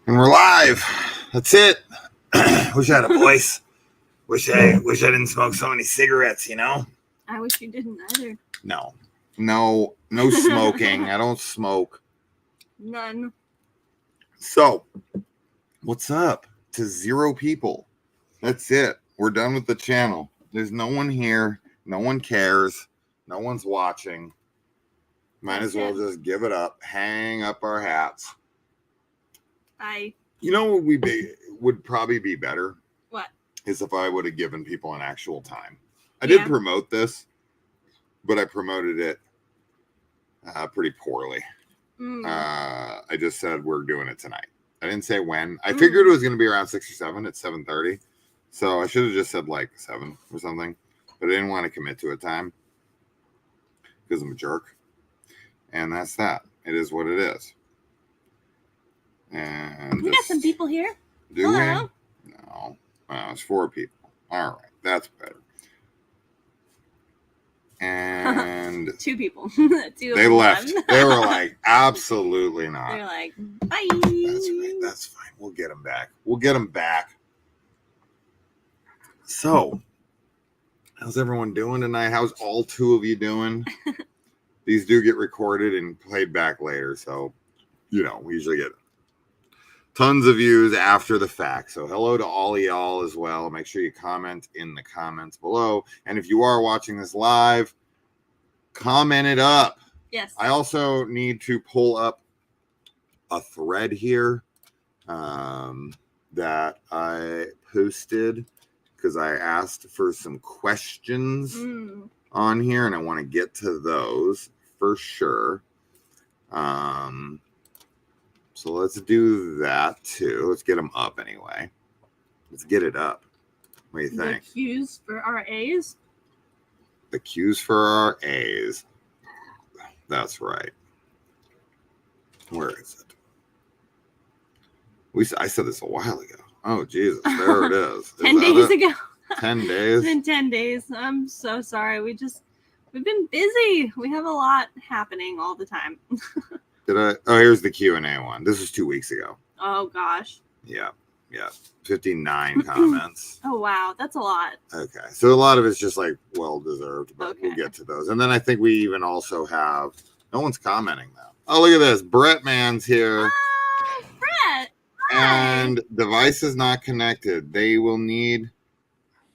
And we're live. That's it. Wish I had a voice. Wish I didn't smoke so many cigarettes, you know? I wish you didn't either. No smoking. I don't smoke. None. So, what's up to 0 people? That's it. We're done with the channel. There's no one here. No one cares. No one's watching. Might as well just give it up. Hang up our hats. You know what would probably be better? What? Is if I would have given people an actual time. I did promote this, but I promoted it pretty poorly. I just said we're doing it tonight. I didn't say when. I figured it was going to be around 6 or 7. It's 7:30. So I should have just said like 7 or something. But I didn't want to commit to a time because I'm a jerk. And that's that. It is what it is. And we got some people here. Do Hello. We? No. It's 4 people. All right. That's better. And 2 people. 2 they left. They were like, absolutely not. They're like, bye. That's right. That's fine. We'll get them back. We'll get them back. So, how's everyone doing tonight? How's all 2 of you doing? These do get recorded and played back later. So, you know, we usually get tons of views after the fact. So hello to all of y'all as well. Make sure you comment in the comments below. And if you are watching this live, comment it up. Yes. I also need to pull up a thread here that I posted because I asked for some questions on here, and I want to get to those for sure. So let's do that too. Let's get them up anyway. Let's get it up. What do you think? The Q's for our A's? The Q's for our A's. That's right. Where is it? I said this a while ago. Oh, Jesus. There it is. 10 days ago. 10 days? It's been 10 days. I'm so sorry. We've been busy. We have a lot happening all the time. Oh, here's the Q&A one. This was 2 weeks ago. Oh, gosh. Yeah. 59 comments. Oh, wow. That's a lot. Okay. So a lot of it's just like well-deserved, but we'll get to those. And then I think we even also have, no one's commenting though. Oh, look at this. Brett Man's here. Brett. Hi. And device is not connected. They will need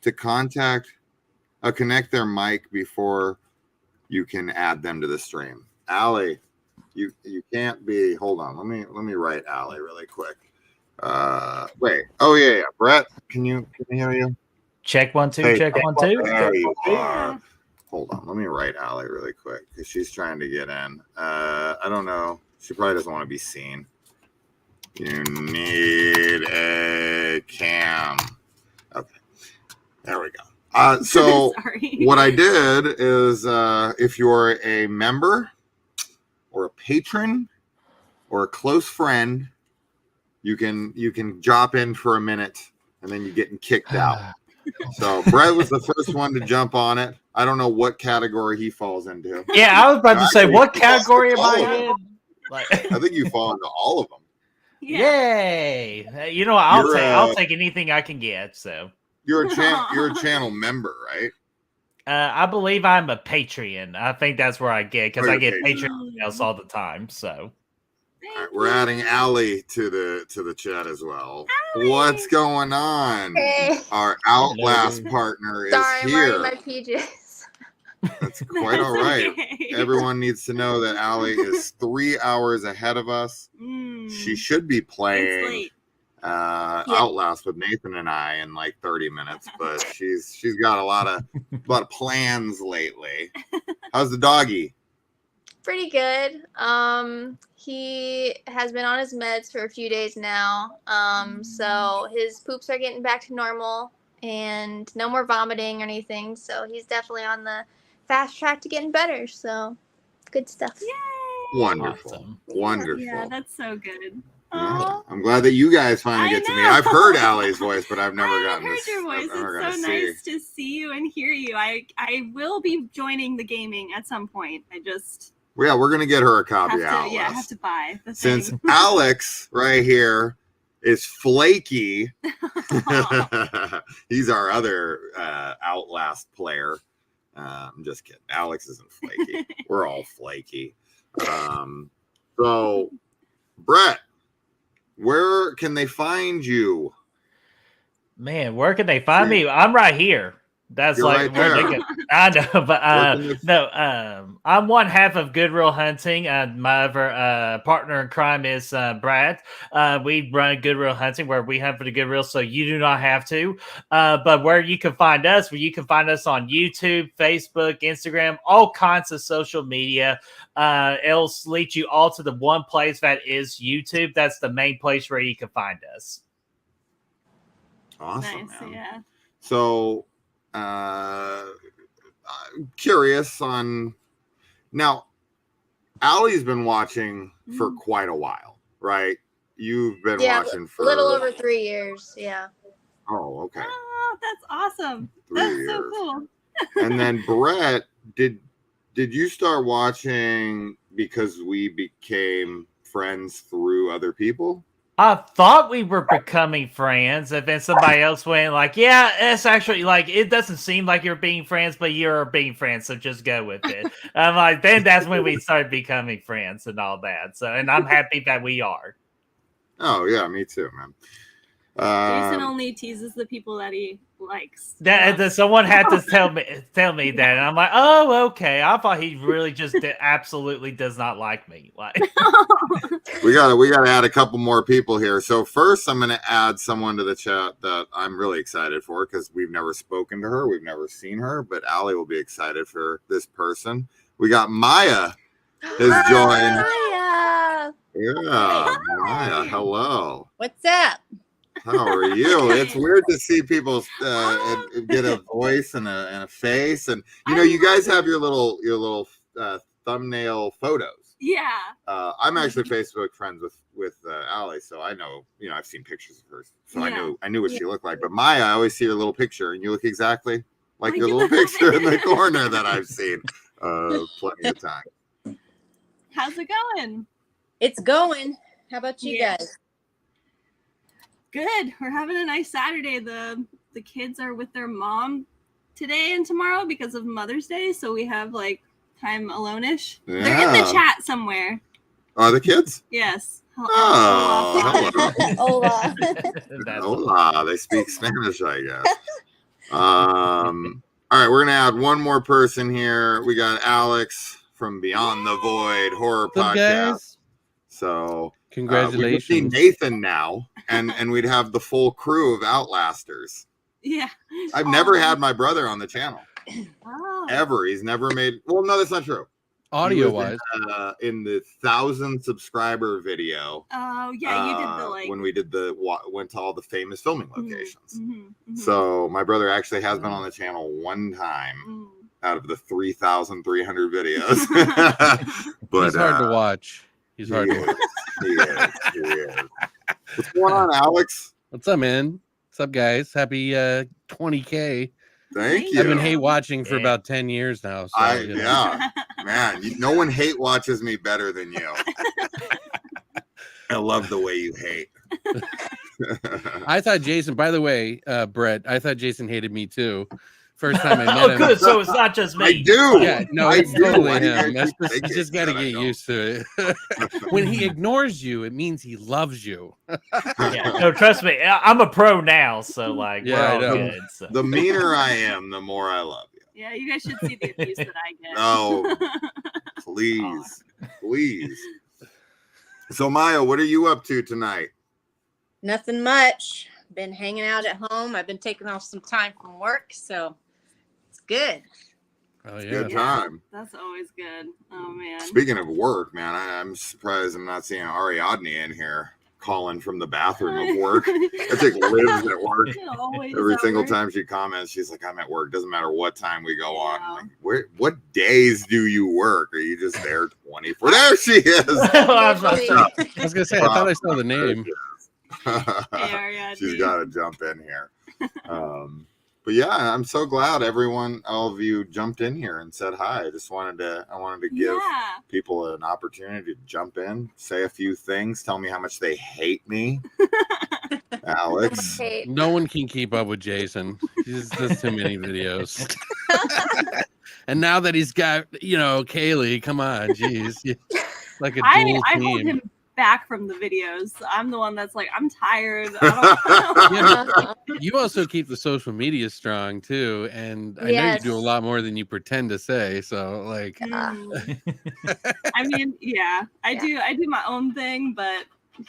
to connect their mic before you can add them to the stream. Allie. You can't be. Hold on. Let me write Allie really quick. Wait. Oh yeah. Brett, can you hear you? Check 1 2. Hey, check 1 2. There you are. Hold on. Let me write Allie really quick because she's trying to get in. I don't know. She probably doesn't want to be seen. You need a cam. Okay. There we go. So what I did is, if you're a member or a patron or a close friend, you can drop in for a minute and then you're getting kicked out. So Brett was the first one to jump on it. I don't know what category he falls into. Yeah, I was about to say, what category am I in? Like, I think you fall into all of them. Yeah. Yay! You know what? I'll take anything I can get. So you're a channel member, right? I believe I'm a Patreon. I think that's where I get because I get Patreon emails all the time. So, all right, we're adding Allie to the chat as well. Allie. What's going on? Hey. Our Outlast partner is here. I'm wearing my PJs. That's quite all right. Okay. Everyone needs to know that Allie is 3 hours ahead of us. She should be playing Outlast with Nathan and I in like 30 minutes, but she's got a lot of plans lately. How's the doggy? Pretty good. He has been on his meds for a few days now. So his poops are getting back to normal and no more vomiting or anything. So he's definitely on the fast track to getting better. So good stuff. Yay! Wonderful. Awesome. Wonderful. Yeah, that's so good. Yeah. I'm glad that you guys finally get to me. I've heard Allie's voice, but I've never gotten heard your voice. It's so nice to see you and hear you. I will be joining the gaming at some point. Yeah, we're gonna get her a copy of Outlast. Yeah, I have to buy the thing. Since Alex right here is Flaky. He's our other Outlast player. I'm just kidding. Alex isn't flaky. We're all flaky. So, Brett, where can they find you? Man, where can they find me? I'm right here. That's You're like right where they there. can. I know, but Where I'm one half of Good Real Hunting. My other partner in crime is Brad. We run Good Real Hunting where we hunt for the good real, so you do not have to. But where you can find us, on YouTube, Facebook, Instagram, all kinds of social media. It'll lead you all to the one place that is YouTube. That's the main place where you can find us. Awesome, Nice, man. yeah. So, I'm curious on now. Allie's been watching for quite a while, right? You've been watching for a little over 3 years. Yeah. Oh, okay. Oh, that's awesome. 3 That's years. so cool. And then Brett, did you start watching because we became friends through other people? I thought we were becoming friends, and then somebody else went like, "Yeah, it's actually like it doesn't seem like you're being friends, but you're being friends, so just go with it." I'm like, then that's when we started becoming friends and all that. So, and I'm happy that we are. Oh yeah, me too, man. Jason only teases the people that he likes. Someone had to tell me that, and I'm like, "Oh, okay." I thought he really just absolutely does not like me. Like, we gotta add a couple more people here. So first, I'm gonna add someone to the chat that I'm really excited for because we've never spoken to her, we've never seen her, but Allie will be excited for this person. We got Maya has joined. Maya. Yeah, Maya. Hello. What's up? How are you? It's weird to see people get a voice and a face, and you guys have your little thumbnail photos. Yeah. I'm actually Facebook friends with Allie, so I know I've seen pictures of her, so I knew what she looked like. But Maya, I always see your little picture, and you look exactly like your little picture in the corner that I've seen plenty of time. How's it going? It's going. How about you guys? Good. We're having a nice Saturday. The kids are with their mom today and tomorrow because of Mother's Day, so we have like time alone-ish. Yeah. They're in the chat somewhere. Are the kids? Yes. Oh, hello. Hola. Hola. They speak Spanish, I guess. All right, we're gonna add one more person here. We got Alex from Beyond the Void Horror Podcast. Guys? So Congratulations. we can see Nathan now, and we'd have the full crew of Outlasters. Yeah. I've never had my brother on the channel. Oh. Ever. He's never made. Well, no, that's not true. Audio wise, in the 1,000 subscriber video. Oh yeah, you did the when we did went to all the famous filming locations. Mm-hmm. So my brother actually has been on the channel one time out of the 3,300 videos. But he's hard to watch. He's hard to watch. He is. What's going on, Alex? What's up, man? What's up, guys? Happy 20K. Thank you. I've been hate watching for about 10 years now. So, yeah, man. No one hate watches me better than you. I love the way you hate. I thought Jason, by the way, Brett, I thought Jason hated me too. First time I met him. Oh, good. So it's not just me. I do. Yeah, no, I it's do. totally Why do you him. guys You think just got to that I get don't? used to it. When he ignores you, it means he loves you. Yeah. No, trust me. I'm a pro now, so like, Yeah, we're I all know. good. So. The meaner I am, the more I love you. Yeah, you guys should see the abuse that I get. Oh, please. So Maya, what are you up to tonight? Nothing much. Been hanging out at home. I've been taking off some time from work, so it's good. Oh yeah. Good time. That's always good. Oh man. Speaking of work, man, I'm surprised I'm not seeing Ariadne in here calling from the bathroom of work. That chick lives at work. Always Every at single work. time she comments, she's like, I'm at work. Doesn't matter what time we go on. I'm like, what days do you work? Are you just there 24? There she is. I'm not Usually- sure. I was gonna say, I thought I saw the name. Hey, Ariadne. She's got to jump in here. But yeah, I'm so glad all of you jumped in here and said hi. I wanted to give people an opportunity to jump in, say a few things, tell me how much they hate me. Alex. Kate. No one can keep up with Jason. He's just too many videos. And now that he's got, Kaylee, come on, jeez. Like a dual I team. hold him back from the videos. I'm the one that's like, I'm tired. I don't know. You also keep the social media strong too, and I know you Yes. do a lot more than you pretend to say. So, like, Mm. I mean, yeah, I do my own thing, but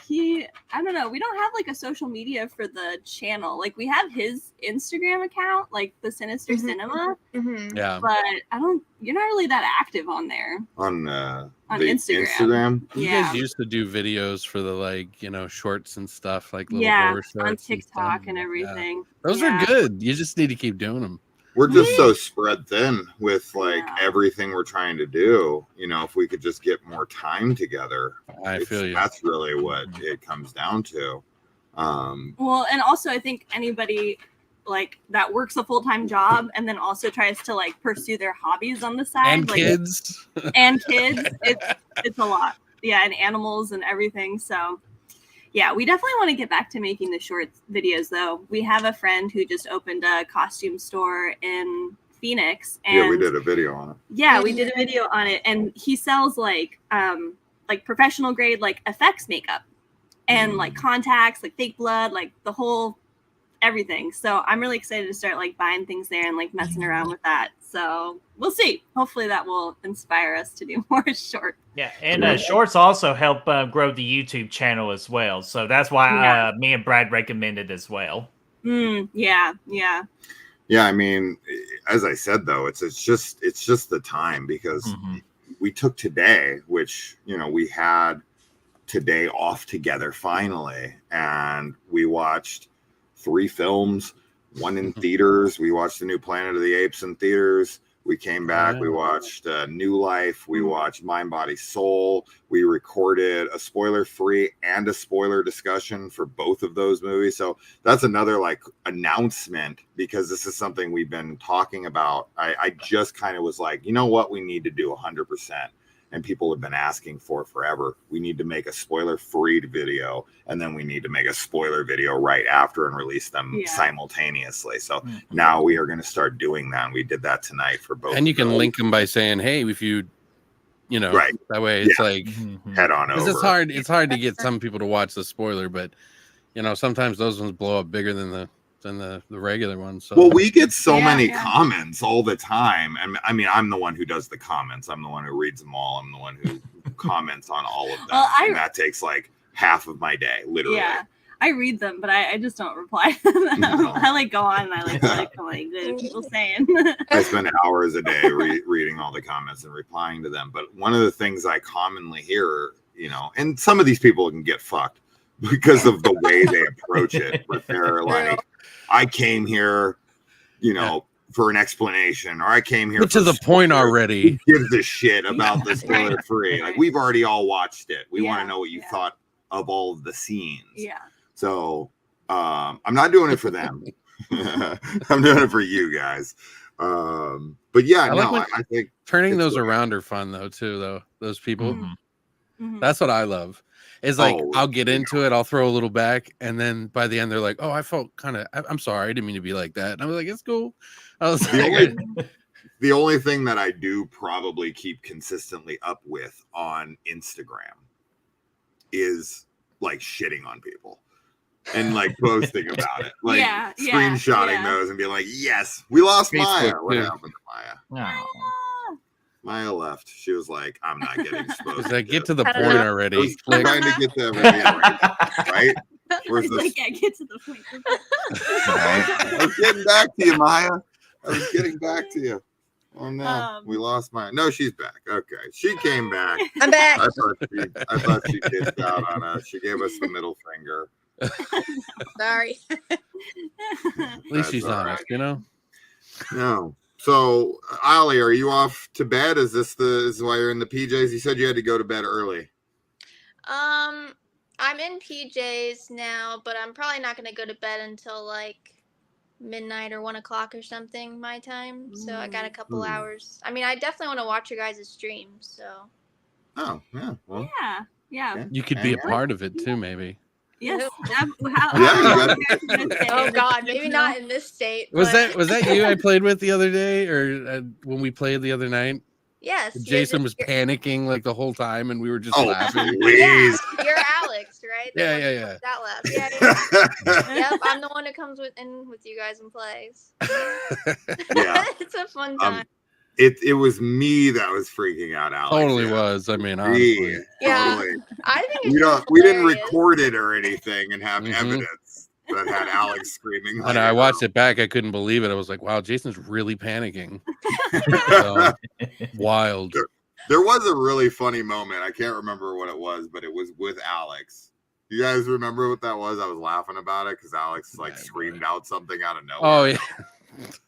I don't know. We don't have like a social media for the channel. Like we have his Instagram account, like the Sinister Mhm. Cinema, Mhm. yeah. but you're not really that active on there. On On the Instagram. You Yeah. guys used to do videos for the shorts and stuff, like little Yeah, horror shorts on and TikTok stuff. and Yeah. everything. Those Yeah. are good. You just need to keep doing them. We're just so spread thin with like Yeah. everything we're trying to do. If we could just get more time together, I feel you. That's really what it comes down to. Well, and also I think anybody like that works a full-time job and then also tries to like pursue their hobbies on the side, And like kids. it's a lot. Yeah, and animals and everything. So yeah, we definitely want to get back to making the short videos though. We have a friend who just opened a costume store in Phoenix, and Yeah, we did a video on it. Yeah, we did a video on it, and he sells like professional grade like effects makeup and like contacts, like fake blood, like the whole everything. So I'm really excited to start like buying things there and like messing around with that. So we'll see. Hopefully that will inspire us to do more short. Yeah, and shorts also help grow the YouTube channel as well. So that's why me and Brad recommended as well. Yeah. Yeah, I mean, as I said though, it's just the time, because we took today, which we had today off together finally, and we watched 3 films, one in theaters. We watched the new Planet of the Apes in theaters. We came back, we watched New Life, we watched Mind, Body, Soul. We recorded a spoiler-free and a spoiler discussion for both of those movies. So that's another like announcement, because this is something we've been talking about. I just kind of was like, you know what, we need to do 100%. And people have been asking for forever. We need to make a spoiler-free video, and then we need to make a spoiler video right after and release them simultaneously. So now we are going to start doing that. And we did that tonight for both. And you can link them by saying, "Hey, if you right, that way it's like head on over." It's hard. It's hard to get some people to watch the spoiler, but sometimes those ones blow up bigger than the regular ones. So. Well, we get so many comments all the time. And I mean, I'm the one who does the comments. I'm the one who reads them all. I'm the one who comments on all of them. And that takes like half of my day, literally. Yeah, I read them, but I just don't reply to them. I like go on and I like what are people saying. I spend hours a day reading all the comments and replying to them. But one of the things I commonly hear, and some of these people can get fucked because of the way they approach it. But they're like, I came here, for an explanation, or I came here to the point already. Who gives a shit about the spoiler free? Like, we've already all watched it. We want to know what you thought of all of the scenes. Yeah. So I'm not doing it for them. I'm doing it for you guys. But yeah, I think turning those around are fun though too. Those people. That's what I love. It's like I'll get into it, I'll throw a little back, and then by the end they're like, "Oh, I felt I'm sorry, I didn't mean to be like that." And I was like, "It's cool." I was the only thing that I do probably keep consistently up with on Instagram is like shitting on people and like posting about it, like screenshotting those and being like, "Yes, we lost Maya." What happened to Maya? Maya left. She was like, "I'm not getting exposed." Like, get to the point already. I was trying to get to right? Where's this? Get to the point. I was getting back to you, Maya. I was getting back to you. Oh no, we lost Maya. No, she's back. Okay, she came back. I'm back. I thought she ditched out on us. She gave us the middle finger. Sorry. At least she's honest, No. So, Ollie, are you off to bed? Is this why you're in the PJs? You said you had to go to bed early. I'm in PJs now, but I'm probably not going to go to bed until like midnight or 1 o'clock or something my time. So I got a couple hours. I mean, I definitely want to watch your guys' stream. So. Oh yeah. Well, yeah. You could be a part of it too, maybe. Yes. Oh God, maybe not in this state. Was but... that you I played with the other day, or when we played the other night? Yes. Jason was panicking like the whole time, and we were just laughing. Please. Yeah, you're Alex, right? Yeah. That laugh. Yeah. Yep, I'm the one who comes with you guys and plays. Yeah, it's a fun time. It was me that was freaking out, Alex. Totally was. I mean, honestly. Yeah. Totally. I think we didn't record it or anything and have evidence that had Alex screaming. And I watched it back. I couldn't believe it. I was like, wow, Jason's really panicking. So, wild. There was a really funny moment. I can't remember what it was, but it was with Alex. You guys remember what that was? I was laughing about it because Alex screamed out something out of nowhere. Oh yeah.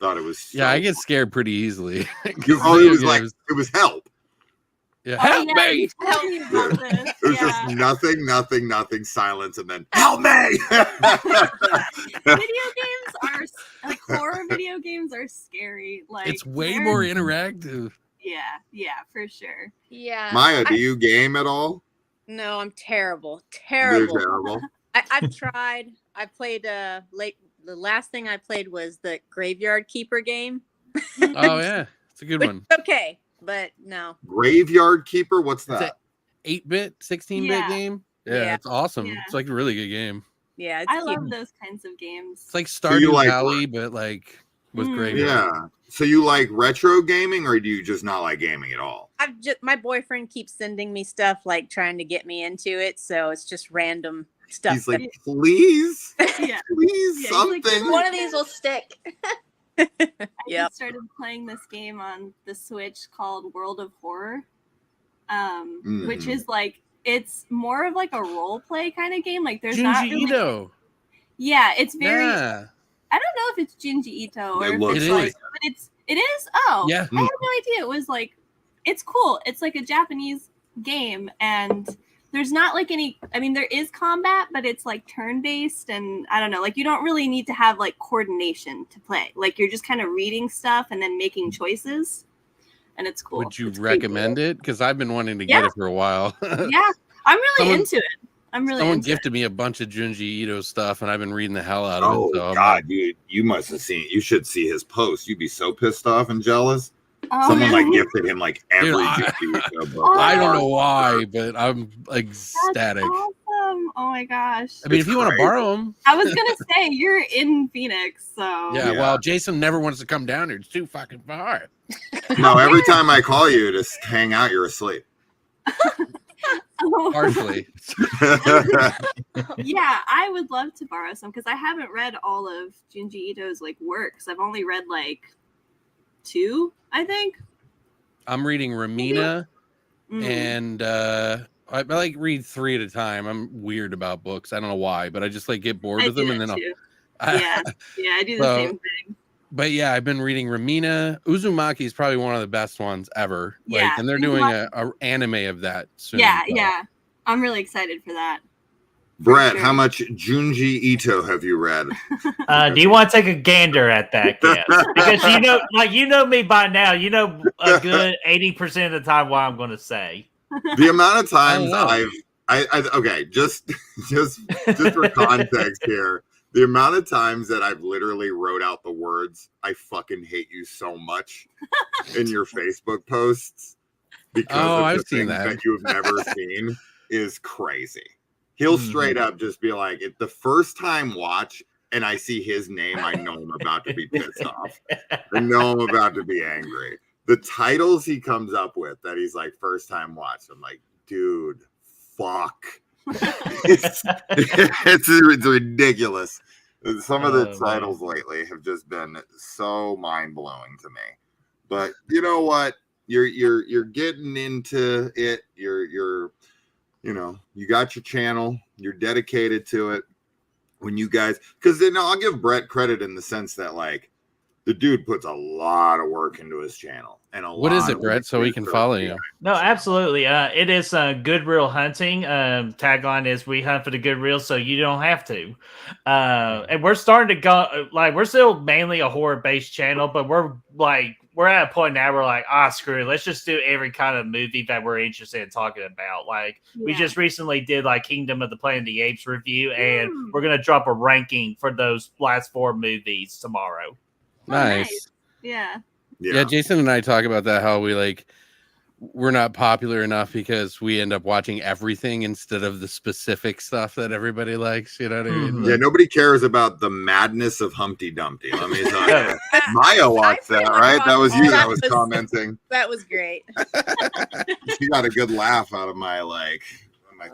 Thought it was I get scared pretty easily. It was help. Yeah, help me. Help me about this. It was just nothing, silence, and then help me. Video games are horror video games are scary. It's way more interactive. Yeah, for sure. Yeah. Maya, do you game at all? No, I'm terrible. You're terrible. I've tried. I played the last thing I played was the Graveyard Keeper game. Oh yeah, it's a good one. Okay, but no. Graveyard Keeper, what's that? 8-bit, 16-bit game. Yeah, it's awesome. Yeah. It's like a really good game. Yeah, I love those kinds of games. It's like Stardew Valley, but like with Graveyard. Yeah. So you like retro gaming, or do you just not like gaming at all? My boyfriend keeps sending me stuff like trying to get me into it, so it's just random stuff. He's like, please, yeah, please, something. Like, one of these will stick. I just started playing this game on the Switch called World of Horror, which is it's more of like a role play kind of game. Like there's not really... Ito. Yeah, it's very. Yeah. I don't know if it's Junji Ito or if it's it like, is. but it is. Oh, yeah. I had no idea. It was like, it's cool. It's like a Japanese game, and there's not like any. I mean, there is combat, but it's like turn-based, and I don't know. Like you don't really need to have like coordination to play. Like you're just kind of reading stuff and then making choices, and it's cool. Would you recommend it? Because I've been wanting to get it for a while. Yeah, I'm really into it. Someone gifted me a bunch of Junji Ito stuff, and I've been reading the hell out of it. Oh God, dude, you must have seen. You should see his post. You'd be so pissed off and jealous. Someone gifted him every Junji Ito book. I don't know why, but I'm ecstatic. That's awesome! Oh my gosh! I mean, if you want to borrow them, I was gonna say you're in Phoenix, so yeah. Well, Jason never wants to come down here. It's too fucking far. No, every time I call you to hang out, you're asleep. Partially. Yeah, I would love to borrow some because I haven't read all of Junji Ito's works. I've only read 2, I think. I'm reading Ramina, and I read 3 at a time. I'm weird about books. I don't know why, but I just get bored with them, and then I do the same thing. But yeah, I've been reading Ramina. Uzumaki is probably one of the best ones ever. Yeah, and they're doing a anime of that soon. Yeah. I'm really excited for that. Brett, how much Junji Ito have you read? Do you want to take a gander at that, guess? Because you know me by now. You know a good 80% of the time what I'm going to say. The amount of times okay, just for context here. The amount of times that I've literally wrote out the words "I fucking hate you so much" in your Facebook posts because of the things that you've never seen is crazy. He'll straight up just be like, "It's the first time watch, and I see his name, I know I'm about to be pissed off. I know I'm about to be angry." The titles he comes up with that he's first time watch, I'm like, dude, fuck. it's ridiculous. Some of the titles lately have just been so mind-blowing to me. But you know what? You're getting into it. You're you got your channel. You're dedicated to it. When you guys, because I'll give Brett credit in the sense that the dude puts a lot of work into his channel. And what is it, Brett? So we can follow you. No, absolutely. It is Good Real Hunting. Tagline is "We hunt for the good real, so you don't have to." And we're starting to go we're still mainly a horror based channel, but we're we're at a point now where like, screw it, let's just do every kind of movie that we're interested in talking about. Like we just recently did like Kingdom of the Planet of the Apes review, and we're gonna drop a ranking for those last 4 movies tomorrow. Nice. Yeah. Jason and I talk about that, how we're not popular enough because we end up watching everything instead of the specific stuff that everybody likes. You know what I mean? Yeah, nobody cares about the madness of Humpty Dumpty. Let me tell you. Maya watched that, right? That was you that was commenting. That was great. She got a good laugh out of my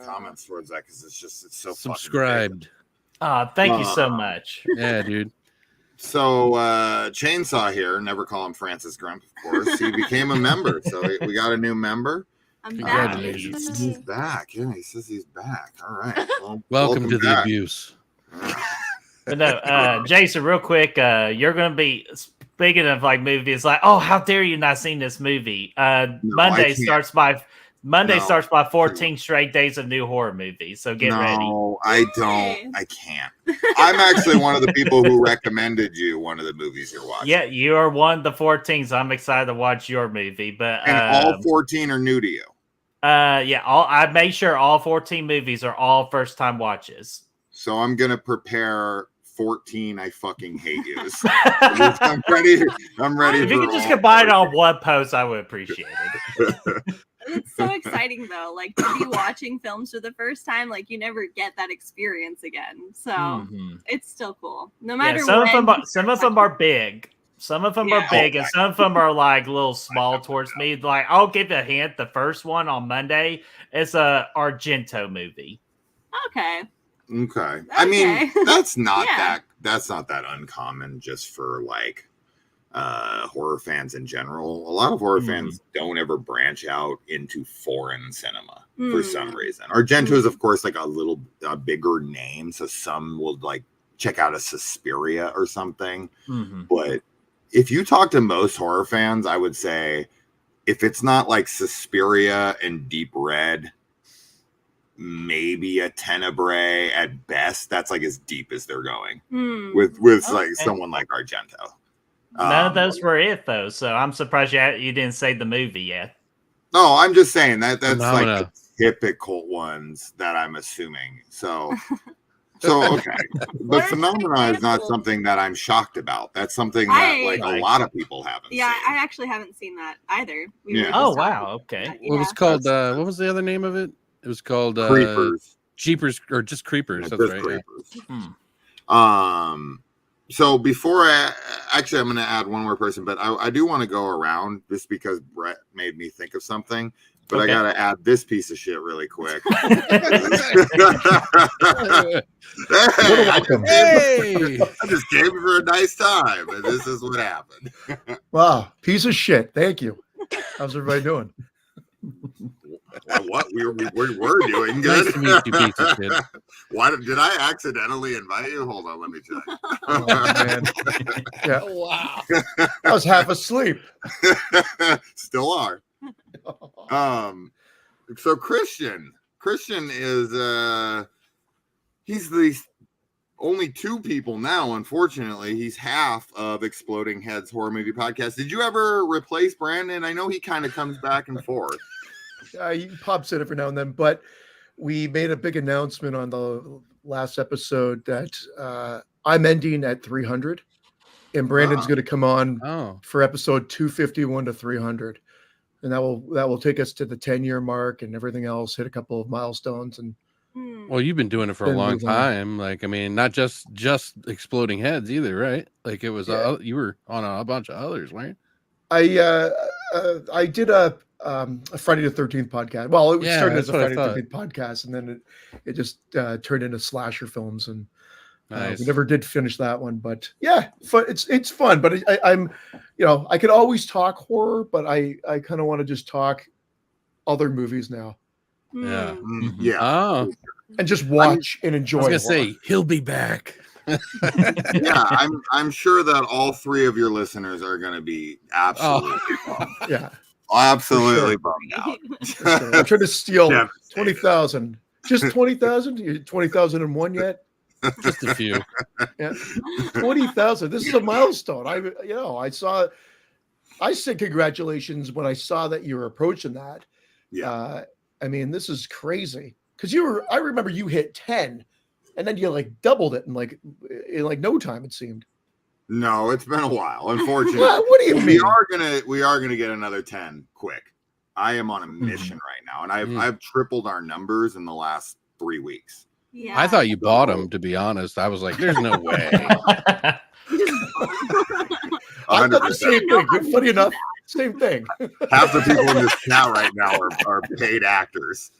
comments towards that because it's so subscribed. Thank you so much. Yeah, dude. So Chainsaw here, never call him Francis Grump, of course. He became a member, so we got a new member. I'm back. He's back. Yeah, he says he's back. All right. Well, welcome to the abuse. But no, Jason, real quick, you're going to be speaking of like movies. Like, oh, how dare you not seen this movie? Monday starts by 14 straight days of new horror movies. So get ready. No, I don't. I can't. I'm actually one of the people who recommended you one of the movies you're watching. Yeah, you are one of the 14, so I'm excited to watch your movie. But and all 14 are new to you. I made sure all 14 movies are all first time watches. So I'm gonna prepare 14 I fucking hate yous. I'm ready. If you could just combine it on one post, I would appreciate it. It's so exciting though, like to be watching films for the first time. Like you never get that experience again, so it's still cool. No matter some of them are big. Some of them are big, and some of them are like a little small towards me. Like I'll give a hint. The first one on Monday is a Argento movie. Okay. I mean, that's not that uncommon just for like horror fans in general. A lot of horror fans don't ever branch out into foreign cinema for some reason. Argento is of course like a bigger name, so some will like check out a Suspiria or something. But if you talk to most horror fans, I would say if it's not like Suspiria and Deep Red, maybe a Tenebrae at best, that's like as deep as they're going with like someone like Argento. None of those were it though, so I'm surprised you didn't say the movie yet. No, I'm just saying that's like the typical ones that I'm assuming. So okay, but Phenomena is not something that I'm shocked about. That's something that a lot of people haven't. Yeah, seen. I actually haven't seen that either. Oh wow, okay. What was called? What was the other name of it? It was called Creepers. Jeepers, or just Creepers. That's right. Creepers. Yeah. So before I'm going to add one more person, but I do want to go around just because Brett made me think of something. But I got to add this piece of shit really quick. I just came for a nice time, and this is what happened. Wow, piece of shit. Thank you. How's everybody doing? What we were doing good. Nice to meet you, piece of shit. Why did I accidentally invite you? Hold on, let me check. Oh, man. Yeah. Wow. I was half asleep. Still are. So Christian is he's the only 2 people now, unfortunately. He's half of Exploding Heads Horror Movie Podcast. Did you ever replace Brandon? I know he kind of comes back and forth. He pops in every now and then, but we made a big announcement on the last episode that I'm ending at 300 and Brandon's going to come on for episode 251 to 300. And that will take us to the 10-year mark and everything else, hit a couple of milestones. And well, you've been doing it for a long time. Like, I mean, not just Exploding Heads either, right? Like it was, you were on a bunch of others, right? I did a Friday the 13th podcast. Well, it started as a Friday the 13th podcast, and then it just turned into slasher films, and we never did finish that one. But yeah, it's fun. But I'm, I could always talk horror, but I kind of want to just talk other movies now. Yeah, yeah. Oh, and just watch and enjoy. I was gonna say he'll be back. Yeah, I'm sure that all 3 of your listeners are going to be absolutely absolutely bummed out. I'm trying to steal 20,000. Just 20,000? 20,001 yet? Just a few. Yeah. 20,000. This is a milestone. I saw I said congratulations when I saw that you were approaching that. Yeah. I mean, this is crazy because I remember you hit 10 and then you like doubled it in like no time, it seemed. No, it's been a while. Unfortunately, what do you mean? We are gonna get another 10 quick. I am on a mission right now, and I've tripled our numbers in the last 3 weeks. Yeah. I thought you bought them, to be honest. I was like, there's no way. I thought the same thing. Funny enough, same thing. Half the people in this chat right now are paid actors.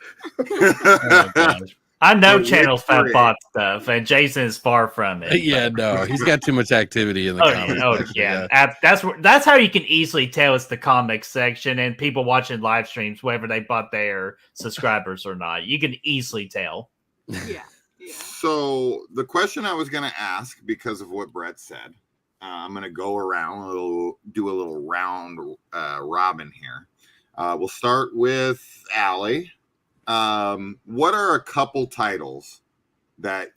Oh, I know Channel 5 bought stuff, and Jason is far from it. Yeah, no, he's got too much activity in the comics. Oh, yeah. That's how you can easily tell it's the comics section and people watching live streams, whether they bought their subscribers or not. You can easily tell. Yeah. So the question I was going to ask, because of what Brett said, I'm going to go around, do a little round robin here. We'll start with Allie. What are a couple titles that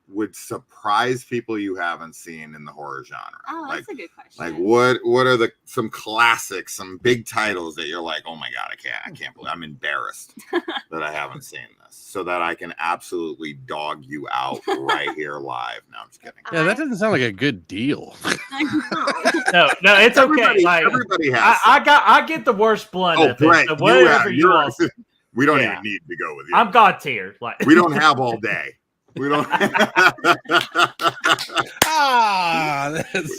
would surprise people you haven't seen in the horror genre? Oh, that's a good question. Like what are some classics, some big titles that you're like, oh my God, I can't believe, I'm embarrassed that I haven't seen this, so that I can absolutely dog you out right here live. No, I'm just kidding. Yeah, that doesn't sound like a good deal. No, it's okay. Like everybody has. I get the worst blunt of it. Brett, So whatever you all. We don't even need to go with you. I'm God tier. Like we don't have all day. We don't. That's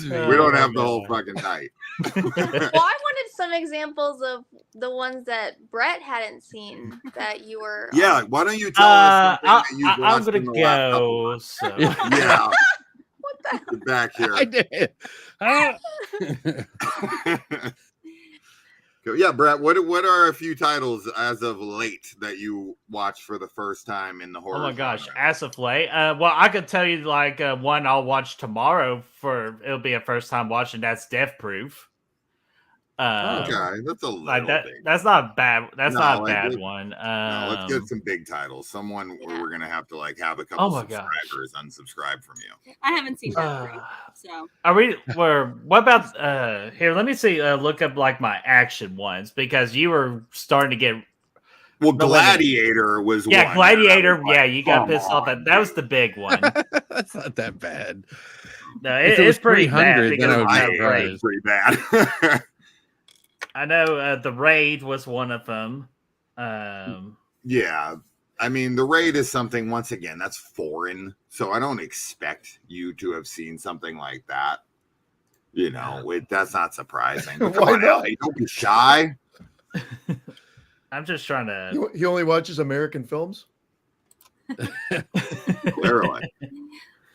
me. We don't have the whole fucking night. Well, I wanted some examples of the ones that Brett hadn't seen that you were. Yeah, why don't you tell us something that you've watched I'm gonna in the last couple go. months? So. Yeah. What the? Get back here. I did. Yeah, Brett. What are a few titles as of late that you watched for the first time in the horror? Oh my gosh, genre? as of late. Well, I could tell you like one I'll watch tomorrow it'll be a first time watching. That's Death Proof. Okay, that's a little like that. big. That's not bad. That's not a bad let's, one. No, let's get some big titles. Someone where we're gonna have to like have a couple subscribers unsubscribe from you. I haven't seen Death Proof, so are we? What about here? Let me see. Look up like my action ones because you were starting to get. Well, Gladiator was one. Yeah, Gladiator. Yeah, you got pissed off at that was the big one. That's not that bad. No, it's pretty bad. It's pretty bad. I know The Raid was one of them. Yeah. I mean, The Raid is something, once again, that's foreign. So I don't expect you to have seen something like that. You know, that's not surprising. But come on, Ellie, don't be shy. I'm just trying to... He only watches American films? Clearly.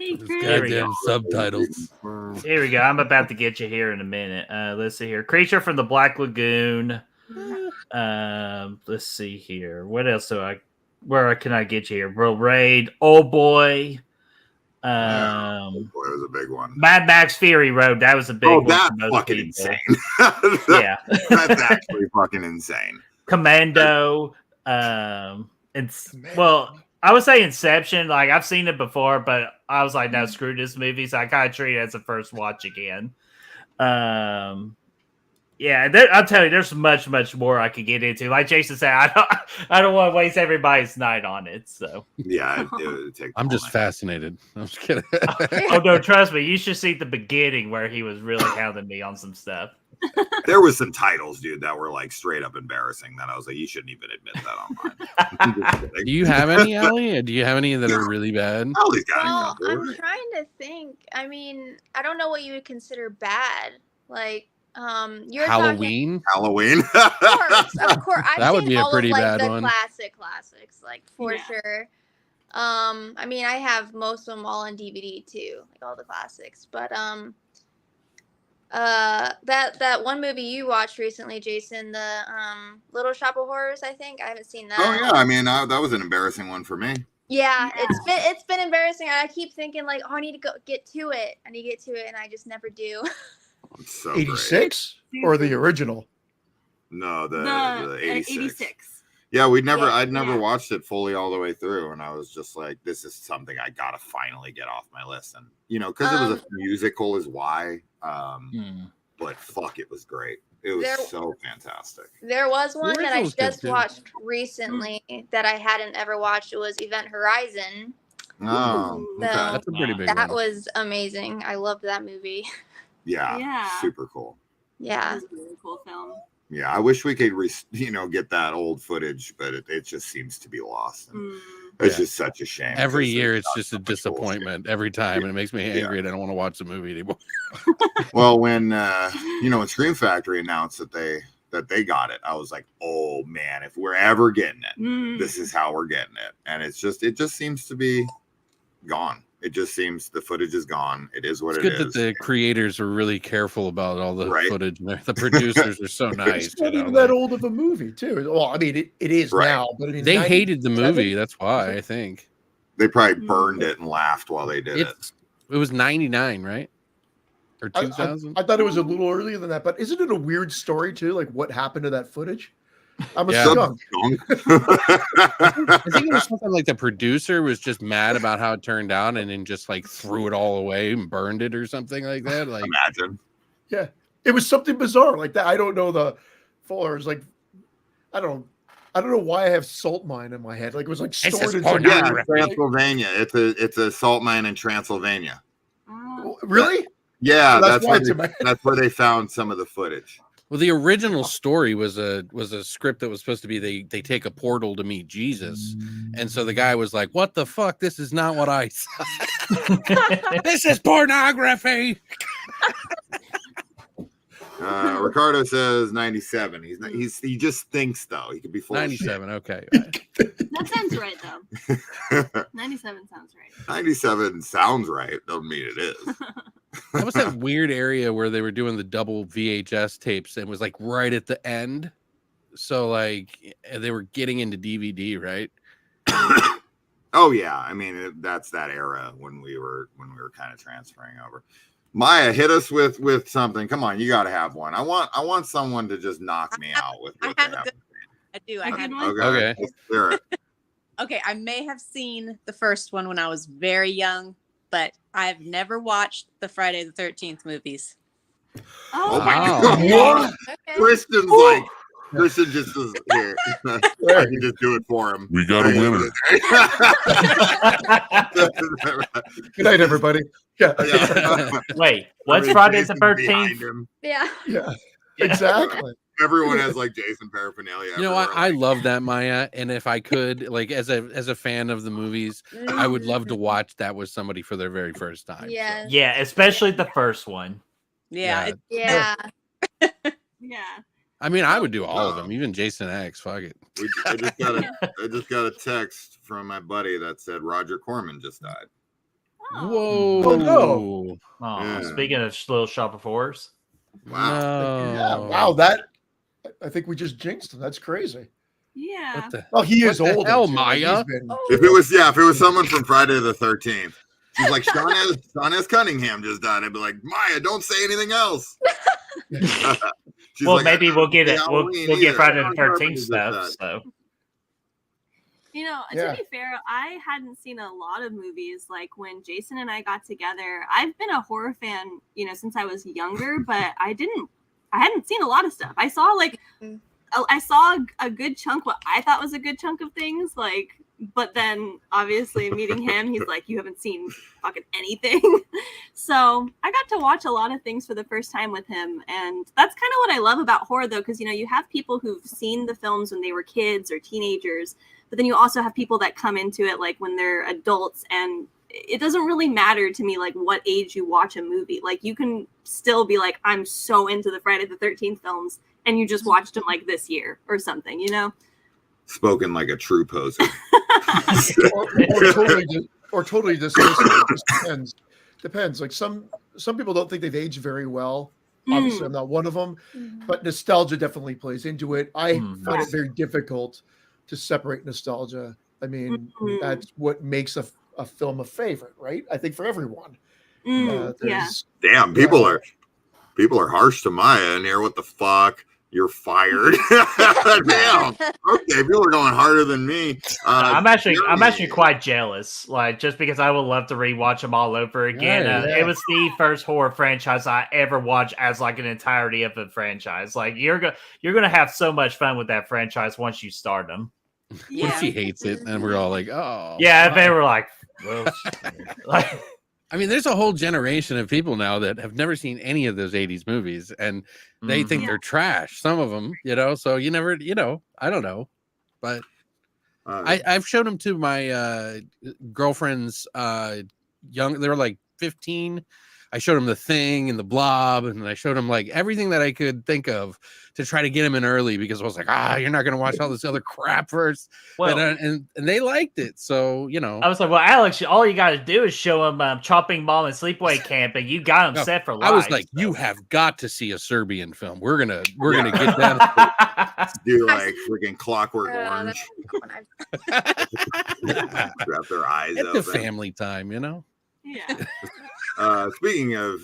Goddamn subtitles. Here we go. I'm about to get you here in a minute. Let's see here. Creature from the Black Lagoon. Let's see here. What else where can I get you here? Raid. Old Boy. Old Boy was a big one. Mad Max Fury Road. That was a big one. That's fucking insane. Yeah. That's actually fucking insane. Commando. I would say Inception. Like I've seen it before, but I was like, no, screw this movie. So I kind of treat it as a first watch again. Yeah, I'll tell you, there's much more I could get into. Like Jason said, I don't want to waste everybody's night on it. So yeah, it would take. I'm just fascinated. I'm just kidding. Oh no, trust me, you should see the beginning where he was really hounding me on some stuff. There was some titles, dude, that were like straight up embarrassing. That I was like, you shouldn't even admit that online. Do you have any, Allie? Do you have any that are really bad? Allie's got Well, I'm trying to think. I mean, I don't know what you would consider bad. Like, you're Halloween. Halloween. Of course. That would be a pretty bad the one. Classics, like for sure. I mean, I have most of them all on DVD too, like all the classics. But that one movie you watched recently, Jason, the Little Shop of Horrors. I think I haven't seen that. Oh yeah, I mean that was an embarrassing one for me. Yeah, it's been embarrassing. I keep thinking like, oh, I need to get to it, and I just never do. So 86 or the original? No, the 86. 86. Yeah, I'd never watched it fully all the way through, and I was just like, this is something I gotta finally get off my list. And because it was a musical is why. but fuck, it was great. It was so fantastic. There was one that I original's good, just too. watched recently that I hadn't ever watched. It was Event Horizon. Oh, So okay. That's a pretty big that one. was amazing. I loved that movie. Yeah, super cool. Yeah. It was a really cool film. Yeah, I wish we could, get that old footage, but it just seems to be lost. And it's just such a shame. Every 'cause year, they've it's got just so a much cool disappointment every time, and it makes me angry, and I don't want to watch the movie anymore. shit. Well, when when Scream Factory announced that they got it, I was like, oh man, if we're ever getting it, this is how we're getting it. And it just seems to be gone. It just seems the footage is gone. It is what It's it good is. that the creators are really careful about all the Right. footage. The producers are so nice. It's not even that old of a movie, too. Well, I mean, it is now, but I mean, they hated the 97? movie. That's why, I think. They probably burned it and laughed while they did it. It was 99, right? Or 2000? I thought it was a little earlier than that, but isn't it a weird story, too? Like, what happened to that footage? I'm a skunk. I think it was something like the producer was just mad about how it turned out and then just like threw it all away and burned it or something like that. Like, imagine. Yeah, it was something bizarre like that. I don't know the fullers. Like, I don't know why I have salt mine in my head. Like, it was like stored in Transylvania. It's a salt mine in Transylvania. Really? Yeah, So that's why it's in my that's where they found some of the footage. well, the original story was a script that was supposed to be they take a portal to meet Jesus, and so the guy was like, "What the fuck? This is not what I saw. This is pornography." Ricardo says 97. He just thinks though. He could be full 97. Okay. That sounds right though. 97 sounds right. 97 sounds right. Doesn't mean it is. That was that weird area where they were doing the double VHS tapes and it was like right at the end. So like they were getting into DVD, right? Oh yeah. I mean, that's that era when we were kind of transferring over. Maya, hit us with something. Come on, you got to have one. I want someone to just knock me out with what they have. I do. I had Okay. Let's hear it. Okay, I may have seen the first one when I was very young, but I've never watched the Friday the 13th movies. Oh my God. Kristen's like, Kristen just is here. I can just do it for him. We got a winner. Good night, everybody. Yeah. Wait, what's Friday the 13th? Yeah. Yeah. Exactly. Everyone has like Jason paraphernalia. You know, I love that, Maya. And if I could, like, as a fan of the movies, I would love to watch that with somebody for their very first time. Yeah. Yeah, especially the first one. Yeah. Yeah. Yeah. I mean, I would do all of them, even Jason X. Fuck it. I just got a text from my buddy that said Roger Corman just died. Whoa. Oh, no. Oh, Yeah. Speaking of Little Shop of Horrors. Wow. Yeah. Wow. That I think we just jinxed him. That's crazy. Yeah. What the? Oh, he is What the old. hell, Maya? If it was someone from Friday the 13th, she's like, Sean S. Cunningham just died. I'd be like, Maya, don't say anything else. She's Well, like, maybe we'll get it. We'll Halloween get either. Friday the John 13th Carpenter stuff. just So You know, Yeah. to be fair, I hadn't seen a lot of movies. Like when Jason and I got together, I've been a horror fan, since I was younger, but I hadn't seen a lot of stuff. I saw I saw a good chunk, what I thought was a good chunk of things, but then obviously meeting him, he's like, you haven't seen fucking anything. So I got to watch a lot of things for the first time with him. And that's kind of what I love about horror though, because you have people who've seen the films when they were kids or teenagers, but then you also have people that come into it like when they're adults, and it doesn't really matter to me like what age you watch a movie. Like you can still be like, I'm so into the Friday the 13th films, and you just watched them like this year or something, Spoken like a true poser. or totally dismissive. It just depends. Like some people don't think they've aged very well. Obviously, I'm not one of them, but nostalgia definitely plays into it. I find it very difficult to separate nostalgia. I mean, that's what makes a film a favorite, right? I think for everyone. Yeah. Damn, people are harsh to Maya in here. What the fuck? You're fired. Damn. Okay, people are going harder than me. I'm actually quite jealous. Like, just because I would love to rewatch them all over again. It was the first horror franchise I ever watched as like an entirety of a franchise. Like, you're gonna have so much fun with that franchise once you start them. What if she hates it? And we're all like, oh. Yeah, they were like, well, like. I mean, there's a whole generation of people now that have never seen any of those 80s movies and they think they're trash. Some of them, so you never, I don't know. But I've showed them to my girlfriend's young, they were like 15. I showed them The Thing and The Blob, and I showed them like everything that I could think of to try to get them in early because I was like, you're not going to watch all this other crap first. Well, and they liked it. So, I was like, well, Alex, all you got to do is show them Chopping Mall and Sleepaway Camp, and you got them set for life. I was like, you have got to see a Serbian film. We're gonna get that. Do like freaking Clockwork Orange. Wrap their eyes It's open. a family time, Yeah. Speaking of,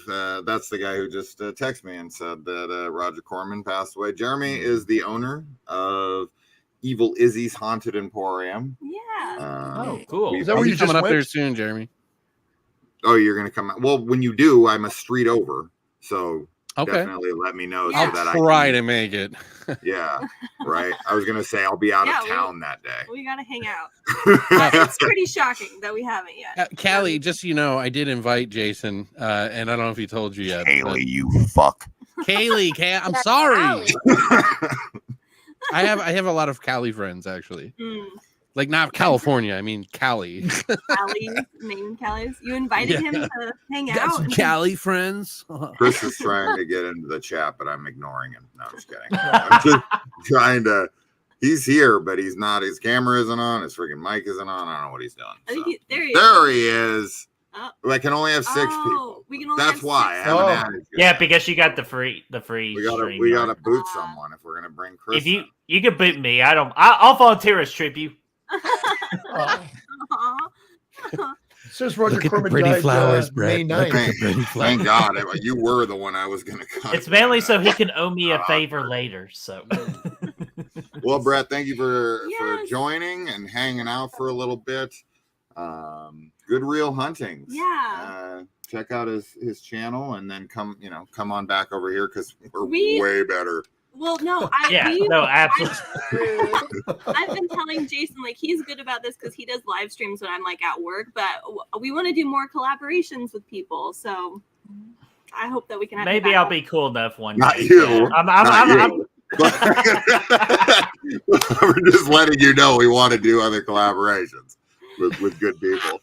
that's the guy who just texted me and said that Roger Corman passed away. Jeremy is the owner of Evil Izzy's Haunted Emporium. Yeah. Cool. Is that where you coming just up went? there soon, Jeremy? Oh, you're gonna come out. Well, when you do, I'm a street over, so definitely let me know. Yeah. So that I'll try to make it. Yeah, right. I was gonna say I'll be out of town that day. We gotta hang out. It's pretty shocking that we haven't yet. Callie, just so you know, I did invite Jason, and I don't know if he told you yet. Haley, you fuck. Kaylee, I'm sorry. I have a lot of Cali friends actually. Like not California, I mean Cali. Cali, name Cali's. You invited him to hang out. Got some Cali friends. Chris is trying to get into the chat, but I'm ignoring him. No, I'm just kidding. I'm just trying to. He's here, but he's not. His camera isn't on. His freaking mic isn't on. I don't know what he's doing. I think there he is. I can only have 6 people. We can only That's have why. 6. I haven't added you. Yeah, because you got the free. We gotta boot someone if we're gonna bring Chris. If you can boot me, I'll volunteer as tribute. Says Roger Look at Corman the pretty died, flowers, May Brett. 9th. Thank God you were the one I was gonna cut. It's mainly so he can owe me a favor later. So, well, Brett, thank you for joining and hanging out for a little bit. Good Real Huntings. Yeah. Check out his channel and then come on back over here because we're way better. Well, no, absolutely. I've been telling Jason like he's good about this because he does live streams when I'm like at work, but we want to do more collaborations with people. So I hope that we can have maybe I'll be cool enough one day. Not you. I'm We're just letting you know we want to do other collaborations with good people.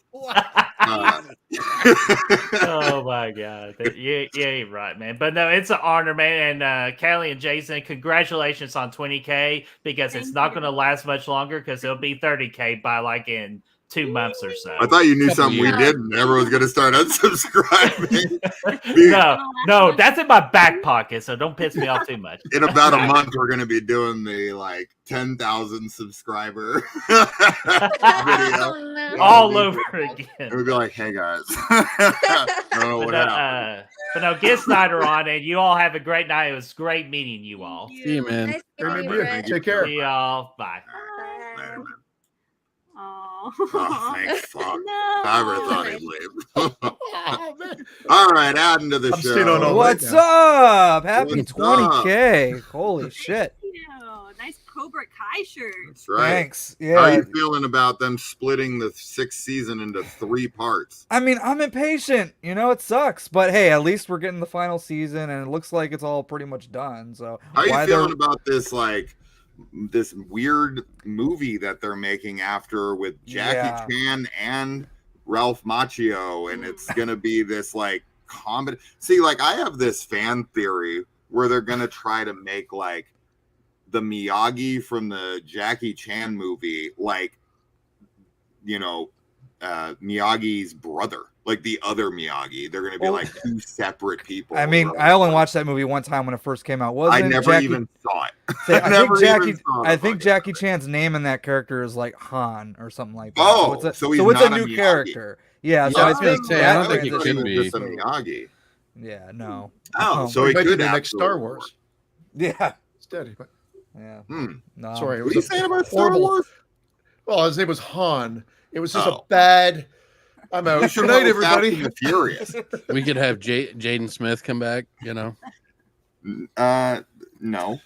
Oh my God. Yeah, right, man. But no, it's an honor, man. And Callie and Jason, congratulations on 20K because it's not going to last much longer because it'll be 30K by like in 2 months or so. I thought you knew something we didn't. Everyone's going to start unsubscribing. No, that's in my back pocket, so don't piss me off too much. In about a month, we're going to be doing the like 10,000 subscriber video. All over again. And we'll be like, hey guys. I don't know what happened. But no, get Snyder on, and you all have a great night. It was great meeting you all. See you, man. Nice Take care. See y'all. Bye. Oh, thank fuck. No. I never thought he'd leave. All right, adding to the show. What's up? Happy What's 20K. Holy shit. Thank you. Nice Cobra Kai shirt. That's right. Thanks. How are Yeah. you feeling about them splitting the 6th season into 3 parts? I mean, I'm impatient. It sucks. But hey, at least we're getting the final season, and it looks like it's all pretty much done. So How are you feeling about this, like, this weird movie that they're making after with Jackie Chan and Ralph Macchio, and it's gonna be this like comedy. See, like I have this fan theory where they're gonna try to make like the Miyagi from the Jackie Chan movie, like Miyagi's brother, like the other Miyagi. They're gonna be like 2 separate people. I mean, I only watched that movie one time when it first came out. I never even saw it. I think Jackie Chan's name in that character is like Han or something like that. Oh, so it's a new character. Yeah, so I think I don't think it could be just a Miyagi. Yeah, no. Oh, so it might be could the next Star Wars. Yeah. dead. Yeah. No. Sorry, it What was are you saying about Star horrible. Wars? Well, his name was Han. It was just a bad. I'm out. Good night, everybody. The Furious. We could have Jaden Smith come back. You know. No.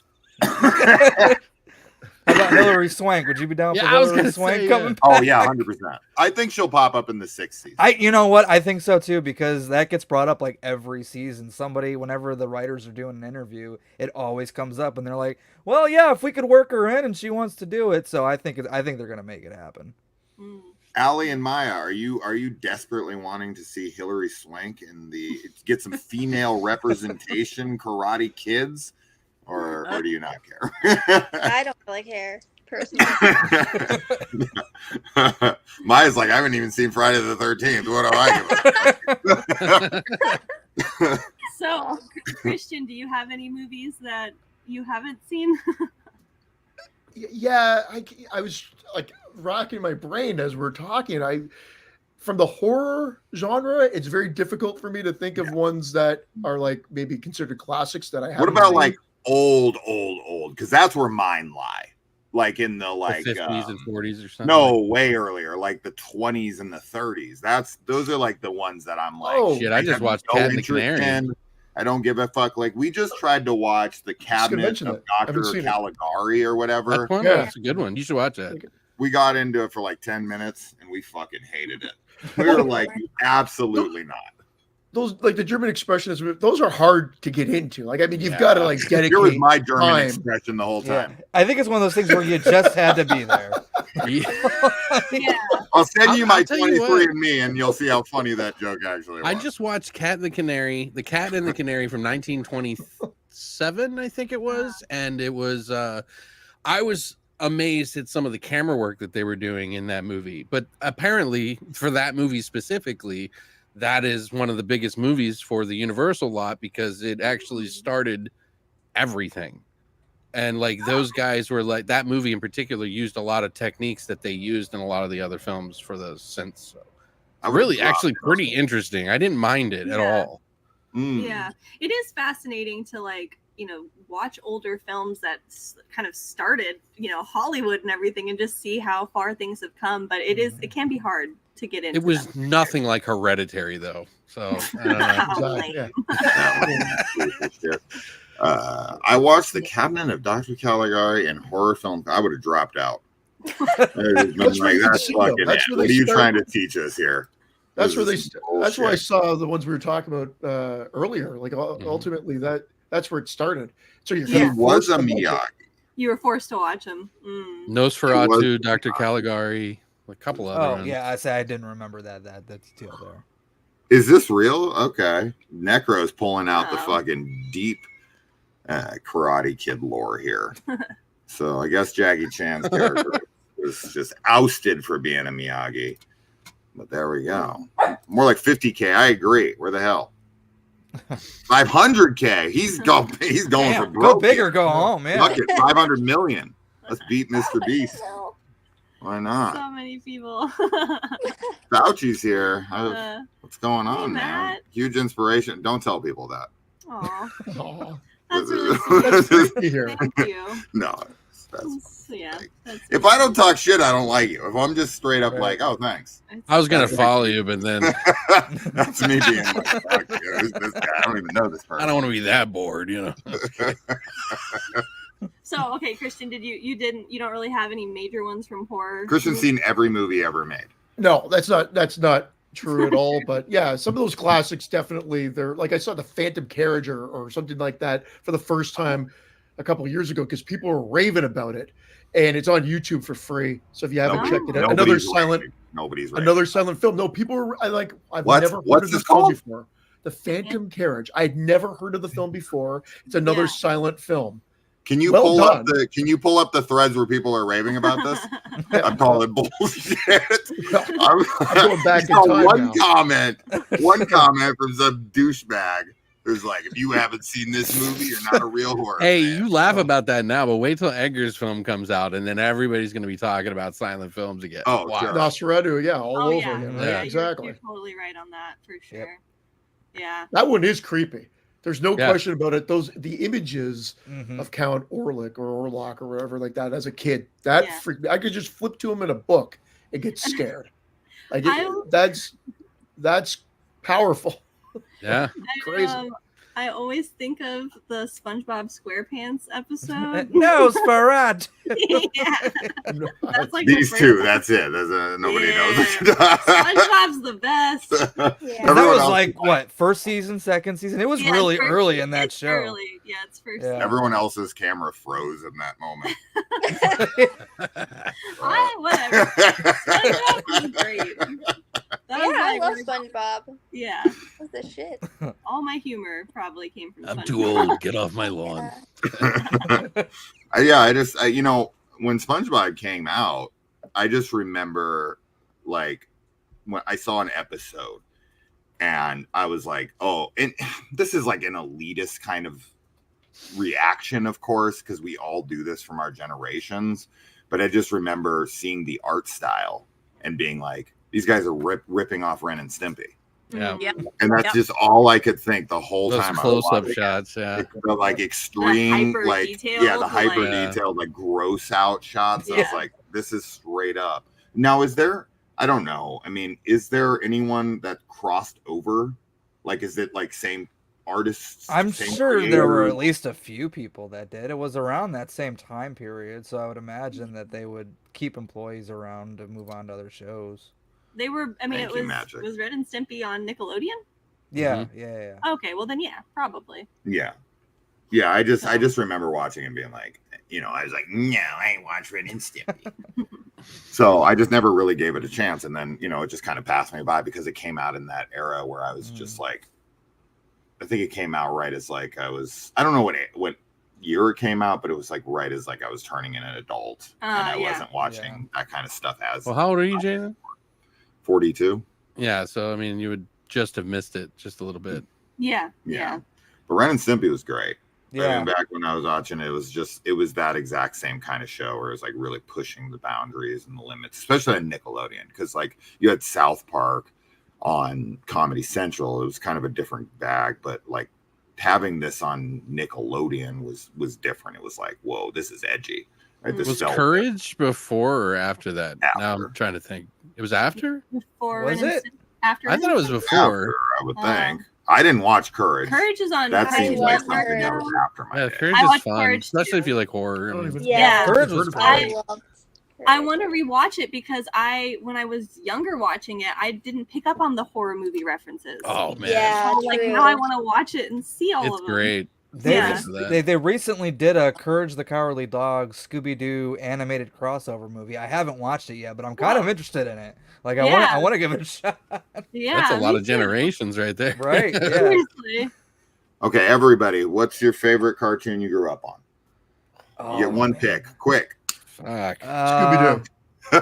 How about Hillary Swank? Would you be down for Hillary Swank coming back? Oh yeah, 100%. I think she'll pop up in the 6th season. You know what? I think so too, because that gets brought up like every season. Somebody, whenever the writers are doing an interview, it always comes up, and they're like, "Well, yeah, if we could work her in, and she wants to do it." So I think they're gonna make it happen. Allie and Maya, are you desperately wanting to see Hillary Swank get some female representation, Karate Kids, or do you not care? I don't really care personally. Maya's like, I haven't even seen Friday the 13th. What do I give a So, Christian, do you have any movies that you haven't seen? Yeah, I was like racking my brain as we're talking. From the horror genre, it's very difficult for me to think of ones that are like maybe considered classics that I haven't. What about seen. like old? Because that's where mine lie. Like in the 50s and 40s or something. No, way earlier, like the 20s and the 30s. Those are like the ones that I'm like, Oh, shit! I just watched Cat and the Canary. I don't give a fuck. Like we just tried to watch The Cabinet of Dr. Caligari or whatever. That's a good one. You should watch that. We got into it for like 10 minutes and we fucking hated it. We were like, absolutely not. Those like the German expressionists, those are hard to get into. Like, I mean, you've got to like dedicate. Here was my German time. expression the whole time. Yeah. I think it's one of those things where you just had to be there. I'll send you my 23andMe and you'll see how funny that joke actually was. I just watched Cat and the Canary, The Cat and the Canary from 1927, I think it was, and it was. I was amazed at some of the camera work that they were doing in that movie, but apparently for that movie specifically, that is one of the biggest movies for the Universal lot because it actually started everything. And like those guys were like, that movie in particular used a lot of techniques that they used in a lot of the other films for those since. So really actually pretty interesting. I didn't mind it at all. Yeah, it is fascinating to like, watch older films that kind of started, Hollywood and everything and just see how far things have come. But it can be hard to get into. It was nothing like Hereditary though. So I don't know. I watched The Cabinet of Dr. Caligari and horror film. I would have dropped out. What are you trying to teach us here? That's where that's where I saw the ones we were talking about earlier. Like ultimately that's where it started. So he was a Miyagi. You were forced to watch him. Nosferatu, Dr. Caligari, a couple other ones. Yeah, I didn't remember that detail there. Is this real? Okay. Necro's pulling out the fucking deep Karate Kid lore here. So I guess Jackie Chan's character was just ousted for being a Miyagi. But there we go. More like 50K. I agree. Where the hell? 500K. He's going for broke. Go big or go home, man. Fuck it. 500 million. Let's beat Mr. Beast. Why not? So many people. Fauci's here. What's going on, man? Huge inspiration. Don't tell people that. Aww. That's really sweet. Thank you. No. If I don't talk shit, I don't like you. If I'm just straight up like, oh, thanks. I was gonna follow you, but then that's me being like, fuck you. Who's this guy? I don't even know this person. I don't want to be that bored, So, okay, Christian, you don't really have any major ones from horror? Christian's seen every movie ever made. No, that's not true at all. But yeah, some of those classics definitely. They're like I saw the Phantom Carriage or something like that for the first time a couple of years ago because people were raving about it, and it's on YouTube for free. So if you haven't checked it out, another silent film. No, people were I've never heard of this film before. The Phantom Carriage. I'd never heard of the film before. It's another silent film. Can you pull up the threads where people are raving about this? I'm calling bullshit. I'm going back in time one comment from some douchebag who's like, if you haven't seen this movie, you're not a real horror fan. You laugh about that now, but wait till Edgar's film comes out, and then everybody's going to be talking about silent films again. Oh, wow. Sure. Nosferatu, all over again. Right? Yeah, exactly. You're totally right on that, for sure. Yeah. That one is creepy. There's no question about it. The images of Count Orlik or Orlok or whatever like that as a kid, freaked me. I could just flip to him in a book and get scared. Like that's powerful. Yeah. Crazy. I always think of the SpongeBob SquarePants episode. Nosferatu. That's like these two. That's it. Nobody knows. SpongeBob's the best. That was like what, first season, second season? It was really early in that show. Early. Yeah, it's first. Season. Everyone else's camera froze in that moment. Whatever. SpongeBob was great. I love SpongeBob. Yeah. What's the shit? All my humor probably came from I'm SpongeBob. too old. Get off my lawn. You know, when SpongeBob came out, I just remember like when I saw an episode and I was like, oh, and this is like an elitist kind of reaction, of course, because we all do this from our generations. But I just remember seeing the art style and being like, these guys are ripping off Ren and Stimpy. Yeah. And that's just all I could think the whole Those time. Close-up shots, the like extreme, the hyper detailed, like gross out shots. I was like, this is straight up. Now, I don't know. I mean, is there anyone that crossed over? Like, is it like same artists? I'm sure there were at least a few people that did. It was around that same time period, so I would imagine that they would keep employees around to move on to other shows. They were. I mean, it was Ren and Stimpy on Nickelodeon. Yeah, Mm-hmm. yeah. Okay, well then, yeah, probably. Yeah. I just remember watching and being like, you know, I was like, no, I ain't watched Ren and Stimpy. So I just never really gave it a chance, and then it just kind of passed me by because it came out in that era where I was just like, I think it came out right as like I don't know what year it came out, but it was like right as like I was turning in an adult, and I wasn't watching that kind of stuff as. Well, how old are you, Jason? 42. Yeah, so I mean, you would just have missed it just a little bit. Yeah. But Ren and Stimpy was great. Yeah. I mean, back when I was watching it, it was that exact same kind of show where it was like really pushing the boundaries and the limits, especially on Nickelodeon, because like you had South Park on Comedy Central. It was kind of a different bag, but like having this on Nickelodeon was different. It was like, whoa, this is edgy. Right? Was Courage before or after that? After. Now I'm trying to think. It was after? Before was it? After I thought it was before. After, I would think. I didn't watch Courage. Courage is on. That seems like love something that was after my day. Courage I is watched fun, Courage, especially too. if you like horror. Courage was I great. loved I want to rewatch it because when I was younger watching it, I didn't pick up on the horror movie references. Oh man, Yeah, So, like true. now I want to watch it and see all it's of them. great. They recently did a Courage the Cowardly Dog Scooby-Doo animated crossover movie. I haven't watched it yet, but I'm kind of interested in it. Like I want to give it a shot. Yeah, That's a lot me of too. generations right there. Right? Yeah. Seriously. Okay, everybody, what's your favorite cartoon you grew up on? Oh, You get one man. pick, quick. Fuck. Scooby-Doo.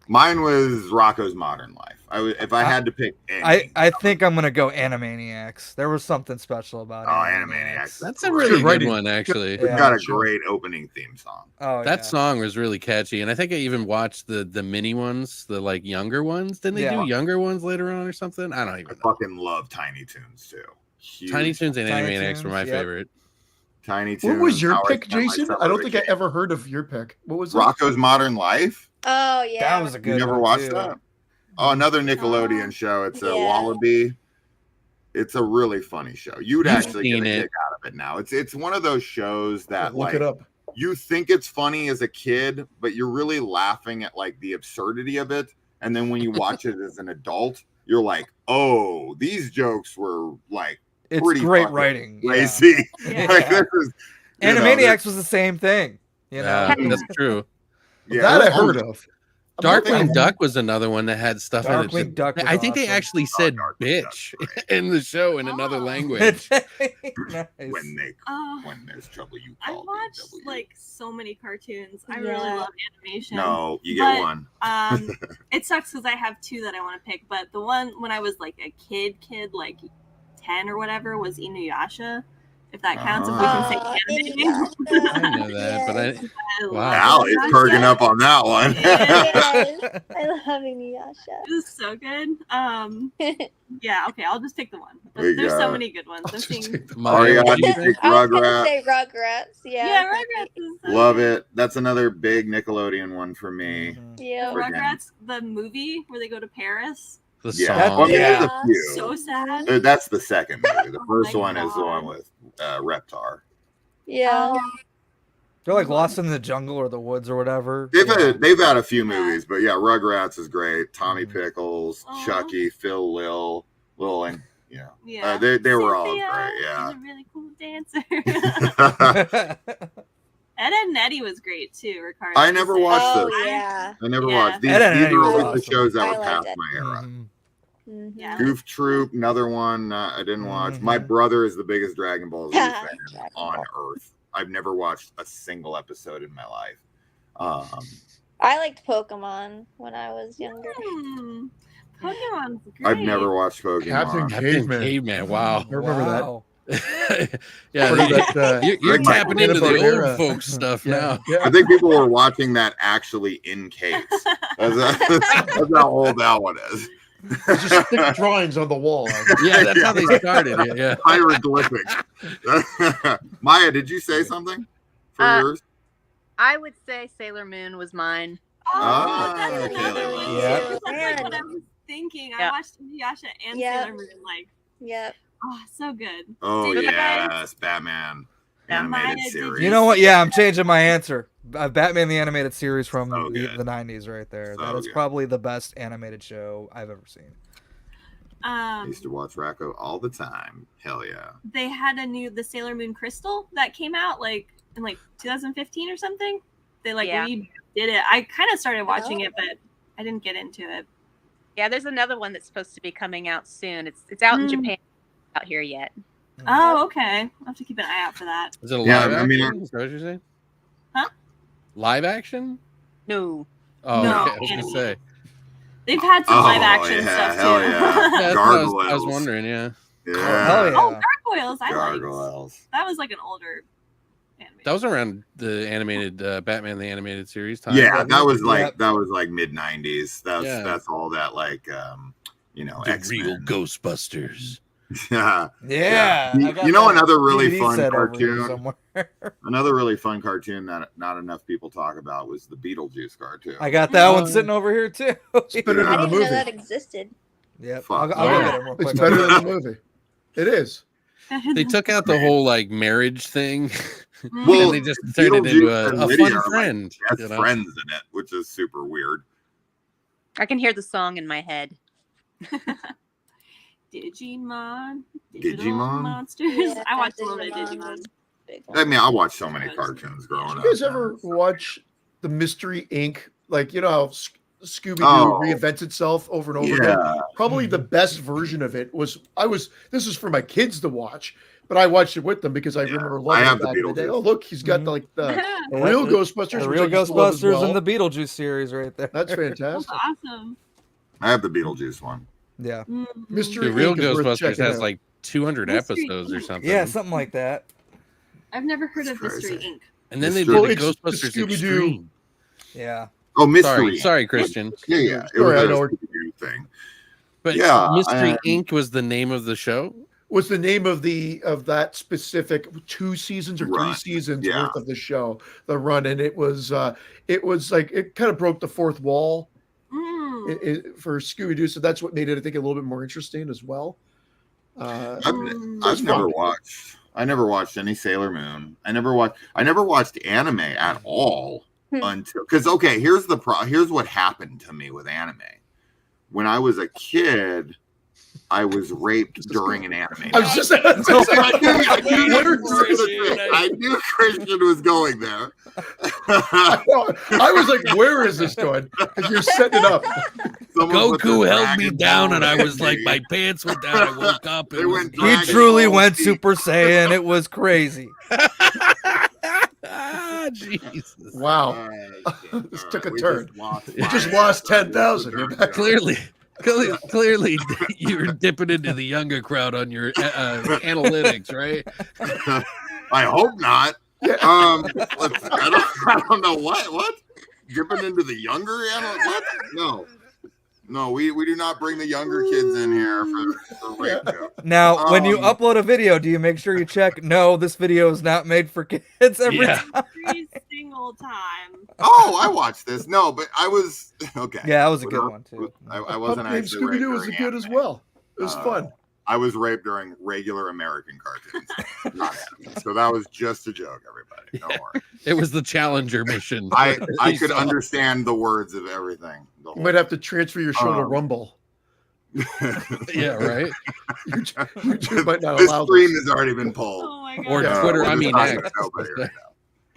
Mine was Rocco's Modern Life. If I had to pick any. I think I'm gonna go Animaniacs. There was something special about Animaniacs. That's a really good writing. one, actually. It's got a great opening theme song. Oh, That song was really catchy, and I think I even watched the mini ones, the like younger ones. Didn't they do younger ones later on or something? I don't even I know. fucking love Tiny Toons too. Huge. Tiny Toons and Tiny Animaniacs were my Toons, yep. favorite. Tiny Toons. What was your How I pick, Spent My Jason? Summer I don't think I Vacation. ever heard of your pick. What was it? Rocco's Modern Life. Oh yeah. That was a good You never one, watched too. that? Oh, another Nickelodeon show. It's a Yeah. Wallaby. It's a really funny show. You'd You've actually get seen a it. kick out of it now. It's one of those shows that Look like it up. you think it's funny as a kid, but you're really laughing at like the absurdity of it. And then when you watch it as an adult, you're like, oh, these jokes were like It's pretty great fucking writing. Yeah. crazy. Yeah. Like, this is, you know, Animaniacs was the same thing. You know. Yeah, that's true. yeah, That I oh, heard of. Darkwing Duck was another one that had stuff in it. Darkwing Duck was I think they awesome. actually said Darkwing bitch Duck's in the show in another Oh. language. Nice. When there's trouble, you I call watched DW. like so many cartoons. I Yeah. really love animation. No, you But, get one. It sucks because I have two that I want to pick, but the one when I was like a kid, like 10 or whatever, was Inuyasha. if that counts. If we can say anime. I know that, but I wow. Allie's perking up on that one. Yes, I love Inuyasha. It was so good. Yeah, okay, I'll just pick the one. There you There's go. so many good ones. I'm seeing... Ariana, you pick I was gonna Rugrats. say Rugrats. Yeah. Yeah, Rugrats is so Love good. it. That's another big Nickelodeon one for me. Yeah. Rugrats, the movie where they go to Paris. The Yeah. song. Well, Yeah. there's a few. So sad. That's the second movie. The first my one is the one God. with Reptar. Yeah. They're like lost in the jungle or the woods or whatever. They've had a few movies, but yeah, Rugrats is great. Tommy Pickles, Aw. Chucky, Phil, Lil, and Yeah. they were all Cynthia great. is Yeah. a really cool dancer. Ed and Eddie was great too. Ricardo. I never watched Oh those. yeah. I never Yeah. watched these. Ed and These Eddie are was all the awesome. shows that I were liked past it. my era. Mhm. Yeah. Goof Troop, another one I didn't watch. My brother is the biggest Dragon Ball Z fan Dragon on Ball. earth. I've never watched a single episode in my life. I liked Pokemon when I was younger. Pokemon's great. I've never watched Pokemon. Captain Captain Caveman. Caveman. Wow. I remember that. Wow. Yeah, Part of that, you're Like my tapping into the Hanna-Barbera. old folks stuff now. Yeah. I think people were watching that actually in case. That's how old that one is. It's just thick drawings on the wall. Yeah, that's how they started it. Yeah. Hieroglyphics. Maya, did you say something for yours? I would say Sailor Moon was mine. Oh, that's okay, another one. yeah. That's like what I was thinking. I Yeah. watched Inuyasha and Yeah. Sailor Moon. Like, Yep. oh, so good. Oh Did you guys- yes, Batman Yeah. animated Maya, did series. You know what? Yeah, I'm changing my answer. Batman the Animated Series from So the good. 90s right there. So That is good. probably the best animated show I've ever seen. I used to watch Racco all the time. Hell yeah. They had the Sailor Moon Crystal that came out like in 2015 or something. They Yeah. redid it. I kind of started watching it, but I didn't get into it. Yeah, there's another one that's supposed to be coming out soon. It's out in Mm. Japan, out here yet. Oh, okay. I'll have to keep an eye out for that. Is it a Yeah, live I action? mean, Is that what you're saying? Huh? Live action? No. Oh, No, okay. I was gonna say. They've had some live action stuff hell too. yeah. Yeah, that's what I was Gargoyles. wondering. Yeah. Yeah. hell yeah. Oh, Gargoyles! I liked. Gargoyles. That was like an older anime. That was around the animated Batman the Animated Series time. Yeah, wasn't that it? was like Yep. mid 90s. Yeah. That's all that like the X-Men. real Ghostbusters. Yeah. Yeah. You- I got you know that another really DVD fun set over here cartoon? somewhere. Another really fun cartoon that not enough people talk about was the Beetlejuice cartoon. I got that one Oh. sitting over here too. It's better Yeah. I than the didn't know movie. that existed. Yep. Fuck. I'll go Yeah. get it real quick. It's better than the movie. It is. They took out the whole like marriage thing, Well, and they just turned it into Beetlejuice and a Lydia fun are, like, friend. Best you know? friends in it, which is super weird. I can hear the song in my head. Digimon. Digital Digimon? Monsters. Yeah, I watched a little bit of Digimon Digimon. was a big I one. mean, I watched so many cartoons growing Did up. you guys ever watch the Mystery Inc? Like, you know how Scooby Doo Oh. reinvents itself over and over again? Yeah. Probably the best version of it was this is for my kids to watch, but I watched it with them because I Yeah. remember I loving have it the back in the day. Beetlejuice. Oh, look, he's got the real Ghostbusters. The which real I used to love as Ghostbusters well. and the Beetlejuice series right there. That's That's fantastic. awesome. I have the Beetlejuice one. Yeah. Mhm. Mystery The real Inc. is worth Ghostbusters checking has out. like 200 Mystery episodes or Inc. something. Yeah, something like that. I've never heard That's of Mystery crazy. Inc. And then they Well, did the it's the Ghostbusters Scooby-Doo. Extreme. Yeah. Oh, Mystery. Sorry, Christian. Yeah, yeah. It Sorry, was I a know what- Scooby-Doo thing. But Yeah, Mystery Inc. was the name of the show. Was the name of that specific 2 seasons or 3 Run. seasons Yeah. worth of the show, the run, and it was like it kind of broke the fourth wall Mm. for Scooby Doo, so that's what made it, I think, a little bit more interesting as well. I've It's never fun. watched. I never watched any Sailor Moon. I never watched anime at all until because here's here's what happened to me with anime. When I was a kid, I was raped during an anime. I was just I knew Christian was going there. I was like, where is this going? Because you're setting it up. Someone put Goku their held me Dragon down, Ball and I was in like, me. my pants went down. I woke up. They It was went He Dragon truly Ball went Z. Super Saiyan. It was crazy. Ah, Jesus. Wow. All right, This all took right, a we turn. just lost You just five. lost 10,000. You're back. Clearly, Clearly, you're dipping into the younger crowd on your analytics, right? I hope not. I don't know what dipping into the younger what? No, we do not bring the younger kids in here for rape jokes. Now, when you upload a video, do you make sure you check? No, this video is not made for kids every time. Every single time. Oh, I watched this. No, but I was okay. Yeah, that was a good one too. I wasn't actually. Scooby Doo was good as well. It was fun. I was raped during regular American cartoons, not anime. So that was just a joke, everybody. Don't worry. It was the Challenger mission. I could understand the words of everything. You might have to transfer your show to Rumble. Yeah, right. You might not this allow stream this. has already been pulled. Oh my god. Or Twitter. we're I mean, talking X. to nobody right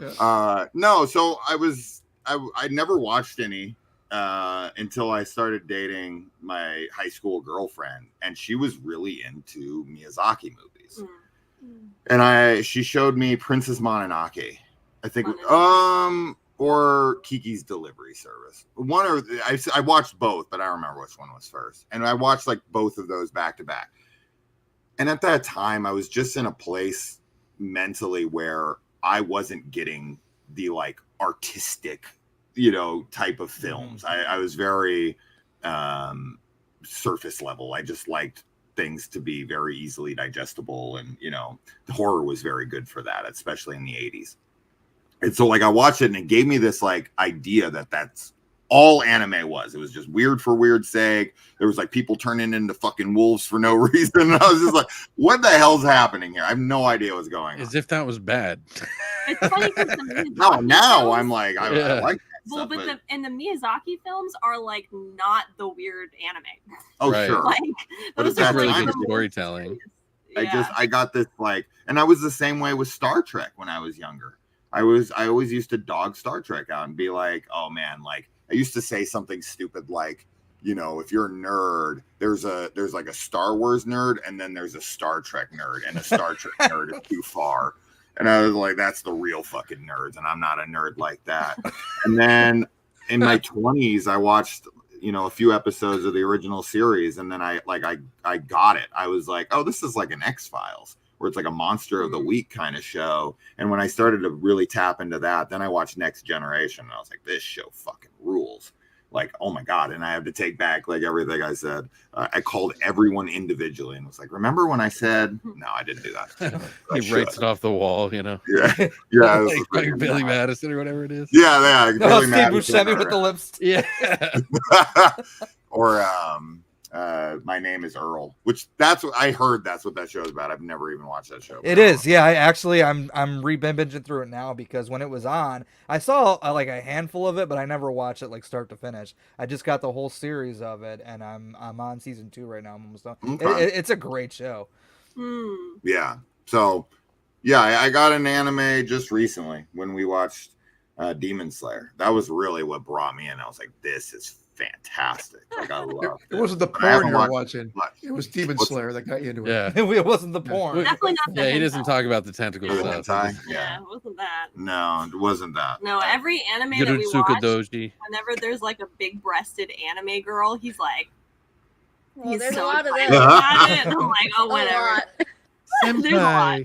now. No. So I never watched any until I started dating my high school girlfriend, and she was really into Miyazaki movies. And she showed me Princess Mononoke. I think or Kiki's Delivery Service. I watched both, but I don't remember which one was first. And I watched like both of those back to back. And at that time, I was just in a place mentally where I wasn't getting the like artistic, type of films. I was very surface level. I just liked things to be very easily digestible, and the horror was very good for that, especially in the 80s. And so like I watched it, and it gave me this like idea that that's all anime was. It was just weird for weird's sake. There was like people turning into fucking wolves for no reason. And I was just like, what the hell's happening here? I have no idea what's going on. As if that was bad. It's funny because now I'm like, I like that well, stuff, but the Miyazaki films are like not the weird anime. Oh, Right. sure. Like But those it's are really like good the more storytelling. serious. I got this like, and I was the same way with Star Trek when I was younger. I always used to dog Star Trek out and be like, oh man, like I used to say something stupid like, if you're a nerd, there's like a Star Wars nerd, and then there's a Star Trek nerd, and a Star Trek nerd is too far. And I was like, that's the real fucking nerds, and I'm not a nerd like that. And then in my 20s, I watched, a few episodes of the original series, and then I got it. I was like, oh, this is like an X-Files, where it's like a monster of the week kind of show. And when I started to really tap into that, then I watched Next Generation, and I was like, this show fucking rules. Like, oh my God. And I have to take back like everything I said. I called everyone individually and was like, remember when I said, no, I didn't do that. He writes it off the wall, Yeah. like Billy Madison or whatever it is. Yeah. Oh, Steve Buscemi with the lips. Yeah. Or My Name is Earl, which that's what that show is about. I've never even watched that show. It is, yeah. I'm re-binging through it now because when it was on, I saw like a handful of it, but I never watched it like start to finish. I just got the whole series of it, and I'm on season 2 right now. I'm almost done. Okay. It's a great show. Yeah. So, yeah, I got an anime just recently when we watched Demon Slayer. That was really what brought me in. I was like, this is fantastic. Like I loved it. It wasn't the porn you were watching. It was Demon Slayer that got you into it. Yeah. It wasn't the porn. Definitely not the Yeah, he hentai. doesn't talk about the tentacle Hentai? stuff. Yeah, it wasn't that. No, it wasn't that. No, every anime that we Gurutsuka watch, Doji. whenever there's like a big-breasted anime girl, he's like, Well, he's there's so a lot of excited them. about it. And I'm like, oh, A whatever. lot. There's a lot.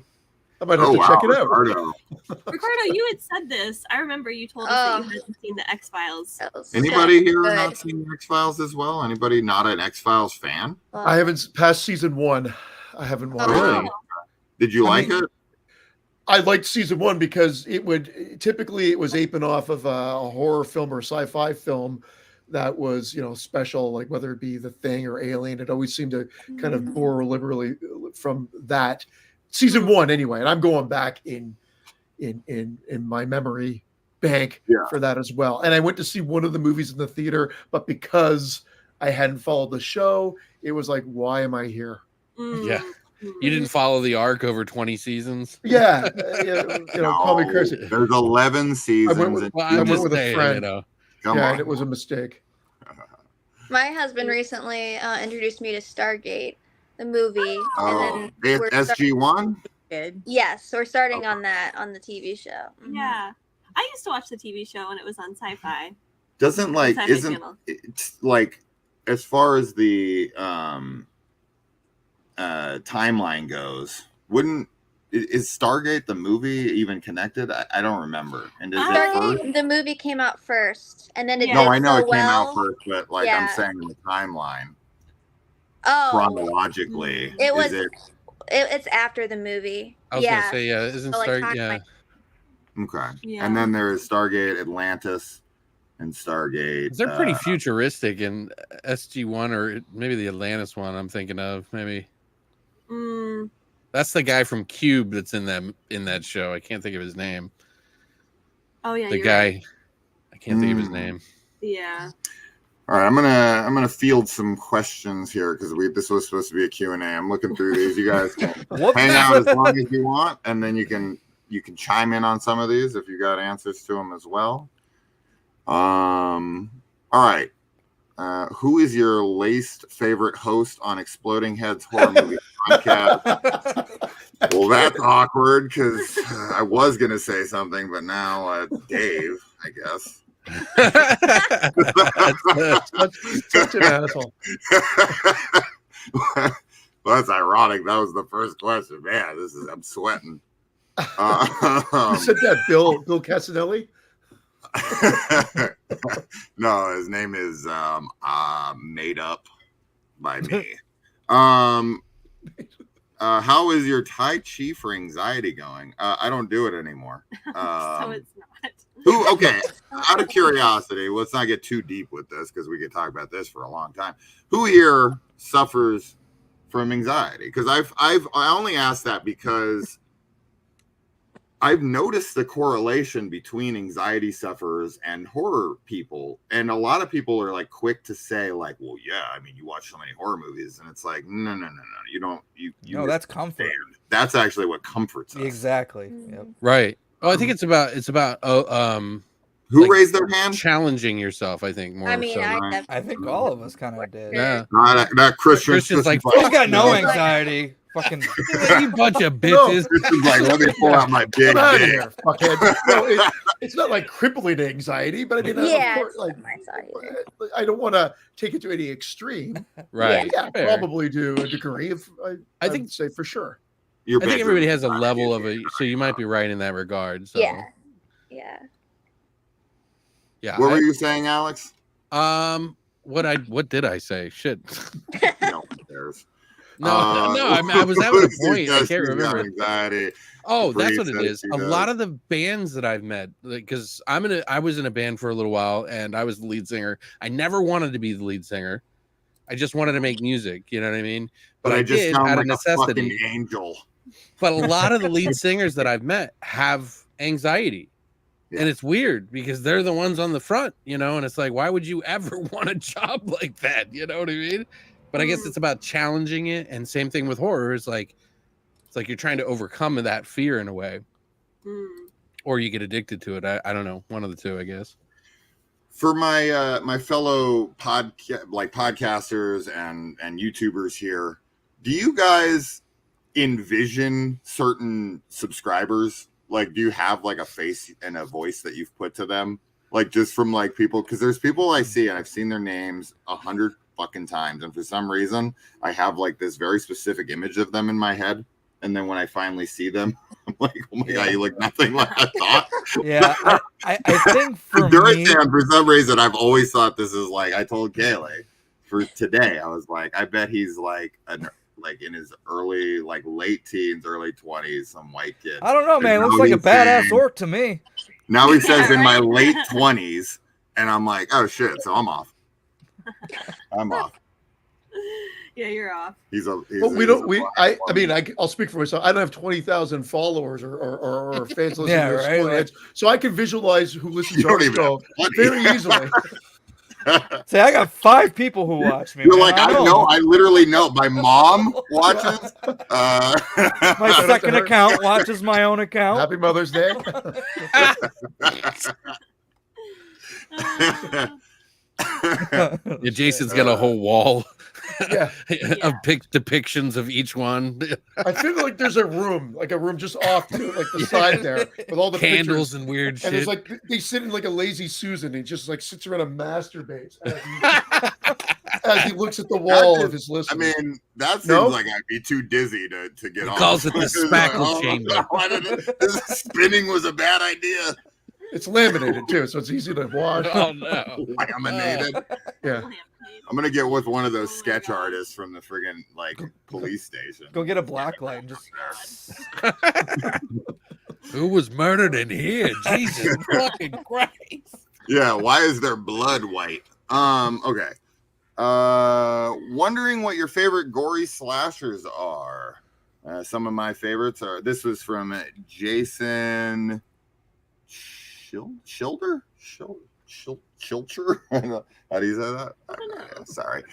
I might have to check it out. Ricardo. Ricardo, you had said this. I remember you told us that you hadn't seen the X-Files. That was Anybody so here good. not seen X-Files as well? Anybody not an X-Files fan? I haven't passed season 1. I haven't watched Really? it. Did you like it? I liked season 1 because it was aping off of a horror film or sci-fi film that was, special, like whether it be The Thing or Alien. It always seemed to kind of borrow liberally from that. Season 1 anyway, and I'm going back in my memory bank for that as well. And I went to see one of the movies in the theater, but because I hadn't followed the show, it was like, why am I here? Yeah. You didn't follow the arc over 20 seasons? Yeah. Call me crazy. There's 11 seasons. I went with a friend. Come on. And it was a mistake. My husband recently introduced me to Stargate, the movie. Oh, and then we're SG1? Yes, we're starting on that on the TV show. Mhm. Yeah. I used to watch the TV show when it was on Sci-Fi. Doesn't like Sci-Fi isn't Channel. it's like as far as the timeline goes, is Stargate the movie even connected? I don't remember. And is it Stargate, the movie came out first, and then it No, did I know so it came out well. first, but like Yeah. I'm saying the timeline chronologically. chronologically. It's after the movie. I was gonna say, isn't So, like, Stargate? Yeah. Okay. Yeah. And then there's Stargate Atlantis and Stargate. They're pretty futuristic in SG1 or maybe the Atlantis one. I'm thinking of maybe. That's the guy from Cube that's in that show. I can't think of his name. Oh yeah, the you're guy. right. I can't think of his name. Yeah. All right, I'm gonna field some questions here because this was supposed to be a Q&A. I'm looking through these. You guys can hang out as long as you want, and then you can chime in on some of these if you got answers to them as well. All right. Who is your least favorite host on Exploding Heads Horror Movie Podcast? Well, that's awkward because I was gonna say something, but now Dave, I guess. Such an asshole. Well, that's ironic. That was the first question. Man, I'm sweating. You said that Bill Casanelli? No, his name is made up by me. How is your Tai Chi for anxiety going? I don't do it anymore. So it's not. Okay, out of curiosity, let's not get too deep with this because we could talk about this for a long time. Who here suffers from anxiety? Because I only asked that because I've noticed the correlation between anxiety sufferers and horror people, and a lot of people are like quick to say like, well, yeah, I mean, you watch so many horror movies, and it's like, no, you don't. No, that's comfort. That's actually what comforts us. Exactly. Yep. Right. Oh, I think it's about who like, raised their hand? Challenging yourself, I think more. I mean, so. I think all of us kind of did. Yeah. Not Christian's like, he's got no anxiety. Fucking you bunch of bitches. Christian's like, let me pull out my big Get out of dick. here, fuckhead. No, it's not like crippling anxiety, but I mean, Yeah, of course, like, I don't want to take it to any extreme. Right. Yeah, Fair. probably to a degree. I think would say for sure. I think everybody has a level of it, so you might be right in that regard. So. Yeah. What were you saying, Alex? What did I say? Shit. No one cares. No, I was having a point. I can't remember. Anxiety. Oh, that's what it is. A lot of the bands that I've met, because I was in a band for a little while, and I was the lead singer. I never wanted to be the lead singer. I just wanted to make music. You know what I mean? But I just did sound out like of necessity. A fucking angel. But a lot of the lead singers that I've met have anxiety. Yeah. And it's weird because they're the ones on the front, you know, and it's like, why would you ever want a job like that? You know what I mean? But I guess it's about challenging it. And same thing with horror. It's like you're trying to overcome that fear in a way. Or you get addicted to it. I don't know. One of the two, I guess. For my my fellow podcasters and YouTubers here, do you guys envision certain subscribers? Like, do you have like a face and a voice that you've put to them? Like, just from like people, because there's people I see and I've seen their names 100 fucking times, and for some reason I have like this very specific image of them in my head, and then when I finally see them, I'm like, oh my god, you look nothing like I thought. Yeah, I think for me, for some reason, I've always thought this is like, I told Kaylee for today, I was like, I bet he's like in his early, like late teens, early 20s, some white kid. I don't know, man. Looks like a badass orc to me. Now he says in my late 20s, and I'm like, oh shit, so I'm off. I'm off. Yeah, you're off. I'll speak for myself. I don't have 20,000 followers or fans listening yeah, to right, right. So I can visualize who listens to our show very easily. Say, I got 5 people who watch me. You're like, I know. I literally know. My mom watches. My second account watches my own account. Happy Mother's Day. Yeah, Jason's got a whole wall of depictions of each one. I feel like there's a room just off to like the side there with all the candles pictures. And weird shit. And there's like they sit in like a lazy Susan and just like sits around and masturbates. as he looks at the wall of his list. I mean, that seems No? like I'd be too dizzy to get on. calls it the It's like, spackle chamber. Why did this spinning was a bad idea. It's laminated too, so it's easy to wash. Oh no. Laminated. Yeah. I'm gonna get with one of those sketch artists from the friggin' like police station. Go get a black light and just. Who was murdered in here? Jesus fucking Christ. Yeah, why is their blood white? Okay. Wondering what your favorite gory slashers are. Some of my favorites are. This was from Jason Schilder. Schilcher? How do you say that? Yeah, sorry.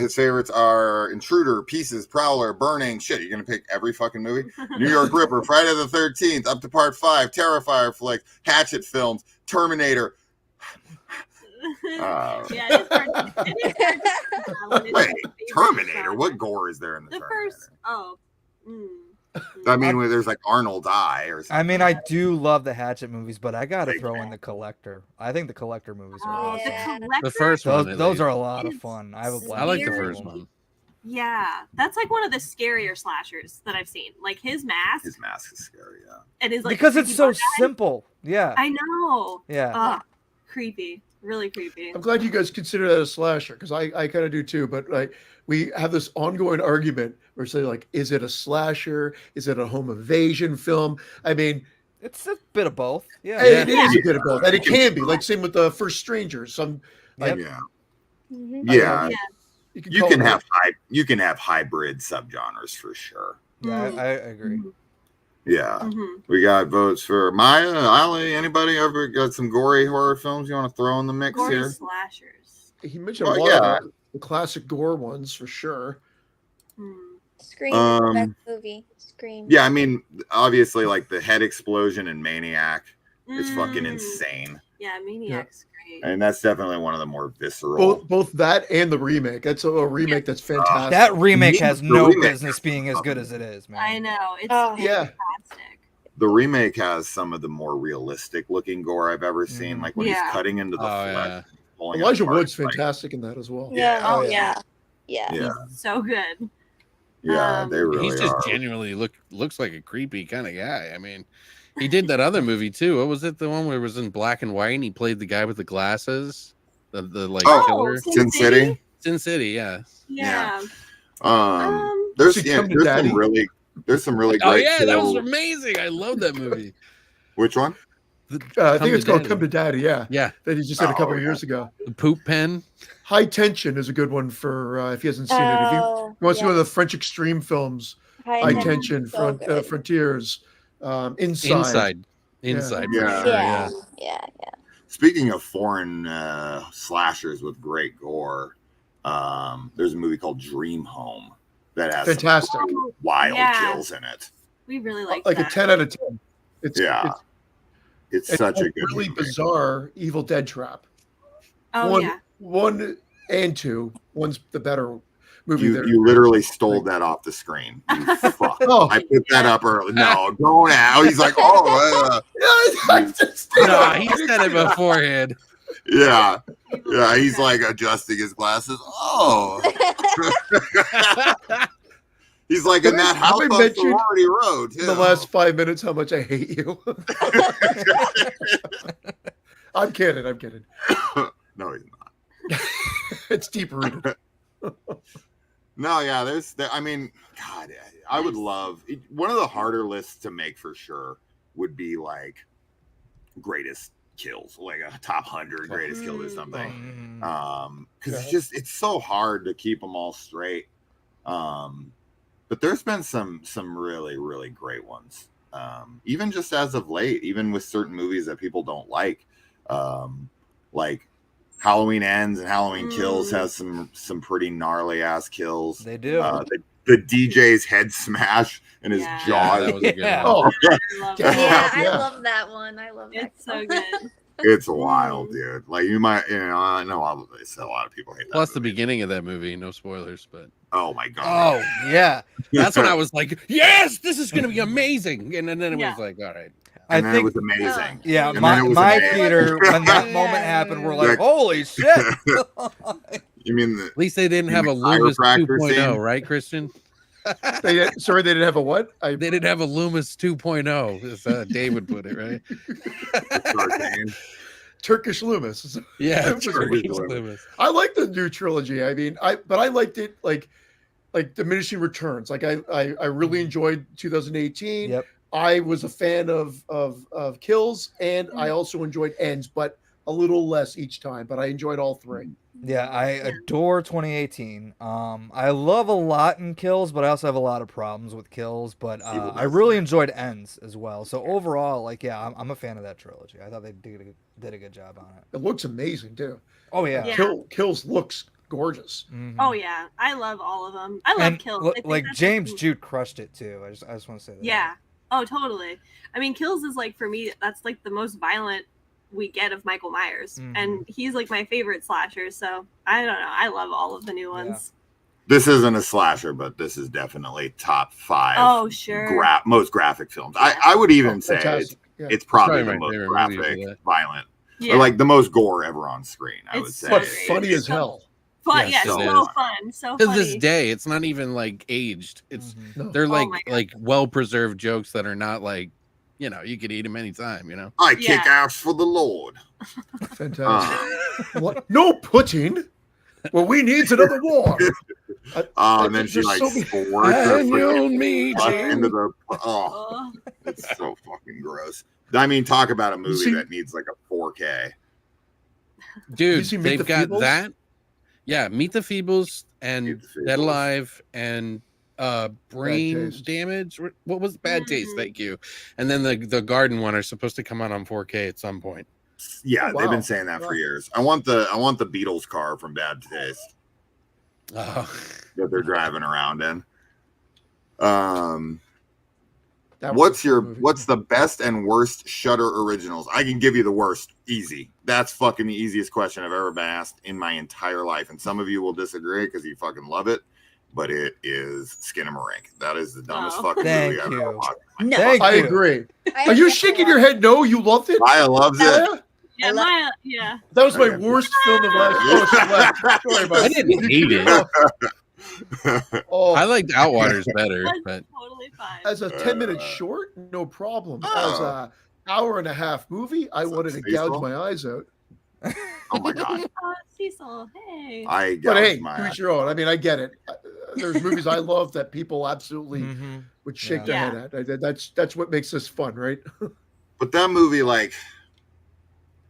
His favorites are Intruder, Pieces, Prowler, Burning. Shit, you're gonna pick every fucking movie? New York Ripper, Friday the 13th, up to Part 5, Terrifier flick, Hatchet films, Terminator. Wait, Terminator? What gore is there in the Terminator? First, I mean, there's like Arnold Eye or something. I mean, I do love the Hatchet movies, but I gotta throw in the Collector. I think the Collector movies are awesome. The first one. Those are a lot of fun. I have a blast. I like the first one. Yeah, that's like one of the scarier slashers that I've seen. Like his mask. His mask is scary, yeah. And his like because it's so bug eye. simple. Yeah. I know. Yeah. Creepy. Really creepy. I'm glad you guys consider that a slasher because I kind of do too. But like we have this ongoing argument where say like, is it a slasher? Is it a home invasion film? I mean, it's a bit of both. Yeah, it is a bit of both, and it can be like same with the First Strangers. Some like, yeah. You can it have hybrid subgenres for sure. Yeah, I agree. Yeah. We got votes for Maya, Ali. Anybody ever got some gory horror films you want to throw in the mix gory here? slashers. He mentioned a lot of the classic gore ones for sure. Scream is the best movie. Scream. Yeah, I mean, obviously, like the head explosion in Maniac is fucking insane. Yeah, Maniac's great. And that's definitely one of the more visceral. Both that and the remake. That's a remake that's fantastic. That remake has no business being as good as it is, man. I know. It's yeah. fantastic. The remake has some of the more realistic looking gore I've ever seen. Like when he's cutting into the flesh. Elijah Wood's fantastic in that as well. Yeah. Yeah. So good. Yeah, they really He's just are. genuinely looks like a creepy kind of guy. I mean, he did that other movie too. What was it? The one where it was in black and white and he played the guy with the glasses? The like killer. Sin City? Sin City, yeah. Yeah. There's some really great Oh yeah, that was kills. amazing. I love that movie. Which one? I think it's called Come to Daddy. Yeah. Yeah. That he just did a couple of years ago. The Poop Pen. High Tension is a good one for if he hasn't seen it. If he wants to see one of the French extreme films, High Tension, Frontiers, Inside. Yeah. Speaking of foreign slashers with great gore, there's a movie called Dream Home that has fantastic some wild kills in it. We really like a 10 out of 10. It's such a good really movie. bizarre Evil Dead trap. One and two. One's the better movie. You literally stole that off the screen. You fuck. I put that up early. No, go now. He's like, no, he said it beforehand. Yeah. He's like adjusting his glasses. Oh. He's like in that house on Sorority Road. In the last 5 minutes, how much I hate you. I'm kidding. No, he's not. It's deep rooted. No, yeah, I mean, God, I would love one of the harder lists to make for sure would be like greatest kills, like a top 100 greatest kills or something. Because it's so hard to keep them all straight. But there's been some really, really great ones. Even just as of late, even with certain movies that people don't like Halloween Ends and Halloween Kills has some pretty gnarly ass kills. They do. The DJ's head smash and his jaw. That was a good one. I love that one. I love that. It's so good. It's wild, dude. Like you might, I know a lot of people hate that. Plus the beginning of that movie, no spoilers, but oh my god. Oh yeah, that's when I was like, yes, this is gonna be amazing, and then it was like, all right. I think it was amazing. My theater when that moment happened, we're like, holy shit. You mean At least they didn't have a the Loomis chiropractor 2.0, scene? right, Christian? Sorry, they didn't have a what? They didn't have a Loomis 2.0, as Dave would put it, right? Turkish Loomis. Yeah, It was Turkish amazing. Loomis. I like the new trilogy. I mean, but I liked it like diminishing returns. Like I really enjoyed 2018. Yep. I was a fan of Kills, and I also enjoyed Ends, but a little less each time. But I enjoyed all three. Yeah, I adore 2018. I love a lot in Kills, but I also have a lot of problems with Kills. But I really enjoyed Ends as well. So overall, like, yeah, I'm a fan of that trilogy. I thought they did a good job on it. It looks amazing too. Oh yeah, Kills looks gorgeous. Mm-hmm. Oh yeah, I love all of them. I love Kills. I think Like that's James Jude crushed it too. I just want to say that. Yeah. Oh, totally. I mean, Kills is like, for me, that's like the most violent we get of Michael Myers, and he's like my favorite slasher. So I don't know. I love all of the new ones. This isn't a slasher, but this is definitely top 5. Oh, sure. Most graphic films. I would even say it's probably the my most favorite movie graphic, of that. violent, Yeah. or like the most gore ever on screen. I would It's say, But It's funny as so hell. Fun, Yes, yeah, it so is. fun, so To funny. this day, it's not even like aged. It's No. they're Oh my like well preserved jokes that are not like, you know, you could eat them anytime, you know. I kick Yeah. ass for the Lord. Fantastic. What? No Putin. Well, we needs another war. And then she like squirts her me into the. Oh, it's so fucking gross. I mean, talk about a movie that needs like a 4K. Dude, You see Meet they've the got Feebles? that. Yeah, Meet the Feebles and Meet the Dead Feebles. Alive and Brain Taste. Damage. What was Bad Taste? Thank you. And then the Garden one are supposed to come out on 4K at some point. Yeah, Oh, they've wow. been saying that for years. I want the Beatles car from Bad Taste Oh, that they're driving around in. That was a fun movie. What's the best and worst Shudder originals? I can give you the worst. Easy. That's fucking the easiest question I've ever been asked in my entire life. And some of you will disagree because you fucking love it, but it is Skinamarink. That is the dumbest fucking Thank movie I've you. ever watched. No. Thank I you. agree. I Are you have shaking to your watch head? No, you loved it. Maya loves it. Yeah, Yeah, I love- Maya, yeah. that was my worst film of last. Oh, she left. Sorry about I didn't hate it. Oh, I liked Outwaters better, That's but totally fine. as a 10-minute short, no problem. As a hour and a half movie, I wanted to Cecil? gouge my eyes out. Oh my god. Cecil, hey. I But hey, gouged my to eye. each your own. I mean, I get it. There's movies I love that people absolutely Mhm. would shake Yeah. their head at. That's what makes this fun, right? But that movie, like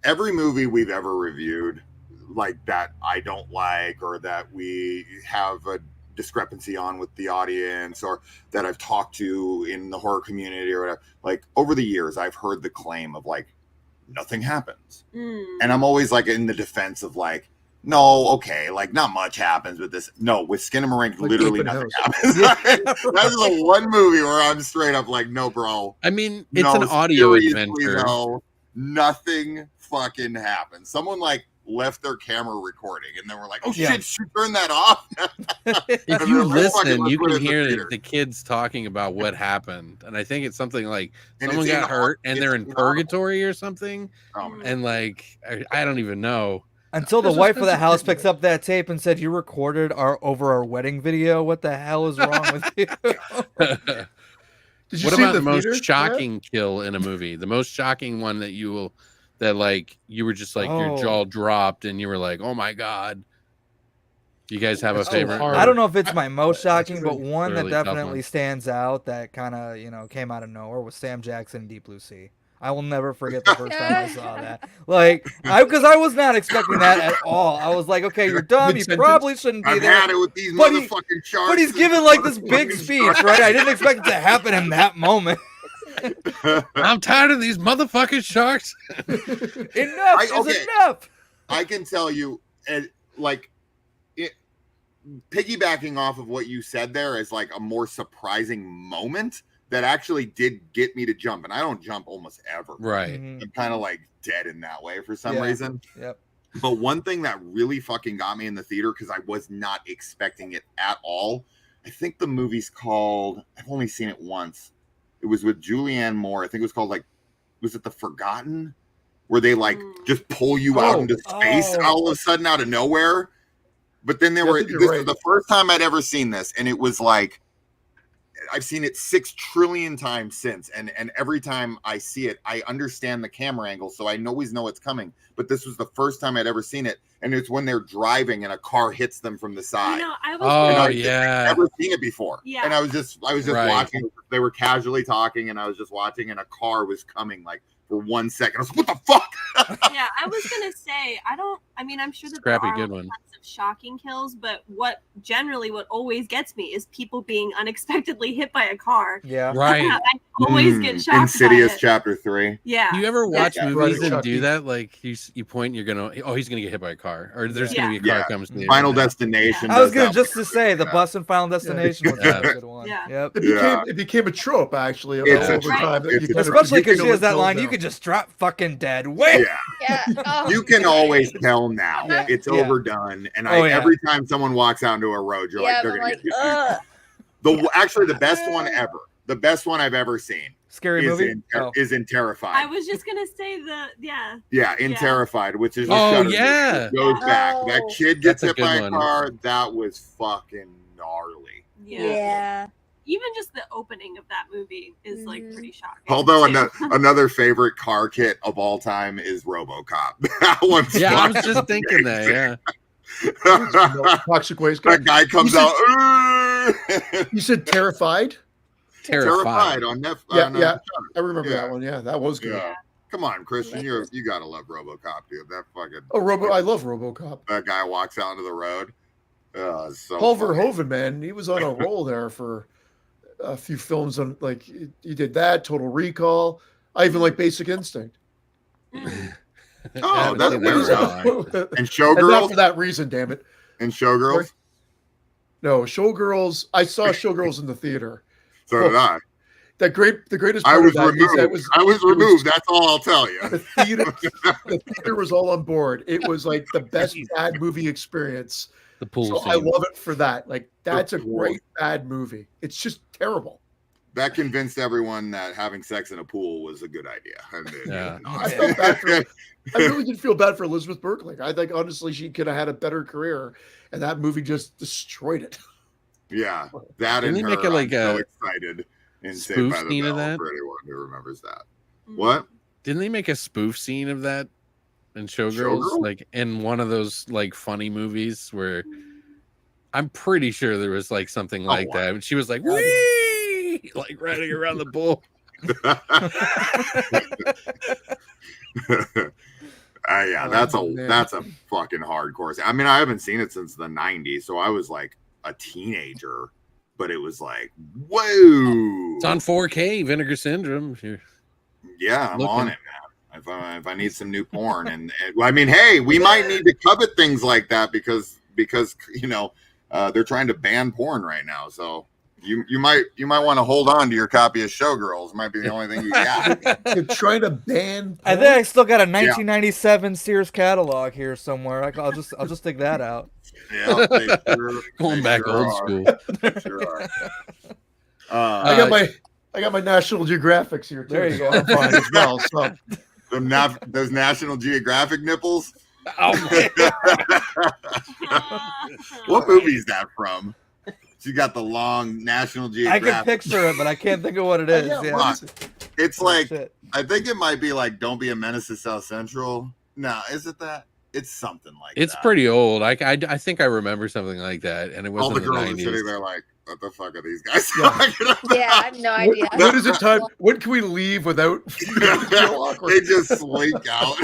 every movie we've ever reviewed, like that I don't like or that we have a discrepancy on with the audience or that I've talked to in the horror community or whatever, like over the years I've heard the claim of like nothing happens. And I'm always like in the defense of like, no, okay, like not much happens with this. No, with Skinamarink, Like literally Open nothing House. happens. That's the one movie where I'm straight up like, no, bro. I mean, it's No, an audio seriously, adventure. though, nothing fucking happens. Someone like left their camera recording and then we're like, oh Yeah. shit, should we turn that off? If And you they're like, "Fuck it, listen, let's you put it can in the hear theater." the kids talking about what happened, and I think it's something like And someone it's in got the- hurt and they're in it's- purgatory or something, Oh, man. and like I don't even know. Until the There's a wife of the sense of house humor. picks up that tape and said, "You recorded our wedding video. What the hell is wrong with you?" Did you What see about the the most theater? shocking kill in a movie? The most shocking one that like you were just like your Oh. jaw dropped and you were like, oh my god. Do you guys have a That's so favorite? hard. I don't know if it's my most That's shocking, a but one that really tough definitely one. stands out that kind of came out of nowhere was Sam Jackson in Deep Blue Sea. I will never forget the first time I saw that. Like, because I was not expecting that at all. I was like, okay, you're dumb. You Mid-sentence. probably shouldn't be I've there. had it with these But he- motherfucking sharks. But he's giving like this big speech, right? I didn't expect it to happen in that moment. I'm tired of these motherfucking sharks. Enough is okay. enough. I can tell you, and like it, piggybacking off of what you said there is like a more surprising moment that actually did get me to jump, and I don't jump almost ever. Right. Mhm. I'm kind of like dead in that way for some Yeah. reason. Yep. But one thing that really fucking got me in the theater because I was not expecting it at all. I think the movie's called. I've only seen it once. It was with Julianne Moore. I think it was called like. Was it The Forgotten? Where they like just pull you out Oh. into space all of a sudden out of nowhere. But then I think you're this right. is the first time I'd ever seen this, and it was like I've seen it 6 trillion times since, and every time I see it, I understand the camera angle, so I always know it's coming. But this was the first time I'd ever seen it, and it's when they're driving and a car hits them from the side. I was I'd never seen it before. Yeah. And I was just Right. watching. They were casually talking, and I was just watching, and a car was coming like for 1 second. I was like, what the fuck? Yeah, I was gonna say I'm sure that Scrappy, there are good one. lots of shocking kills, but what always gets me is people being unexpectedly hit by a car. Yeah. Right. I always get shocked. Insidious by it. Chapter 3. Yeah. Do you ever watch Yeah. movies Right, and do Chucky. that? Like you point, he's gonna get hit by a car, or there's gonna be a car Yeah. comes. To Final Destination. I was does gonna that just to one. say the bus and Final Destination was Yeah. a good one. Yeah. Yep. It became a trope actually It's a over trope. time. that It's you a kind of- Especially you because can she has that always line, tell "You now. could just drop fucking dead." Wait. Yeah. Yeah. You can always tell now. Yeah. It's Yeah. overdone. And Oh, yeah. every time someone walks out into a road, you're like, Yeah, they're I'm gonna like, get hit. ugh. Actually the best one ever. The best one I've ever seen Scary movie. is in Terrified. I was just gonna say in Yeah. Terrified, which is a Oh, Shudder yeah. movie. It goes back. That Oh. kid gets That's a hit good by a one. car. That was fucking gnarly. Yeah. Even just the opening of that movie is like Mhm. pretty shocking. Although too. another favorite car kit of all time is RoboCop. That one's Yeah, I was fucking just thinking that. Yeah. Toxic Waste. That guy comes You said- out. You said Terrified? Terrified on Netflix. Yeah. I remember that one. Yeah, that was good. Yeah. Come on, Christian, you gotta love RoboCop, dude. That fucking I love RoboCop. that guy walks out into the road. It's so Paul funny. Verhoeven, man, he was on a roll there for a few films. On like he did that, Total Recall. I even like Basic Instinct. Oh, that's seen there we that go. one. And And not Showgirls for that reason, damn it. and Showgirls. No, Showgirls. I saw Showgirls in the theater. So did I. The greatest I part was of that is that removed. I was removed. That's all I'll tell you. the theater was all on board. It was like the best bad movie experience. The pool So scene. I love it for that. Like that's a pool. great bad movie. It's just terrible. That convinced everyone that having sex in a pool was a good idea. And Yeah. I felt bad for. I really did feel bad for Elizabeth Berkley. I think honestly she could have had a better career, and that movie just destroyed it. Yeah, that Didn't and they her. make it like I'm so a excited in Saved spoof by the scene of Bell that? for anyone who remembers that. Mm. What? Didn't they make a spoof scene of that in Showgirls? Showgirl? Like in one of those like funny movies where I'm pretty sure there was like something like wow. that. And she was like, wee, like riding around the pool. Yeah, that's Oh, man. that's a fucking hardcore. I mean, I haven't seen it since the '90s, so I was like a teenager, but it was like, whoa! It's on 4K, Vinegar Syndrome. If you're Yeah, I'm looking. on it, man. If I need some new porn, and I mean, hey, we might need to covet things like that because you know they're trying to ban porn right now. So you might want to hold on to your copy of Showgirls. Might be the only thing you got. They're trying to ban. I think I still got a 1997 Sears catalog here somewhere. I'll just dig that out. Yeah, they sure- going they back sure old are. school. They sure are. I got my National Geographics here too. There you go. I'm fine as well. So Those National Geographic nipples. Oh my What movie is that from? She got the long National I Geographic. can picture it, but I can't think of what it is. Yeah, Yeah. what is It's Oh, like shit. I think it might be like "Don't Be a Menace to South Central." No, is it that? It's something like It's that. pretty old. I think I remember something like that, and it was All in the girls are 90s. sitting there like, "What the fuck are these guys Yeah. talking about?" Yeah, I have no idea. when is it time? When can we leave without feel awkward? They just slink out.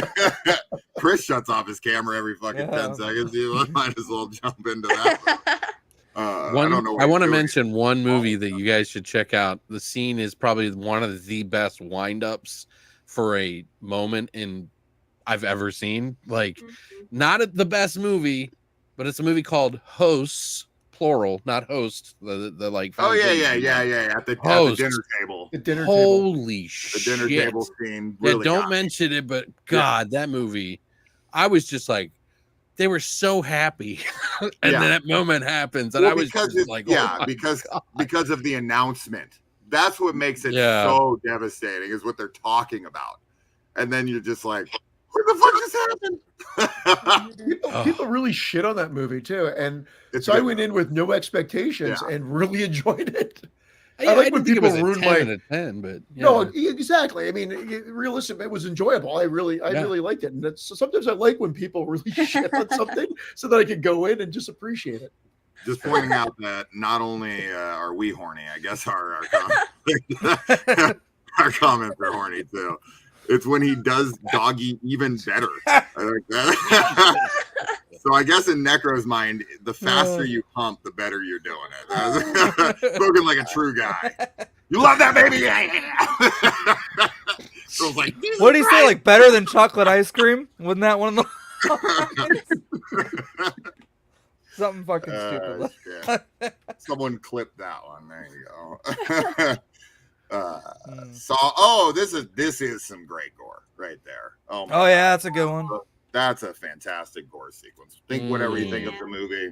Chris shuts off his camera every fucking Yeah. 10 seconds. You might as well jump into that. I don't know. I want to to mention one movie that you guys should check out. The scene is probably one of the best wind-ups for a moment I've ever seen. Like, not the best movie, but it's a movie called Hosts, plural, not host. The like. Oh yeah. At the Host. dinner table. The dinner table. Holy The shit! dinner table scene. Yeah, Really don't got me. mention it, but God, that movie, I was just like, they were so happy, and Yeah. then that moment happens, and Well, I was because just it's- like, yeah, oh my because God. because of the announcement. That's what makes it Yeah. so devastating is what they're talking about. And then you're just like, What the fuck just happened? People really shit on that movie too, and It's so I good, went though. in with no expectations and really enjoyed it. Yeah, I like didn't when think it people was a ruin 10 my. out of 10, but yeah. No, exactly. I mean, realistically, it was enjoyable. I really liked it, and so sometimes I like when people really shit on something, so that I can go in and just appreciate it. Just pointing out that not only are we horny, I guess our our comments are horny too. It's when he does doggy even better. I like that. So I guess in Necro's mind, the faster you pump, the better you're doing it. Spoken like a true guy. You love that baby? So it's like, What did he say? Like better than chocolate ice cream? Wasn't that one of the something fucking stupid? Someone clipped that one. There you go. This is some great gore right there. Oh my God. Yeah, that's a good one. That's a fantastic gore sequence. Think whatever you think of the movie.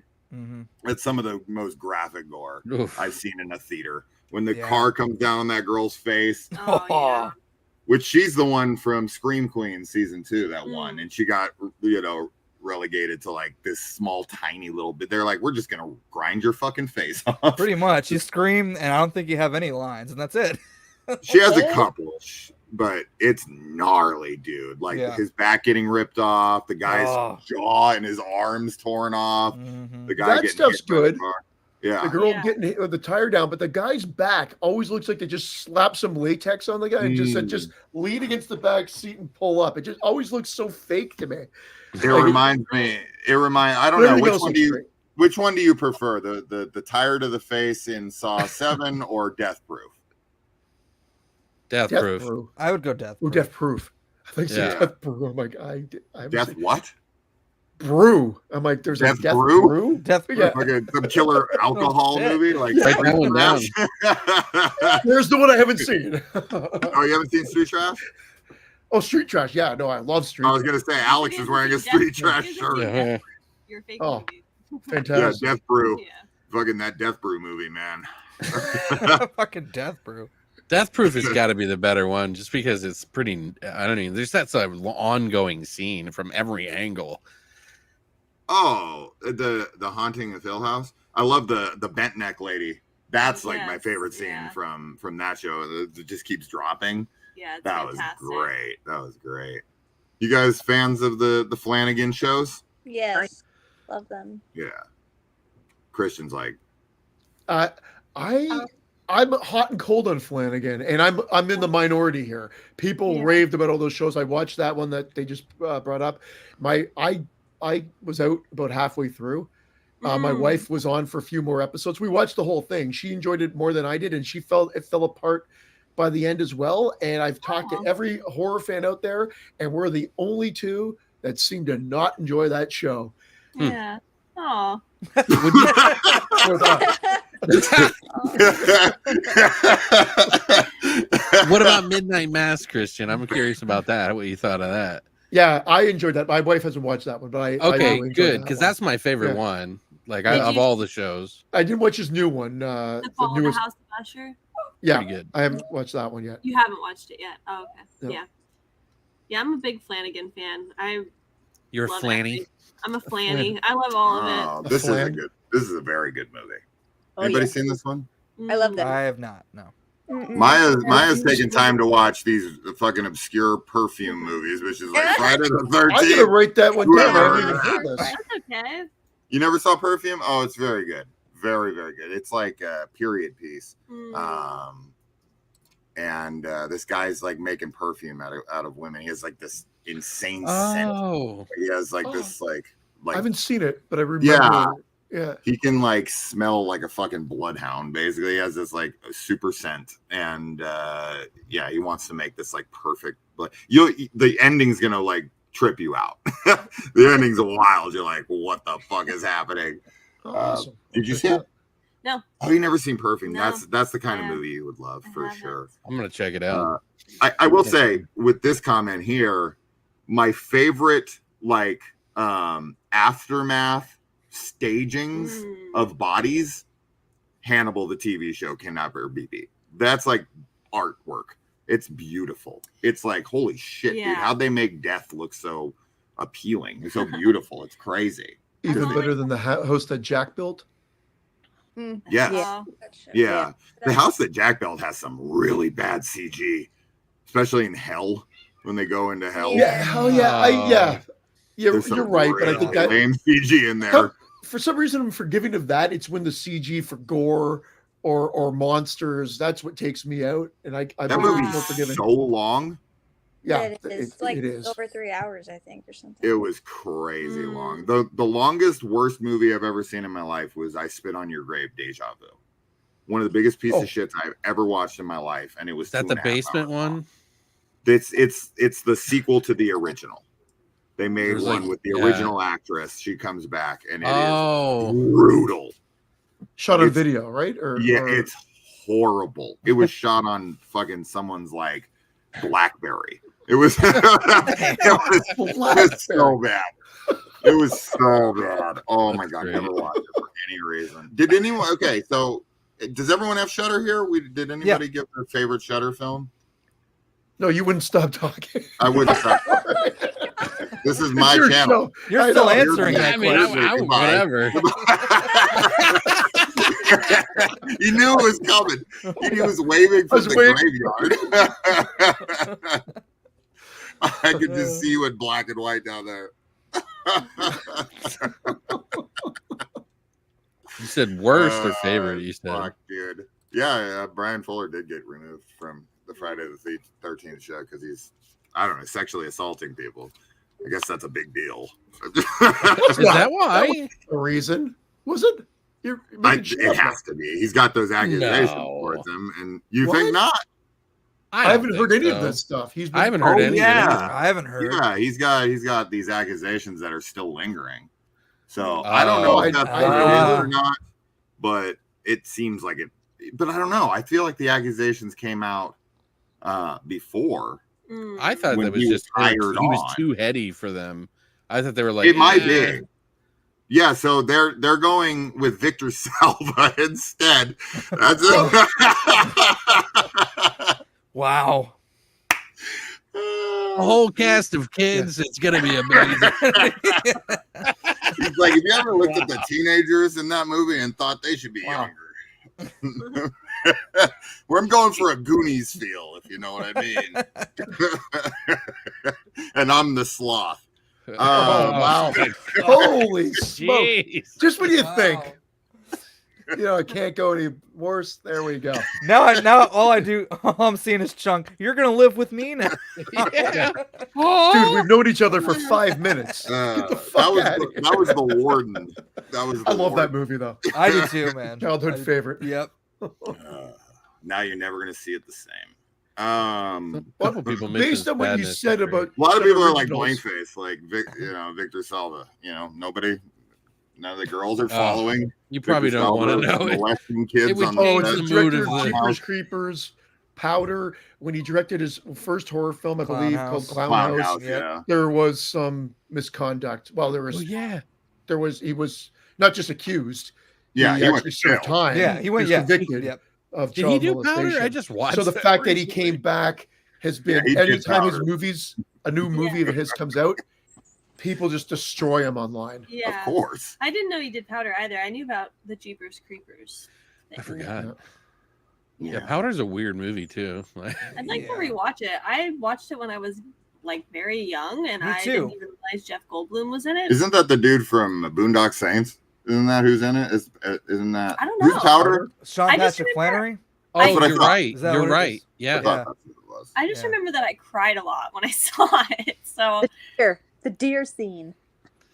It's some of the most graphic gore I've seen in a theater. When the car comes down on that girl's face, which she's the one from Scream Queen season 2 that won, and she got relegated to like this small tiny little bit. They're like, we're just gonna grind your fucking face off. Pretty much. You scream, and I don't think you have any lines, and that's it. She has a couple, but it's gnarly, dude. Like his back getting ripped off, the guy's jaw and his arms torn off. The guy that stuff's good. Yeah, the girl getting hit with the tire down, but the guy's back always looks like they just slap some latex on the guy and just lean against the back seat and pull up. It just always looks so fake to me. It reminds me. I don't know which one do you prefer? The tire to the face in Saw 7 or Death Proof? Death Proof. I would go Death Proof. Death Proof. I think so. Death Brew. I'm like, Death what? Brew. I'm like, there's Death a Death Brew? Brew? Death Brew. Yeah. Like some killer alcohol movie? Like write that one down. There's the one I haven't seen. Oh, you haven't seen Street Trash? Oh, Street Trash. Yeah, no, I love Street I was going to say, Alex is wearing a Street Trash shirt. Yeah. Your fake Oh, movie. fantastic. Yeah, Death Brew. Yeah. Fucking that Death Brew movie, man. Fucking Death Brew. Death Proof has got to be the better one, just because it's pretty. I don't even. There's that ongoing scene from every angle. Oh, the Haunting of Hill House. I love the bent neck lady. That's like my favorite scene from that show. It just keeps dropping. Yeah, it's that fantastic. Was great. That was great. You guys fans of the Flanagan shows? Yes, love them. Yeah. Christian's like, I'm hot and cold on Flanagan, and I'm in the minority here. People raved about all those shows. I watched that one that they just brought up. I was out about halfway through. My wife was on for a few more episodes. We watched the whole thing. She enjoyed it more than I did, and she felt it fell apart by the end as well. And I've talked to every horror fan out there, and we're the only two that seem to not enjoy that show. Yeah. Oh. What about Midnight Mass, Christian? I'm curious about that. What you thought of that? Yeah, I enjoyed that. My wife hasn't watched that one, but I really good, because that's my favorite one. Like of all the shows, I didn't watch his new one. The Fall of the House of Usher. Yeah, pretty good. I haven't watched that one yet. You haven't watched it yet. Oh, okay. No. Yeah. Yeah, I'm a big Flanagan fan. You're a Flanny. I'm a Flanny. I love all of it. This is a very good movie. Anybody seen this one? I love that. I have not. No. Maya's taking time to watch these fucking obscure perfume movies, which is like Friday the 13th. I'm gonna write that one down. I haven't even heard this. That's okay. You never saw Perfume? Oh, it's very good. Very, very good. It's like a period piece. And this guy's like making perfume out of women. He has like this insane scent. He has like this like I haven't seen it, but I remember. Yeah. He can like smell like a fucking bloodhound. Basically, he has this like super scent, and he wants to make this like perfect. But the ending's gonna like trip you out. The ending's wild. You're like, what the fuck is happening? Awesome. Did you see it? No. Oh, you never seen Perfume? No. That's the kind of movie you would love for sure. I'm gonna check it out. I will say with this comment here, my favorite like aftermath stagings of bodies, Hannibal the TV show cannot ever be beat. That's like artwork. It's beautiful. It's like, holy shit, dude. How'd they make death look so appealing? It's so beautiful. It's crazy. Even better than the house that Jack built. Yes. Yeah. The house that Jack built has some really bad CG, especially in hell when they go into hell. Yeah, hell yeah. You're right, but I think that lame CG in there. For some reason, I'm forgiving of that. It's when the CG for gore or monsters, that's what takes me out. And that movie's so long. Yeah, it is over 3 hours, I think, or something. It was crazy long. The longest, worst movie I've ever seen in my life was I Spit on Your Grave, Deja Vu. One of the biggest pieces of shits I've ever watched in my life, and it was. Is that the basement one? It's the sequel to the original. They made one with the original actress. She comes back, and it is brutal. Shot on video, right? It's horrible. It was shot on fucking someone's like BlackBerry. It was, so bad. It was so bad. Oh my god, never watched it for any reason. Did anyone? Okay, so does everyone have Shudder here? Did anybody give their favorite Shudder film? No, you wouldn't stop talking. I wouldn't stop talking. This is my channel. You're still answering that question. Whatever. He knew it was coming. He was waving from the graveyard. I could just see you in black and white down there. You said worst or favorite, you said. Fuck, dude. Yeah, Brian Fuller did get removed from the Friday the 13th show because he's, I don't know, sexually assaulting people. I guess that's a big deal. Is that why? That was a reason? Was it? It has to be. He's got those accusations towards him, and you think not? I haven't heard any of this stuff. I haven't heard any. I haven't heard. Yeah, he's got these accusations that are still lingering. So I don't know if that's real or not, but it seems like it. But I don't know. I feel like the accusations came out before. I thought that was just he was too heady for them. I thought they were like, it might be. Yeah, so they're going with Victor Salva instead. That's wow. A whole cast of kids. It's gonna be amazing. He's like, if you ever looked at the teenagers in that movie and thought they should be younger. Where I'm going for a Goonies feel, if you know what I mean. And I'm the sloth. Wow. Holy smokes. Just when you think, it can't go any worse, there we go. Now all I'm seeing is Chunk. You're gonna live with me now. Yeah. Dude, we've known each other for 5 minutes. Get the fuck that was the warden. I love that movie though. I do too, man. Childhood favorite. Yep. Now you're never gonna see it the same. People based on what you said about a lot of people are like blank face, like Victor Salva. None of the girls are following. You probably Victor don't want to Salva know it. Molesting kids on the mood of Jeepers Creepers, Powder. When he directed his first horror film, I believe, called Clown House. Yeah. There was some misconduct. Well, there was. He was not just accused. Yeah, he actually served time. Yeah, he went convicted. Yep. Of Did he do Powder? I just watched. So the fact that he came back has been anytime a new movie of his comes out, people just destroy him online. Yeah, of course. I didn't know he did Powder either. I knew about the Jeepers Creepers. I forgot. Yeah, Powder's a weird movie too. I'd like to rewatch it. I watched it when I was like very young, and I didn't even realize Jeff Goldblum was in it. Isn't that the dude from Boondock Saints? Isn't that who's in it? Isn't that? I don't know. Who's Powder? Sean Patrick Flannery. Oh, you're right. You're right. Yeah. I just remember that I cried a lot when I saw it. So the deer scene.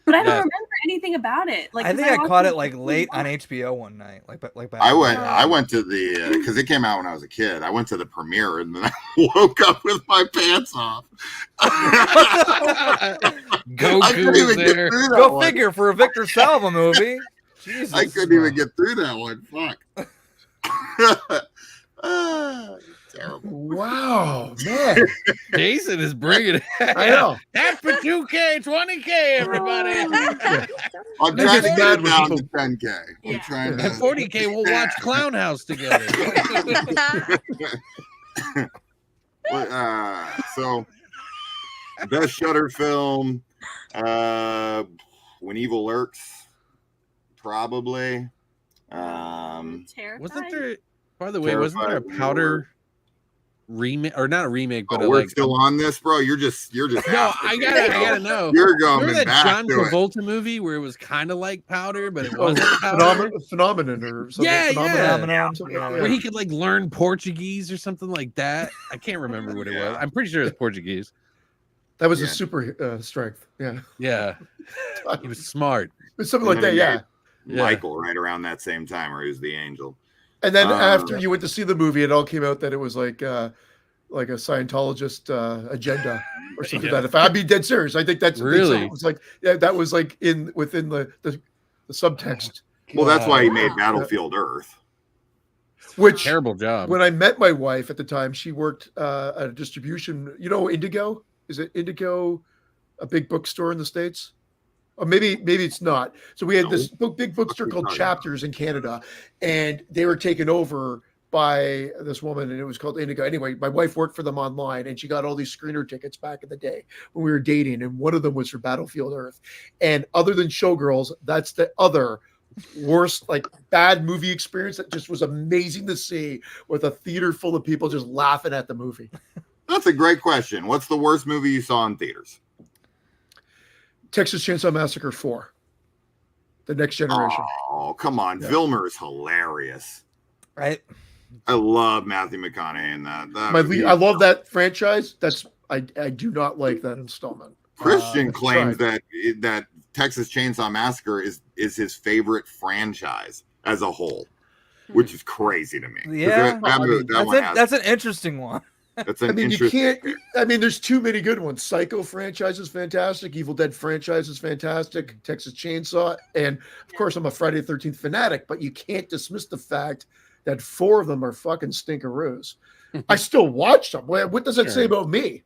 But I don't remember anything about it. Like I think I caught it like late on HBO one night. Like I went to the because it came out when I was a kid. I went to the premiere and then I woke up with my pants off. Go figure for a Victor Salva movie. Jesus, I couldn't even get through that one. Fuck. Terrible. Wow, man. Jason is bringing it. I know. That's for 2K, 20K, everybody. I'm trying to get down to 10K. I'm trying to. At 40K, we'll watch Clown House together. So, best Shudder film, When Evil Lurks, probably. Terrified? Wasn't there? By the way, wasn't there a Powder remake, or not a remake, but we're like still on this, bro? You're just no. I asking, gotta know. You're going Remember that back John to it. Travolta movie where it was kind of like Powder, but it wasn't Powder? Phenomenon or something. Yeah. Phenomenon. Where he could like learn Portuguese or something like that. I can't remember what it was. I'm pretty sure it's Portuguese. That was a super strength. Yeah. He was smart. It's something like that. Yeah. Michael, right around that same time, where he was the angel. And then after you went to see the movie, it all came out that it was like a Scientologist agenda or something like that. If I'd be dead serious, I think that's really it was like that was like within the subtext. Well, that's why he made Battlefield Earth. Which terrible job. When I met my wife at the time, she worked at a distribution. You know, Indigo? Is it Indigo, a big bookstore in the States? Or maybe it's not. So we had this big bookstore called Chapters in Canada, and they were taken over by this woman, and it was called Indigo. Anyway, my wife worked for them online, and she got all these screener tickets back in the day when we were dating, and one of them was for Battlefield Earth. And other than Showgirls, that's the other worst, like, bad movie experience that just was amazing to see, with a theater full of people just laughing at the movie. That's a great question. What's the worst movie you saw in theaters? Texas Chainsaw Massacre 4. The Next Generation. Oh, come on. Yeah. Vilmer is hilarious. Right? I love Matthew McConaughey in that. I love that franchise. I do not like that installment. Christian claims that Texas Chainsaw Massacre is his favorite franchise as a whole, which is crazy to me. Yeah, that's an interesting one. You can't. I mean, there's too many good ones. Psycho franchise is fantastic. Evil Dead franchise is fantastic. Texas Chainsaw, and of course, I'm a Friday the 13th fanatic. But you can't dismiss the fact that 4 of them are fucking stinkeroos. I still watch them. What does that say about me?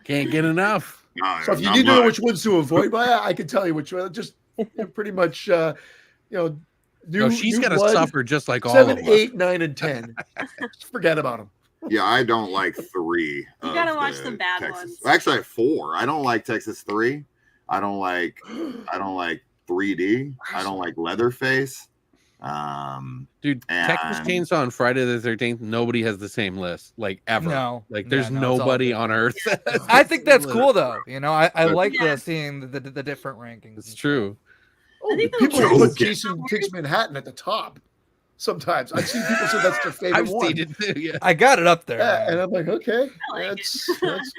Can't get enough. So if you need to know which ones to avoid, I can tell you which one. Just pretty much, she's got to suffer just like all 7, of us. 8, 9, and 10. Forget about them. Yeah, I don't like 3. You gotta watch the bad ones. Actually, I have 4. I don't like Texas 3. I don't like 3D. I don't like Leatherface. Dude, Texas Chainsaw and Friday the 13th, nobody has the same list, like, ever. No, like, there's nobody on earth. I think that's cool though. I like seeing the different rankings. It's true. People put Jason Takes Manhattan at the top. Sometimes I've seen people say that's their favorite one. Seen it too, yeah. I got it up there, and I'm like, okay, that's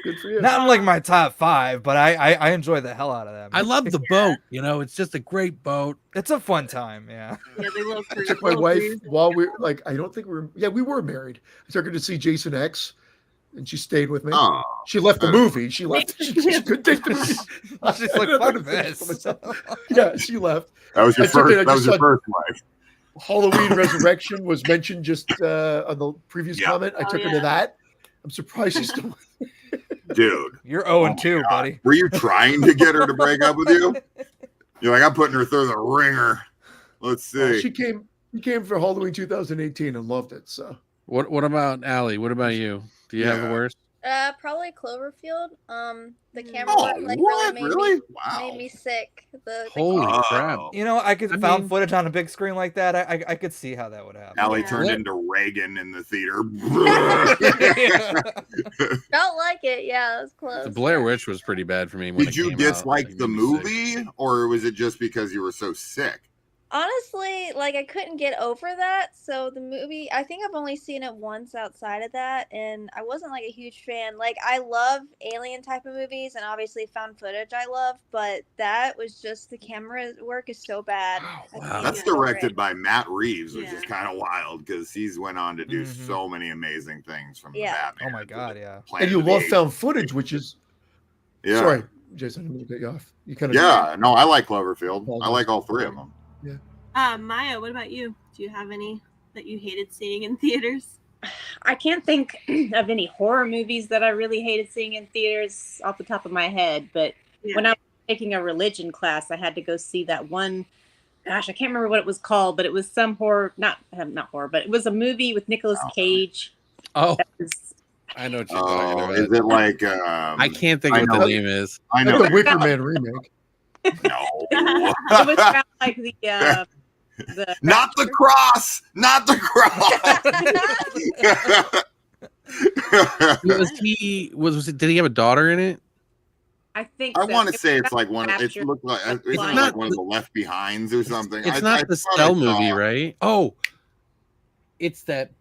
good for you. Not in like my top 5, but I enjoy the hell out of that. I love the boat. It's just a great boat. It's a fun time. Yeah. Yeah, they love. I took my wife while we we were married. I took her to see Jason X, and she stayed with me. Oh, she left the movie. She left. She couldn't take the movie. She's like, fuck this. Yeah, she left. That was your first wife. Halloween Resurrection was mentioned just on the previous comment. I took her to that. I'm surprised she's still. Dude, you're 0-2, buddy. Were you trying to get her to break up with you? You're like, I'm putting her through the ringer. Let's see. She came for Halloween 2018 and loved it. So what about Allie? What about you? Do you have the worst? Probably Cloverfield. The camera really made me sick. Holy crap! I could found footage on a big screen like that. I could see how that would happen. Allie turned into Reagan in the theater. Felt like it. Yeah, that was close. The Blair Witch was pretty bad for me. Did you dislike the movie, or was it just because you were so sick? Honestly, I couldn't get over that. So the movie, I think I've only seen it once outside of that, and I wasn't a huge fan. I love alien type of movies, and obviously found footage I love, but that was just, the camera work is so bad. Wow. That's directed by Matt Reeves, which is kind of wild because he's went on to do so many amazing things from the Batman. Oh my god, yeah. And you love found footage, which is sorry, Jason, I'm gonna get you off. You kind of no, I like Cloverfield. I like all 3 of them. Yeah. Maya, what about you? Do you have any that you hated seeing in theaters? I can't think of any horror movies that I really hated seeing in theaters off the top of my head. But when I was taking a religion class, I had to go see that one. Gosh, I can't remember what it was called, but it was some horror, not horror, but it was a movie with Nicolas Cage. Oh, I know what you're talking about. Is it like? I can't think of what the name is. I know the Wicker Man remake. No, It was kind of like the not the cross, not the cross. Did he have a daughter in it? I think I so. want to say it's like one. It After- looked like It's it's not like one of the Left Behinds or something. It's I not the thought I Cell saw movie, it. right? Oh, it's that.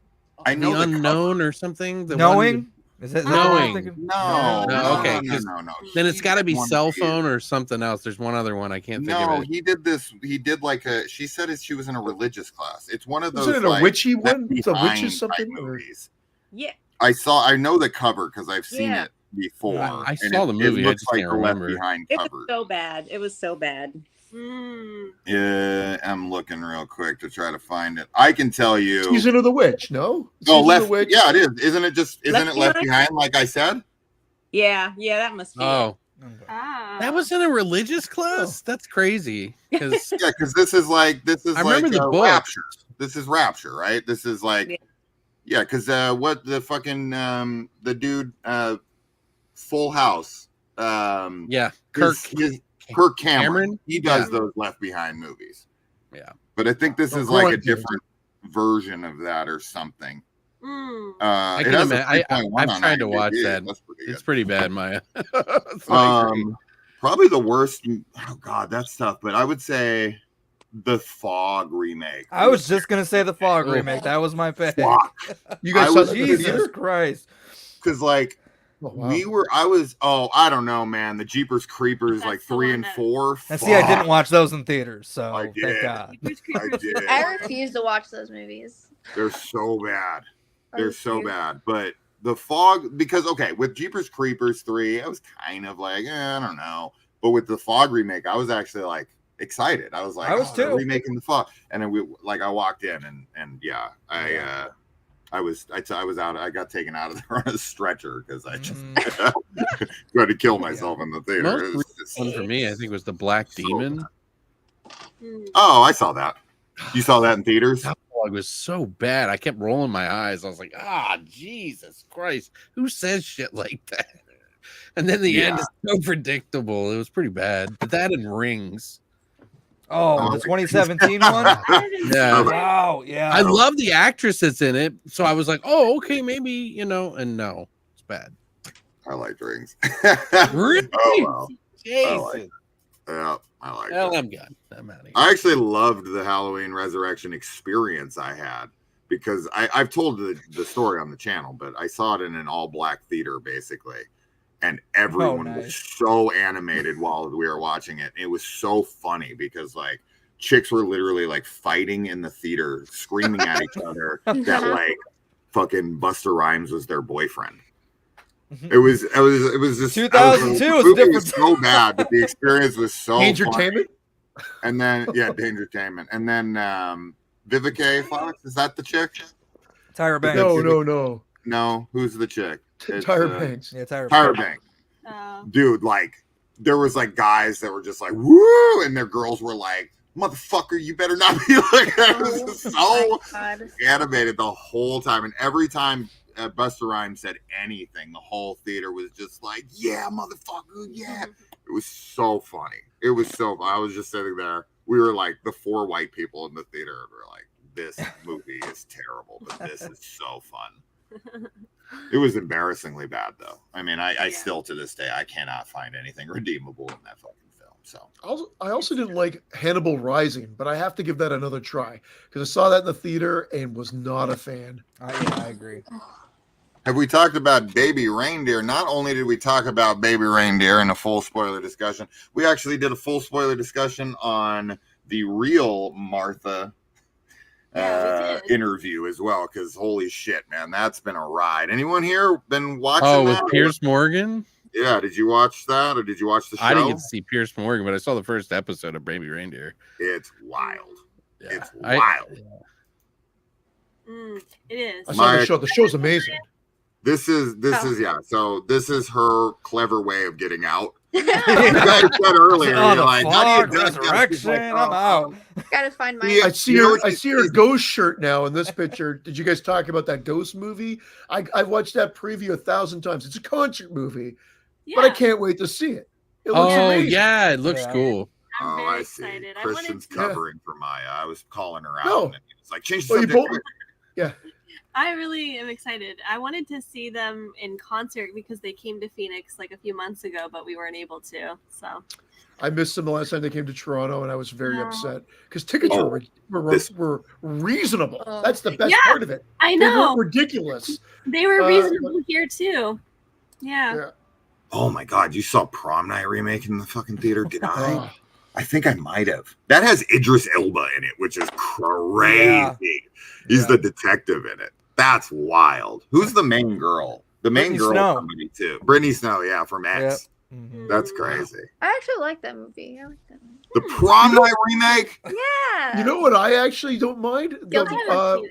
I know the the Unknown or something. The Knowing? Is it Knowing? No, okay, no. Then it's got to be One Cell of these. Phone or something else. There's one other one I can't think of No, it. he did this. He did like a. She said she was in a religious class. It's one of those. Isn't it a like, witchy Left one? It's a Behind witches type something? Or... movies. Yeah. I know the cover because I've seen Yeah. it before. I and saw the movie, It I looks just like can't the remember. Left Behind It was cover. so bad. It was so bad. Yeah, I'm looking real quick to try to find it. I can tell you. Season of the Witch, no? Oh, Season of Left. the Witch. Yeah, it is. Isn't it just? Isn't Left it Left Behind? Behind? Like I said. Yeah, that must be. Oh, Ah. that was in a religious class. That's crazy. Because Yeah, because this is like I remember the book. Rapture. This is Rapture, right? This is like, Yeah. because what the fucking the dude Full House. Yeah, Kirk Cameron. He does Yeah. those Left Behind movies. Yeah, but I think this Oh, is like a Quarantine. different version of that or something. I It can has a imagine. 3.1 I've on tried to IMDb. watch that. That's pretty It's good. pretty bad, Maya. I agree. Probably the worst. Oh God, that's tough. But I would say the Fog remake. I was just gonna say the Fog remake. That was my pick. Fuck. You guys I saw was- that in the Jesus theater? Christ. Because like Oh, wow. I don't know, man. The Jeepers Creepers, That's like the 3 one and that- 4. And see, I fuck. didn't watch those in theaters, so I thank did. God. I did. I refuse to watch those movies. They're so bad. I They're so refuse. bad. But the Fog, because okay, with Jeepers Creepers 3, I was kind of like, I don't know. But with the Fog remake, I was actually like excited. I was like, I was they're too. remaking the Fog, and then I walked in and yeah, I was out. I got taken out of there on a stretcher because I just tried to kill myself in the theater. Most It was recent just- one for me, I think, was the Black Demon. Oh, I saw that. You saw that in theaters? That vlog was so bad. I kept rolling my eyes. I was like, Jesus Christ. Who says shit like that? And then the end is so predictable. It was pretty bad. But that and Rings. Oh, the 2017 one? Yeah. Wow, yeah. I love the actress that's in it. So I was like, oh, okay, maybe, and no, it's bad. I like Rings. Really? Oh, well. Jesus. Yeah, I like Well, it. I'm done. I'm out of here. I actually loved the Halloween Resurrection experience I had because I've told the story on the channel, but I saw it in an all-black theater, basically. And everyone was so animated while we were watching it. It was so funny because like chicks were literally like fighting in the theater, screaming at each other that like fucking Busta Rhymes was their boyfriend. It was just 2002 the was movie different. was so bad, but the experience was so Dangertainment? funny. And then Dangertainment. And then Vivica Fox, is that the chick? Tyra Banks. No, who's the chick? Tyra Banks. Yeah, Tyra Banks. Dude, like there was like guys that were just like woo, and their girls were like, motherfucker, you better not be like that. It was just so animated the whole time. And every time Busta Rhymes said anything, the whole theater was just like, yeah, motherfucker, yeah. It was so funny. It was so I was just sitting there. We were like the 4 white people in the theater, and we're like, this movie is terrible, but this is so fun. It was embarrassingly bad, though. I mean, I still to this day I cannot find anything redeemable in that fucking film. So I also didn't like Hannibal Rising, but I have to give that another try because I saw that in the theater and was not a fan. I agree. have we talked about Baby Reindeer? Not only did we talk about Baby Reindeer in a full spoiler discussion, we actually did a full spoiler discussion on the real Martha interview as well, because holy shit, man, that's been a ride. Anyone here been watching with that? Pierce Morgan? Yeah, did you watch that or did you watch the show? I didn't get to see Pierce Morgan, but I saw the first episode of Baby Reindeer. It's wild. Yeah, it's wild. It is. I saw the show. The show's amazing. This is yeah. So this is her clever way of getting out. You guys said earlier, Oh, you're the like, fog, how do you resurrection, I'm out. Gotta find my. Yeah, I see her ghost shirt now in this picture. Did you guys talk about that ghost movie? I've watched that preview 1,000 times. It's a concert movie, but I can't wait to see it. It looks amazing. Yeah, it looks cool. I'm very I excited. see. Christian's covering for Maya. I was calling her out. No. And it's like, change the subject. Yeah. I really am excited. I wanted to see them in concert because they came to Phoenix like a few months ago, but we weren't able to. So I missed them the last time they came to Toronto, and I was very upset because tickets were reasonable. That's the best part of it. I know. They weren't ridiculous. They were reasonable here too. Yeah. Oh my God, you saw Prom Night remake in the fucking theater? Did I? I think I might have. That has Idris Elba in it, which is crazy. Yeah. He's the detective in it. That's wild. Who's the main girl? The main Brittany girl Snow. comedy too. Brittany Snow, yeah, from X. Mhm. That's crazy. I actually like that movie. I like that movie. The Prom Night remake? Yeah. You know what? I actually don't mind Guilty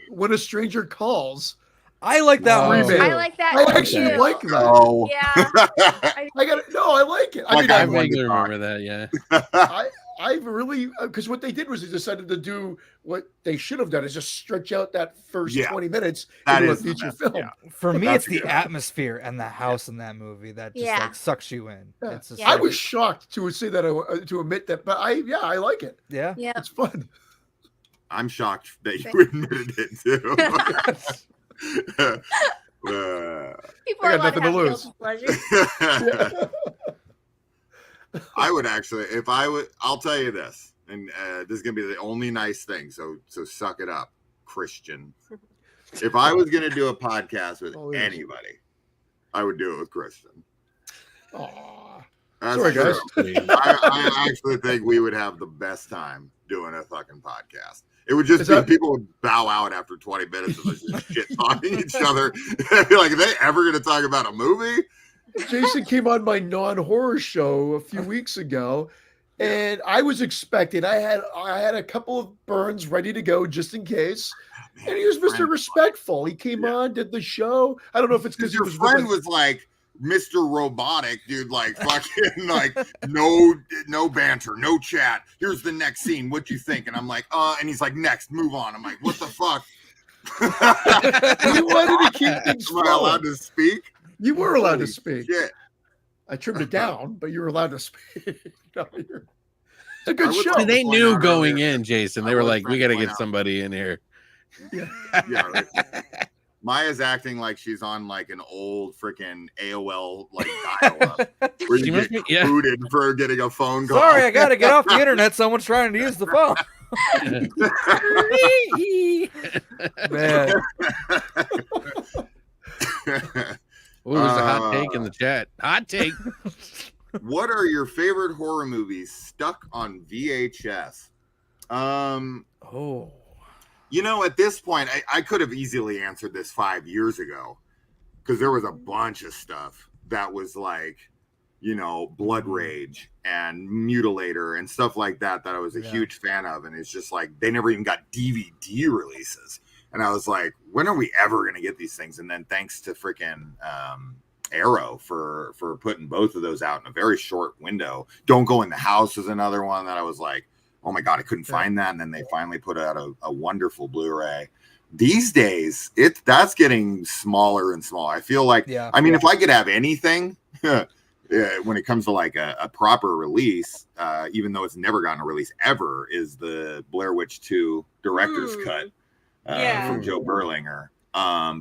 When a Stranger Calls. I like that remake. I like that. I actually too. like that. Oh. Yeah. I like it. I mean, I vaguely remember that. Yeah. I really, because what they did was they decided to do what they should have done is just stretch out that first 20 minutes into a feature film. Yeah. For me, That's it's the good. atmosphere and the house in that movie that just like sucks you in. Yeah. It's just I like- was shocked to say that to admit that, but I like it. Yeah. It's fun. I'm shocked that you admitted it too. People I are got allowed nothing to have lose. guilty pleasures. I would actually, if I would, I'll tell you this, and this is gonna be the only nice thing. So suck it up, Christian. If I was gonna do a podcast with anybody, I would do it with Christian. Aw. That's Sorry, true. guys. I actually think we would have the best time doing a fucking podcast. It would just be people would bow out after 20 minutes of us just shit talking each other. I'd be like, are they ever going to talk about a movie? Jason came on my non-horror show a few weeks ago, and I was expecting. I had a couple of burns ready to go just in case. And he was Mr. Respectful. He came on, did the show. I don't know if it's because your friend was like Mr. Robotic, dude, like fucking like no banter, no chat. Here's the next scene. What you think? And I'm like, and he's like, next, move on. I'm like, what the fuck? You wanted to keep things Am I allowed to speak? You were allowed to Holy speak. shit. I trimmed it down, but you were allowed to speak. No, it's a good show. See, they point knew out going earlier- in, Jason. I They were was like, trying we to got to point get out- somebody in here. Yeah, right. Maya's acting like she's on like an old freaking AOL like dial-up where She you must get be- yeah. booted for getting a phone call. Sorry, I gotta get off the internet. Someone's trying to use the phone. Man. Oh, there's a hot take in the chat. Hot take. What are your favorite horror movies stuck on VHS? Oh. You know, at this point, I could have easily answered this 5 years ago because there was a bunch of stuff that was like, you know, Blood Rage and Mutilator and stuff like that I was a huge fan of. And it's just like, they never even got DVD releases. And I was like, when are we ever going to get these things? And then thanks to freaking Arrow for putting both of those out in a very short window. Don't Go in the House is another one that I was like, oh my God, I couldn't find that. And then they finally put out a wonderful Blu-ray. These days, that's getting smaller and smaller. I feel like, I mean, if I could have anything when it comes to like a proper release, even though it's never gotten a release ever, is the Blair Witch 2 director's cut from Joe Berlinger.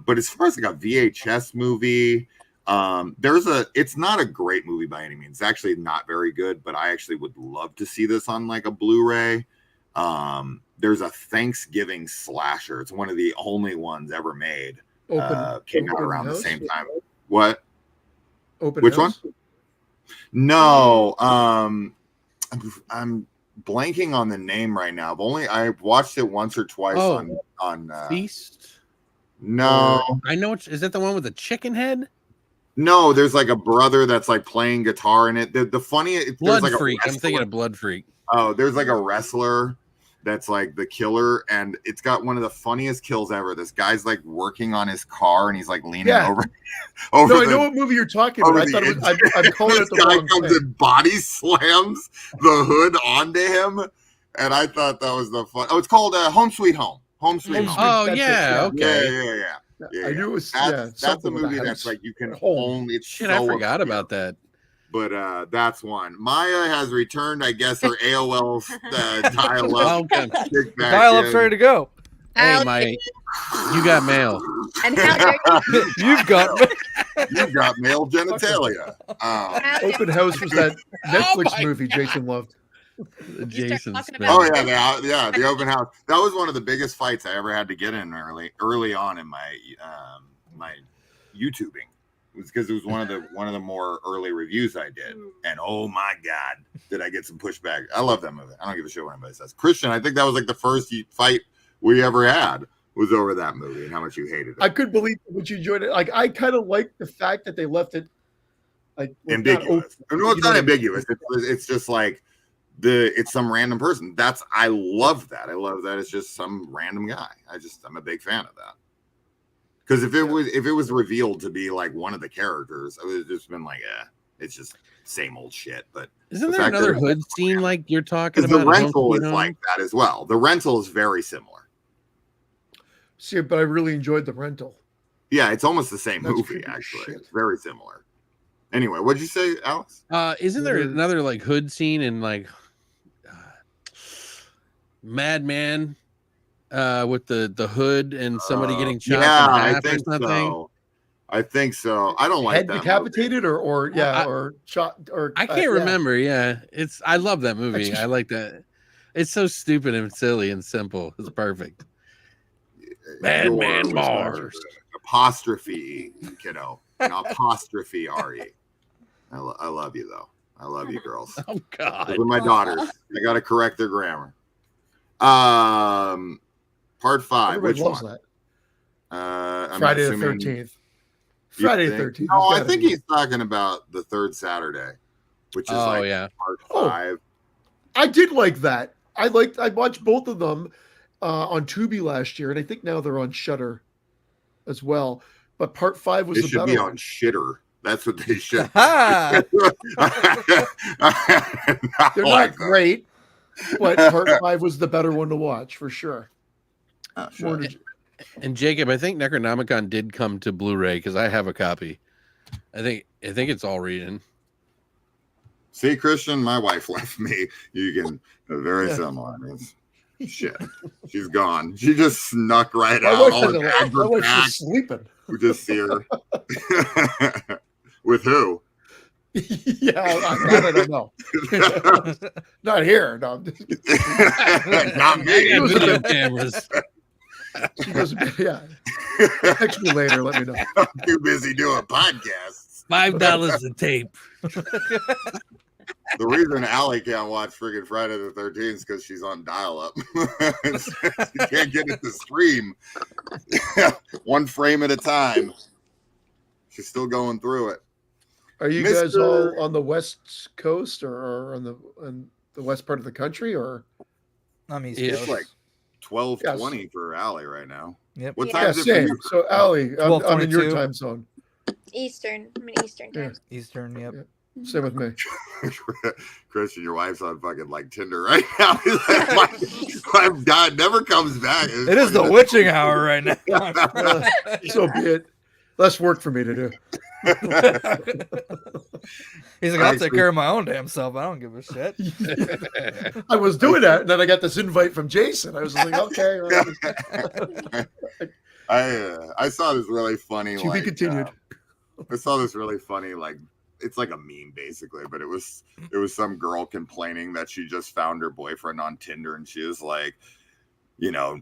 But as far as like a VHS movie, it's not a great movie by any means. It's actually not very good, but I actually would love to see this on like a Blu-ray. There's a Thanksgiving slasher. It's one of the only ones ever made. Came out around the same time. What? Which one? No. I'm blanking on the name right now. I've watched it once or twice on Feast. No, I know. Is that the one with the chicken head? No, there's like a brother that's like playing guitar in it. The funny Blood like Freak. I'm thinking of Blood Freak. Oh, there's like a wrestler that's like the killer, and it's got one of the funniest kills ever. This guy's like working on his car, and he's like leaning over. No, I know what movie you're talking about. I thought it was, I'm calling it the guy wrong comes thing. and body slams the hood onto him, and I thought that was the fun. Oh, it's called Home Sweet Home. Home Sweet Home. Oh yeah, okay. Yeah, I knew it was that's a movie that's like you can only. It's Shit, so I forgot about that. But that's one. Maya has returned, I guess, her AOL dial-up. Dial-up's ready to go. Hey, Mike, you got mail. And how dare you? You've got male genitalia. Open House was that Netflix movie Jason loved. Jason. Oh yeah, the Open House. That was one of the biggest fights I ever had to get in early on in my my YouTubing. It was because it was one of the more early reviews I did, and oh my god, did I get some pushback? I love that movie. I don't give a shit what anybody says. Christian, I think that was like the first fight we ever had was over that movie and how much you hated it. I couldn't believe what you enjoyed it. Like I kind of liked the fact that they left it like ambiguous. No, it's not ambiguous. It's just like it's some random person. I love that. I love that it's just some random guy. I'm a big fan of that. Because if it was revealed to be like one of the characters, I would have just been like, it's just same old shit. But isn't there another hood scene like you're talking about? The Rental is like that as well. The Rental is very similar. See, but I really enjoyed The Rental. Yeah, it's almost the same movie actually. It's very similar. Anyway, what'd you say, Alex? Isn't there another like hood scene in like Madman? With the hood and somebody getting chopped in half or something. So. I think so. I don't like head that decapitated movie. or shot or I can't remember. Yeah, I love that movie. I like that. It's so stupid and silly and simple. It's perfect. Madman Mars. Apostrophe, kiddo. An apostrophe, Ari. I love you though. I love you, girls. Oh God. Those are my daughters. I gotta correct their grammar. Part 5. Everybody Which loves one? That. Friday the 13th. Friday the 13th. Oh, I think he's talking about the third Saturday, which is part 5. I did like that. I watched both of them on Tubi last year, and I think now they're on Shudder as well. But part 5 was the better. They should be on Shitter. That's what they should. They're not great, but part 5 was the better one to watch for sure. Sure. And Jacob, I think Necronomicon did come to Blu-ray because I have a copy. I think it's all reading. See, Christian, my wife left me. You can very similar. Shit, she's gone. She just snuck right out. My wife's just sleeping. We just see her. With who? Yeah, I don't know. Not here. No. Not me. Video cameras. She goes, yeah. Text me later. Let me know. I'm too busy doing podcasts. $5 a tape. The reason Allie can't watch friggin' Friday the 13th is because she's on dial-up. She can't get it to stream. One frame at a time. She's still going through it. Are you guys all on the West Coast or on the west part of the country? Or I'm East It's Coast. like 12:20 for Allie right now. Yep. What time is it for same. you? So Allie, I'm in your 12:22. time zone. Eastern. I'm in Eastern time. Eastern, yep. Same with me. Christian, your wife's on fucking like Tinder right now. My God never comes back. It is the witching hour right now. So be it. Less work for me to do. He's like, I'll take care of my own damn self. I don't give a shit. I was doing that, and then I got this invite from Jason. I was like, okay. I saw this really funny. To be continued. I saw this really funny, like it's like a meme basically, but it was some girl complaining that she just found her boyfriend on Tinder, and she was like, you know,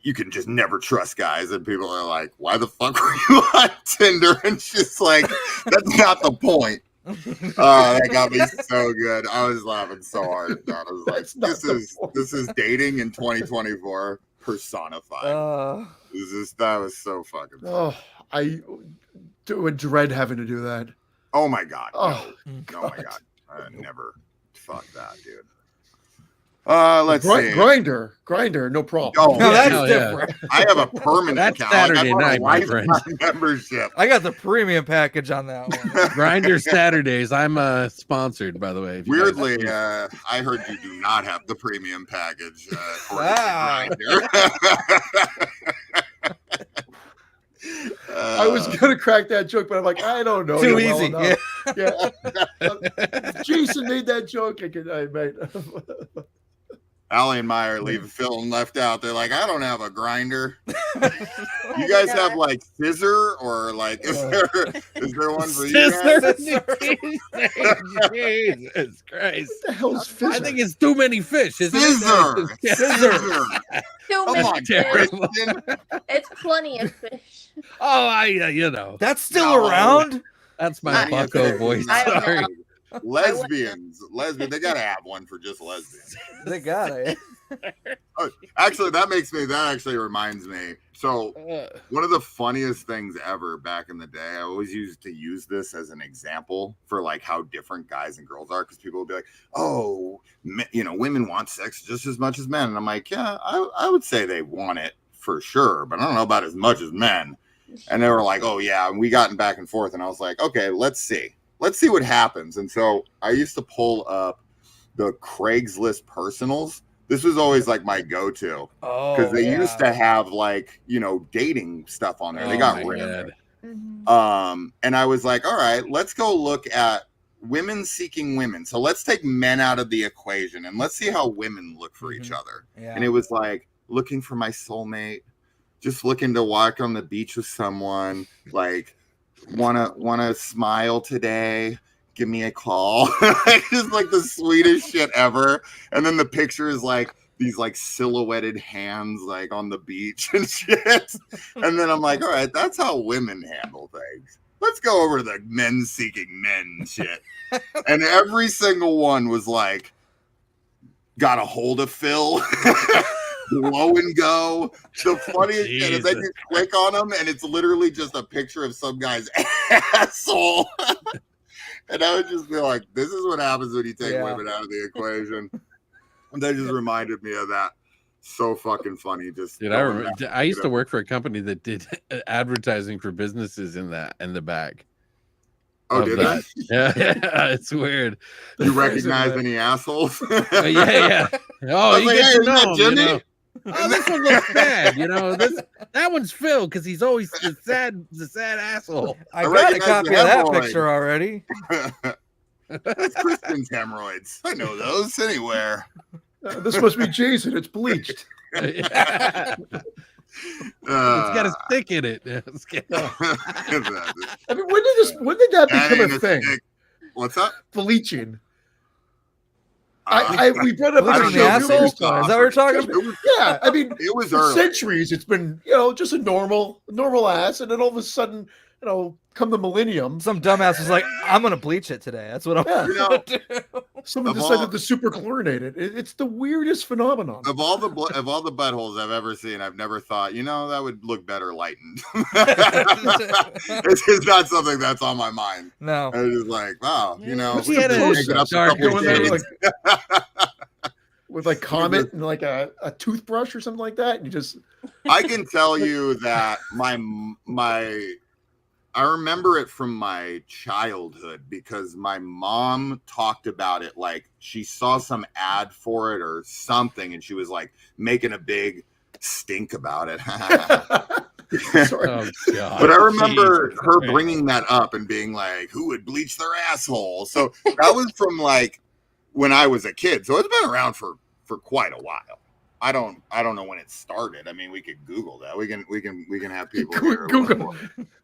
you can just never trust guys, and people are like, why the fuck were you on Tinder? And she's like, that's not the point. That got me so good. I was laughing so hard. I was like, this is dating in 2024 personified. That was so fucking funny. Oh, I would dread having to do that. Oh my God. Oh, no. Oh my God. Never. Fuck that, dude. Let's see. Grinder, no problem. Oh, no, that's different. I have a permanent That's account. Saturday like, night, my friend. Membership. I got the premium package on that one. Grinder Saturdays. I'm sponsored, by the way. Weirdly, I heard you do not have the premium package. I was gonna crack that joke, but I'm like, I don't know. Too easy. Well yeah. Jason made that joke. I might. Allie and Meyer leave Phil left out. They're like, I don't have a grinder. You guys have like scissor or like is there one for you guys? Jesus Christ. What the hell's fizzer? I think it's too many fish. Scissor. Too Come many on, fish. Christian. It's plenty of fish. Oh, you know. That's still around? That's my bucko voice. I don't Sorry. know. Lesbians. They gotta have one for just lesbians. They got it. Actually, that actually reminds me. So one of the funniest things ever back in the day, I always used to use this as an example for like how different guys and girls are, because people would be like, oh, women want sex just as much as men. And I'm like, yeah, I would say they want it for sure, but I don't know about as much as men. And they were like, oh yeah, and we gotten back and forth, and I was like, okay, let's see what happens. And so I used to pull up the Craigslist personals. This was always like my go-to because they used to have like, dating stuff on there. They got rid of it. And I was like, all right, let's go look at women seeking women. So let's take men out of the equation and let's see how women look for each other. Yeah. And it was like looking for my soulmate, just looking to walk on the beach with someone, like wanna smile today, give me a call. Just like the sweetest shit ever. And then the picture is like these like silhouetted hands like on the beach and shit. And then I'm like, all right, that's how women handle things. Let's go over the men seeking men shit. And every single one was like, got a hold of Phil. Blow and go. The funniest shit is they just click on them and it's literally just a picture of some guy's asshole. And I would just be like, this is what happens when you take women out of the equation. And they just reminded me of that. So fucking funny. Just dude, I used to work for a company that did advertising for businesses in the back. Oh, did that? Yeah, it's weird. You recognize any assholes? Yeah. Oh, you like, get hey, to know Jimmy? them, Oh, this one looks sad. That one's Phil because he's always the sad asshole. I got a copy of that picture already. That's Kristen's hemorrhoids. I know those anywhere. This must be Jason. It's bleached. It's got a stick in it. I mean, when did that become a thing? What's that? Bleaching. We brought up bleaching the asshole. Is that what we're talking about? Yeah, I mean, it was for early. centuries. It's been just a normal ass, and then all of a sudden, come the millennium, some dumbass was like, "I'm gonna bleach it today." That's what I'm gonna do. Someone decided to super chlorinate it. It's the weirdest phenomenon. Of all the buttholes I've ever seen, I've never thought, that would look better lightened. It's just not something that's on my mind. No, I was just like, wow, he had a dark with like Comet and like a toothbrush or something like that, and you just. I can tell you that I remember it from my childhood because my mom talked about it like she saw some ad for it or something, and she was like making a big stink about it. Sorry. Oh, God. But I remember her bringing that up and being like, who would bleach their asshole? So that was from like when I was a kid. So it's been around for quite a while. I don't know when it started. I mean, we could Google that. We can have people here. Google.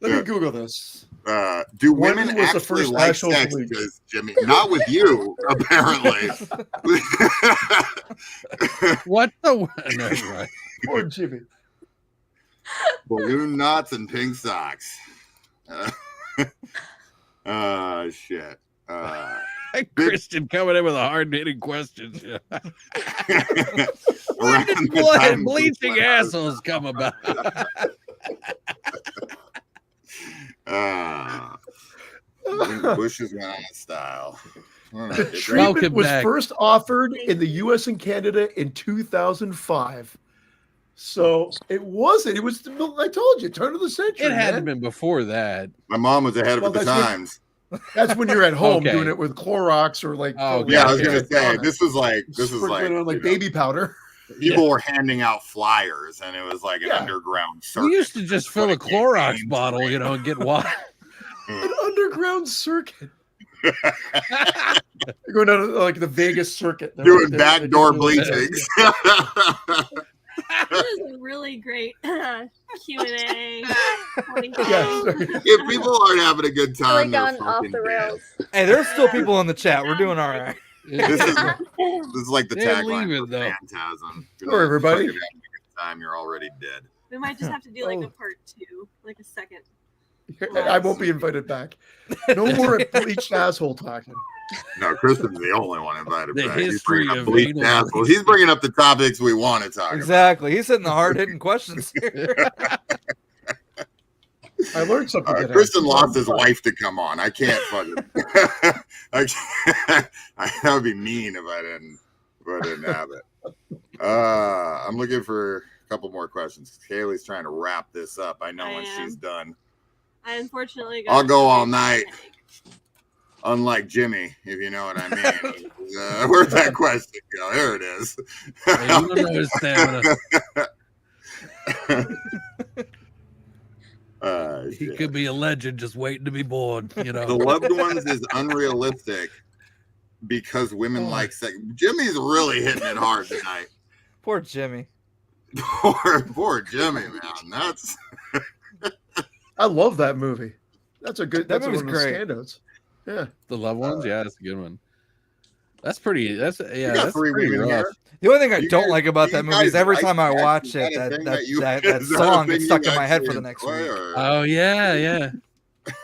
Let me Google this. Do women actually like sex? Because Jimmy, not with you, apparently. What the? No, right. Poor Jimmy. Balloon knots and pink socks. Shit. Christian coming in with a hard-hitting question. When did bleaching assholes come about? Bushes went out of style. The treatment was first offered in the U.S. and Canada in 2005. So it wasn't. It was, I told you, turn of the century. It had to have been before that. My mom was ahead of the times. That's when you're at home doing it with Clorox or like. Oh, yeah, I was gonna say this was like baby powder. People were handing out flyers, and it was like an underground circuit. We used to just fill a Clorox bottle, and get water. An underground circuit. Going down like the Vegas circuit, doing backdoor bleaching. This is a really great Q&A. If people aren't having a good time, they're off the rails. Hey, there's still people in the chat. We're doing all right. This is like the tagline for Phantasm. Sure, everybody. Having a good time, you're already dead. We might just have to do like a part 2, like a second. I won't be invited back. No more bleached asshole talking. No, Kristen's the only one invited back. He's bringing up bleached assholes. He's bringing up the topics we want to talk about. He's hitting the hard-hitting questions here. I learned something. Kristen lost his wife to come on. I can't fucking. That would be mean if I didn't have it. I'm looking for a couple more questions. Kaylee's trying to wrap this up. I know when she's done. I unfortunately I'll go all night. Unlike Jimmy, if you know what I mean. Where'd that question go? There it is. You don't know his stamina. He could be a legend just waiting to be born. The loved ones is unrealistic because women like sex. Jimmy's really hitting it hard tonight. Poor Jimmy. Poor Jimmy, man. That's. I love that movie. That's a good. That that's movie's one of the great. standouts. Yeah, the loved ones. Yeah, that's a good one. That's pretty. That's got that's three pretty women rough. here. The only thing I don't like about that movie is every time I watch it, that song gets stuck in my head for the next week. Oh yeah.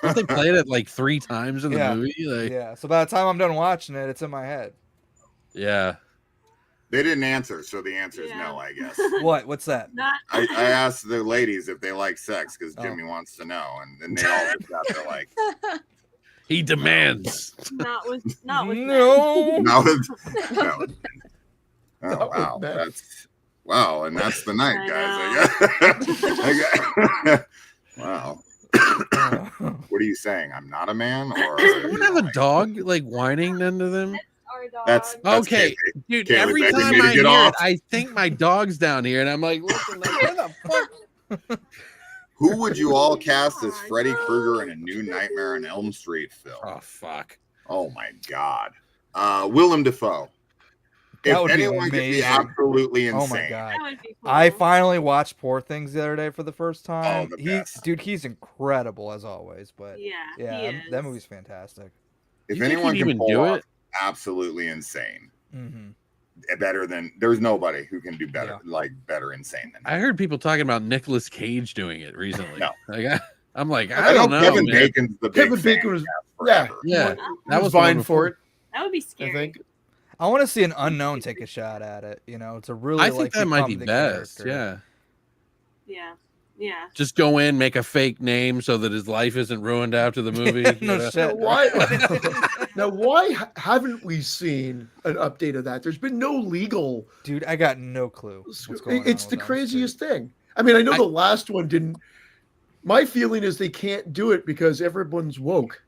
Don't they play it like 3 times in the movie? Yeah. So by the time I'm done watching it, it's in my head. Yeah. They didn't answer, so the answer is no, I guess. What's that? I asked the ladies if they like sex because Jimmy wants to know, and then they all just got there like. He demands. Not with no. Oh wow, and that's the night, guys. Wow. What are you saying? I'm not a man, or you have a dog like whining into them? That's okay, Kaylee. Dude. Kaylee Every time I hear it, I think my dog's down here, and I'm like, listen, where the fuck? Who would you all cast as Freddy Krueger in a new Nightmare on Elm Street film? Oh fuck! Oh my god, Willem Dafoe. That if would anyone be could be amazing. absolutely insane. Oh my god! That would be cool. I finally watched Poor Things the other day for the first time. Oh, the best. He's incredible as always. But he that movie's fantastic. If You think anyone he'd can even pull do off it? absolutely insane, Mm-hmm. better than there's nobody who can do better, better insane than him. I heard people talking about Nicolas Cage doing it recently. No. Like, I'm like, I don't know. Kevin man. Bacon's the big Kevin Bacon was fan. Yeah. That was vying for it. That would be I scary. think. I want to see an unknown take a shot at it. To really. I think that might be become the best. character. Yeah. Just go in, make a fake name so that his life isn't ruined after the movie. No shit. Now, why haven't we seen an update of that? There's been no legal. Dude, I got no clue. What's going on It's the with Elm craziest Street. thing. I mean, I know the last one didn't. My feeling is they can't do it because everyone's woke.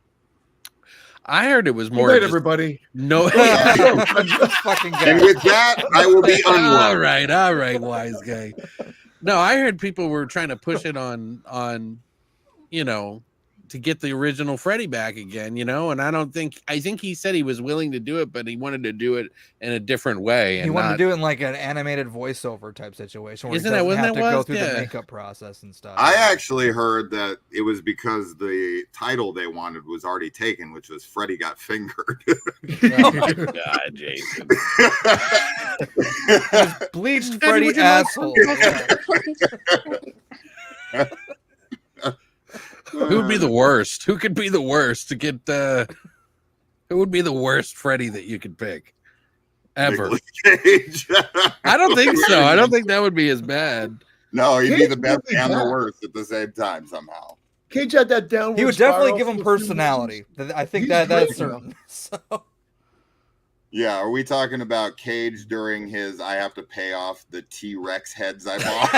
I heard it was more. Good night, just- everybody. No. Fucking guy. And with that, I will be unwoke. all right, wise guy. No, I heard people were trying to push it on, to get the original Freddy back again, and I think he said he was willing to do it, but he wanted to do it in a different way. He wanted to do it in like an animated voiceover type situation where Isn't he that doesn't what have that to go was? through Yeah. the makeup process and stuff. I actually heard that it was because the title they wanted was already taken, which was Freddy Got Fingered. Oh my god, Jason! Bleached Freddy asshole. Who would be the worst? Who could be the worst to get? Who would be the worst Freddy that you could pick ever? Nicolas Cage. I don't think so. I don't think that would be as bad. No, he'd be Cage the best would be and the bad. worst at the same time somehow. Cage had that downward. He would definitely spiral give him for a few personality. I think He's that's great, certain. So. Yeah, are we talking about Cage during his I have to pay off the T-Rex heads I bought?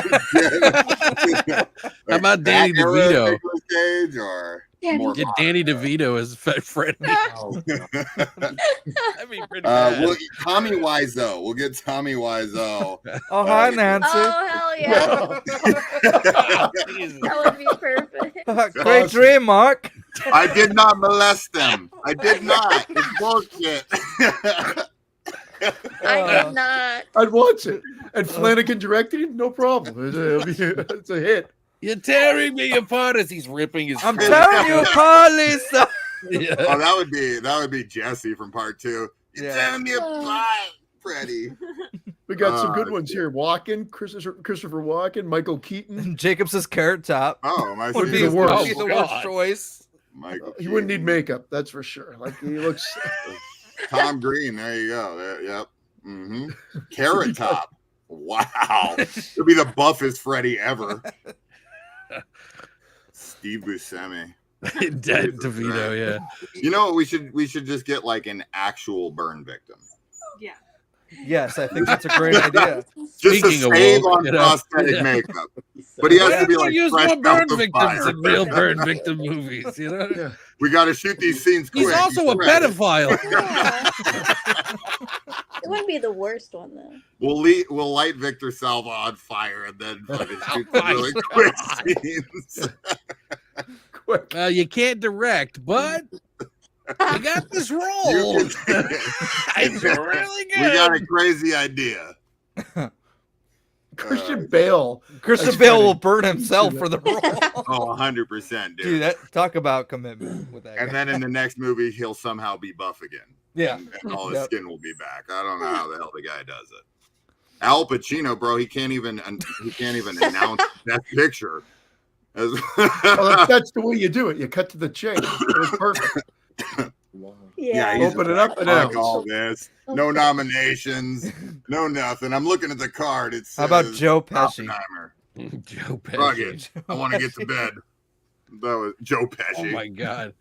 How about Danny DeVito? Cage or more Get Danny DeVito as Freddy. Oh, That'd be pretty bad. we'll get Tommy Wiseau. We'll get Tommy Wiseau. Oh, hi, Nancy. Oh, hell yeah. That would be perfect. Great dream, Mark. I did not molest them. I did not. It's bullshit. I did not. I'd watch it. And Flanagan directed it, no problem. It's a hit. You're tearing me apart as he's ripping his. I'm tearing you apart, Lisa. Yeah. Oh, that would be Jesse from part 2. You're tearing me apart, Freddy. We got some good ones here. Walken, Christopher Walken, Michael Keaton. Jacobs is Carrot Top. Oh, my Would be the worst. Be the worst choice. Michael He wouldn't need makeup, that's for sure. Like he looks. Tom Green. There you go. There, yep. Mm-hmm. Carrot Top. Wow. It'll be the buffest Freddy ever. Steve Buscemi. Dead DeVito, yeah. You know what? We should just get like an actual burn victim. Yeah. Yes, I think that's a great idea. Just to save woke, on prosthetic makeup. But he has to be like use fresh more burn out the victims fire. in real burn victim movies, you know? Yeah. We got to shoot these scenes quick. He's also a fresh. pedophile. It wouldn't be the worst one though. We'll light Victor Salva on fire and then fucking shoot some really quick scenes. Quick. You can't direct, but you got this role. It's really good. We got a crazy idea. Christian Bale. Christian Bale will burn himself for the role. Oh, 100%, dude. Dude, that talk about commitment with that And guy. then in the next movie, he'll somehow be buff again. Yeah. And all his skin will be back. I don't know how the hell the guy does it. Al Pacino, bro, he can't even announce that picture. Well, that's the way you do it. You cut to the chase. It was perfect. Yeah, Yeah. he's Open it up and like out. all this. No nominations. No nothing. I'm looking at the card. It says How about Joe Pesci? Oppenheimer. Joe Pesci. Fuck it. I want to get to bed. That was Joe Pesci. Oh my god.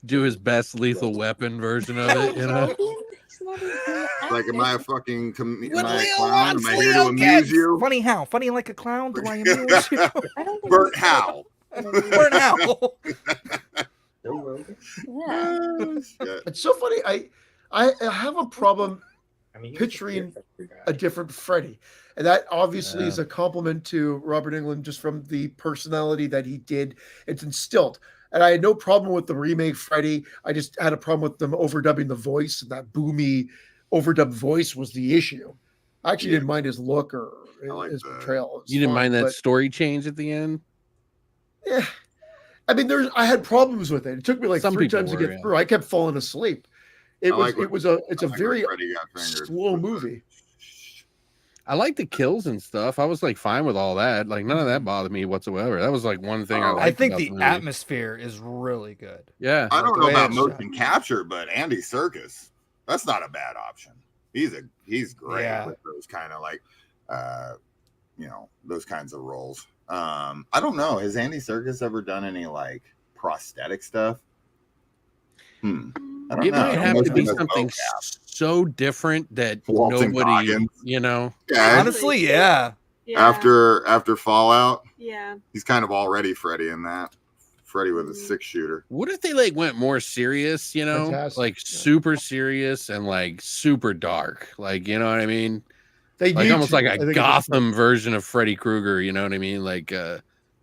Do his best Lethal Weapon version of it, you know? Like, am I a fucking am What I a Leo clown? wants, Am I here to Leo amuse gets. you? Funny how? Funny like a clown? Do I amuse you? I don't think Bert Howe. Burn out. Yeah. Shit. It's so funny. I have a problem picturing a different Freddy. And that obviously is a compliment to Robert Englund just from the personality that he did. It's instilled. And I had no problem with the remake Freddy. I just had a problem with them overdubbing the voice, and that boomy overdubbed voice was the issue. I actually didn't mind his look or his portrayal. You didn't mind that but, story change at the end? yeah. I mean, I had problems with it. It took me like Some 3 people times to were, get through. I kept falling asleep. It's a very slow movie. I like the kills and stuff. I was like fine with all that. Like none of that bothered me whatsoever. That was like one thing I liked. I think about the movie. atmosphere is really good. Yeah. I don't the know way about it's motion capture, but Andy Serkis, that's not a bad option. He's great Yeah. with those kind of like those kinds of roles. I don't know. Has Andy Serkis ever done any like prosthetic stuff? I don't It know. might have to be something so different that Walton nobody, Goggins. you know. Yeah, Honestly, yeah. after Fallout, Yeah. he's kind of already Freddy in that. Freddy with a 6-shooter. What if they like went more serious, you know? Fantastic. Like super serious and like super dark. Like, you know what I mean? They Like need almost to. like I a think Gotham version of Freddy Krueger, you know what I mean? Like I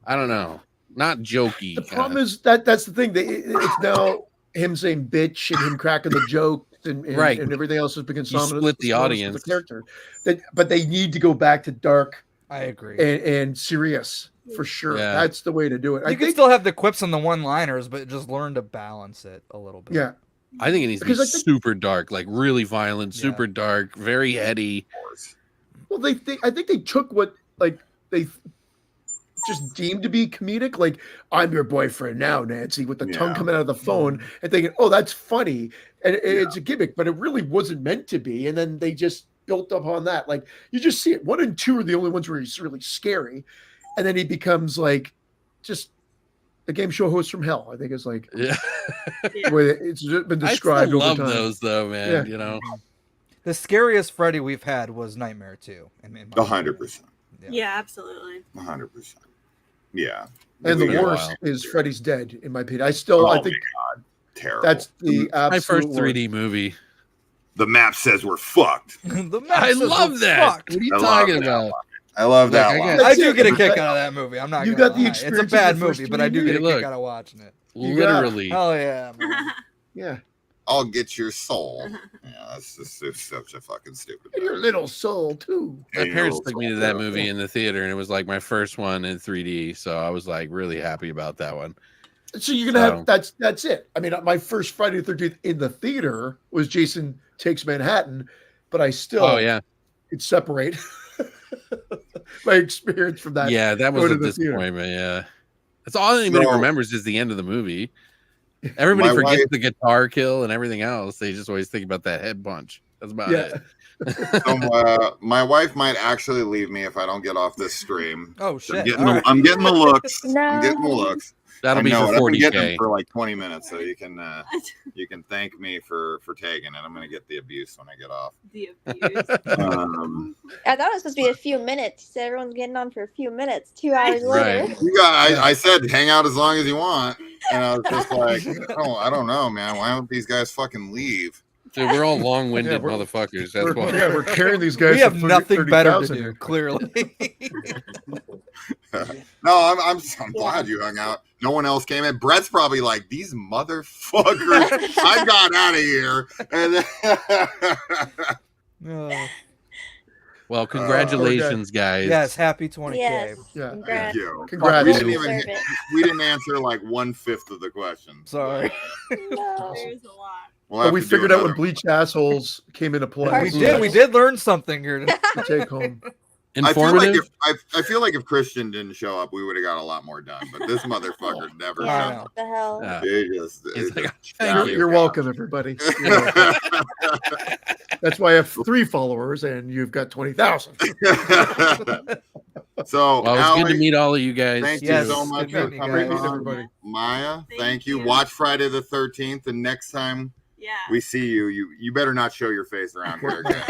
don't know. Not jokey. The problem is that's the thing. It's now him saying bitch and him cracking the joke and Right. and everything else has become You synonymous split the with audience. the character. But they need to go back to dark I agree. and serious for sure. Yeah. That's the way to do it. You can still have the quips and the one-liners, but just learn to balance it a little bit. Yeah. I think it needs to be Because I think- super dark, like really violent, super dark, very heady. Well, I think they took what like they just deemed to be comedic, like I'm your boyfriend now, Nancy, with the tongue coming out of the phone and thinking, oh, that's funny, and it's a gimmick, but it really wasn't meant to be. And then they just built up on that. Like you just see it. 1 and 2 are the only ones where he's really scary, and then he becomes like just a game show host from hell. I think is like Yeah. the way it's been described. I still over love time. those though, man. Yeah. You know, The scariest Freddy we've had was Nightmare 2. 100%. Yeah, absolutely. 100%. Yeah. And We the got worst wild. is Freddy's Dead, in my opinion. I still, I think my God. Terrible. that's the my first absolute 3D movie. The map says we're fucked. The map I says love we're that. fucked. What are you I love talking that about? one. I love that Look, one. I do get a That's kick it. out of that movie. I'm not You gonna got the lie. It's a experience bad of the first movie, but I do 3D. get a Look. kick out of watching it. Literally. Oh yeah, man. Yeah. I'll get your soul. Yeah, that's just it's such a fucking stupid. And your little soul too. My And your parents little took me soul, to that too. movie in the theater, and it was like my first one in 3D. So I was like really happy about that one. So you're gonna So- have that's it. I mean, my first Friday the 13th in the theater was Jason Takes Manhattan, but I still Oh yeah, could separate my experience from that. yeah, that was go a to the theater. disappointment. Yeah, that's all anybody So- remembers is the end of the movie. Everybody My forgets wife- the guitar kill and everything else. They just always think about that head punch. That's about Yeah. it. So, my wife might actually leave me if I don't get off this stream. Oh So shit. I'm, All right. I'm getting the looks. I'm No. getting the looks. That'll I be know for it. I've been getting 40K. them for like 20 minutes, so you can thank me for taking it. I'm gonna get the abuse when I get off. The abuse. I thought it was supposed to be a few minutes. You said everyone's getting on for a few minutes. 2 hours later. Right. You got. I said hang out as long as you want, and I was just like, I don't know, man. Why don't these guys fucking leave? Dude, we're all long-winded Yeah, we're- motherfuckers. That's why. We're carrying these guys. We have for nothing better to 30,000 do, here. clearly. No, I'm glad you hung out. No one else came in. Brett's probably like, these motherfuckers. I got out of here, and Oh. Well, congratulations, guys. Yes, happy 20K. Yes. Yeah. thank Congrats. you. Congrats. We You didn't even deserve it. we didn't answer like 1/5 of the questions. Sorry. No. There's a lot. We'll But have we to do figured out when another- bleached assholes came into play. We did learn something here today. To take home. I feel like Informative. I feel like if Christian didn't show up, we would have got a lot more done. But this motherfucker never I showed know. up. The hell. Yeah. He just, He's he like, just- "Thank You're welcome, everybody. You're welcome. That's why I have 3 followers, and you've got 20,000. So, Well, it's Allie, good to meet all of you guys. thank Yes, you so good much meeting for you coming guys. on. Everybody. Maya, Thank thank you. you. Watch Friday the 13th, and next time Yeah. we see you, you better not show your face around here again.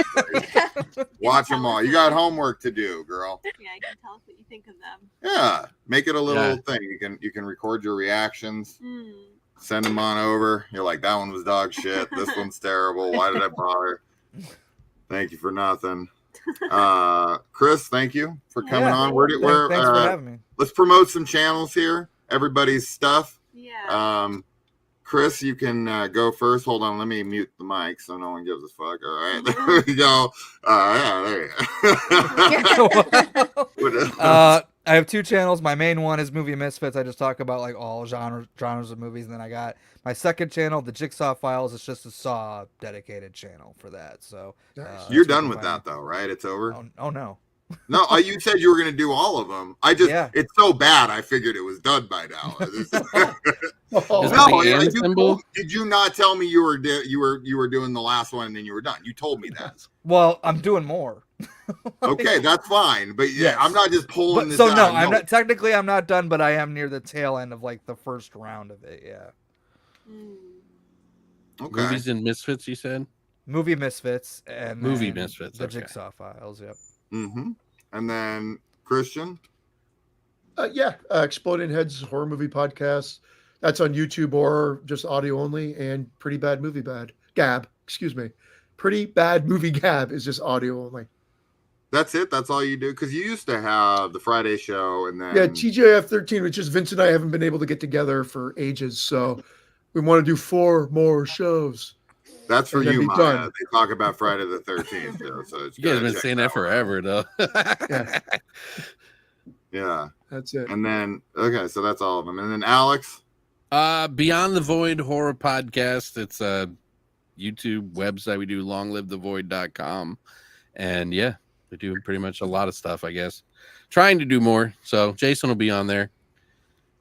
Watch them all. You got homework to do, girl. Yeah, I can tell us what you think of them. Yeah, make it a little Yeah. thing. You can record your reactions, Mm. send them on over. You're like, that one was dog shit. This one's terrible. Why did I bother? Thank you for nothing. Chris, thank you for coming Yeah. on. Where Thanks for having me. let's promote some channels here. Everybody's stuff. Yeah. Chris, you can go first. Hold on, let me mute the mic so no one gives a fuck. All right, there we go. Yeah, there you go. I have 2 channels. My main one is Movie Misfits. I just talk about like all genres of movies. And then I got my second channel, the Jigsaw Files. It's just a Saw dedicated channel for that. So Nice. You're that's where done you with can that find though, right? It's over. me. Oh no. No, you said you were going to do all of them. Yeah. It's so bad. I figured it was done by now. Is No, the hand symbol? did you not tell me you were doing the last one and then you were done? You told me that. Well, I'm doing more. Okay, that's fine. But yeah, Yes. I'm not just pulling But, this so out. no, I'm not technically I'm not done, but I am near the tail end of like the first round of it. Yeah. Mm. Okay. Movies and Misfits, you said? Movie Misfits and Movie then Misfits, The okay. Jigsaw Files. Yep. Mm-hmm. And then Christian. Exploding Heads horror movie podcast. That's on YouTube or just audio only. And Pretty Bad Movie Gab. Excuse me. Pretty Bad Movie Gab is just audio only. That's it. That's all you do. Because you used to have the Friday show, and then Yeah, TJF 13, which is Vince and I haven't been able to get together for ages. So we want to do 4 more shows. that's for and then you, be Maya. done. They talk about Friday the 13th. So it's You guys have gotta been check saying it that out. forever, though. Yeah, Yeah. that's it. And then okay, so that's all of them. And then Alex. Beyond the Void Horror Podcast. It's a YouTube website. We do longlivethevoid.com. And yeah, we do pretty much a lot of stuff, I guess. Trying to do more. So Jason will be on there.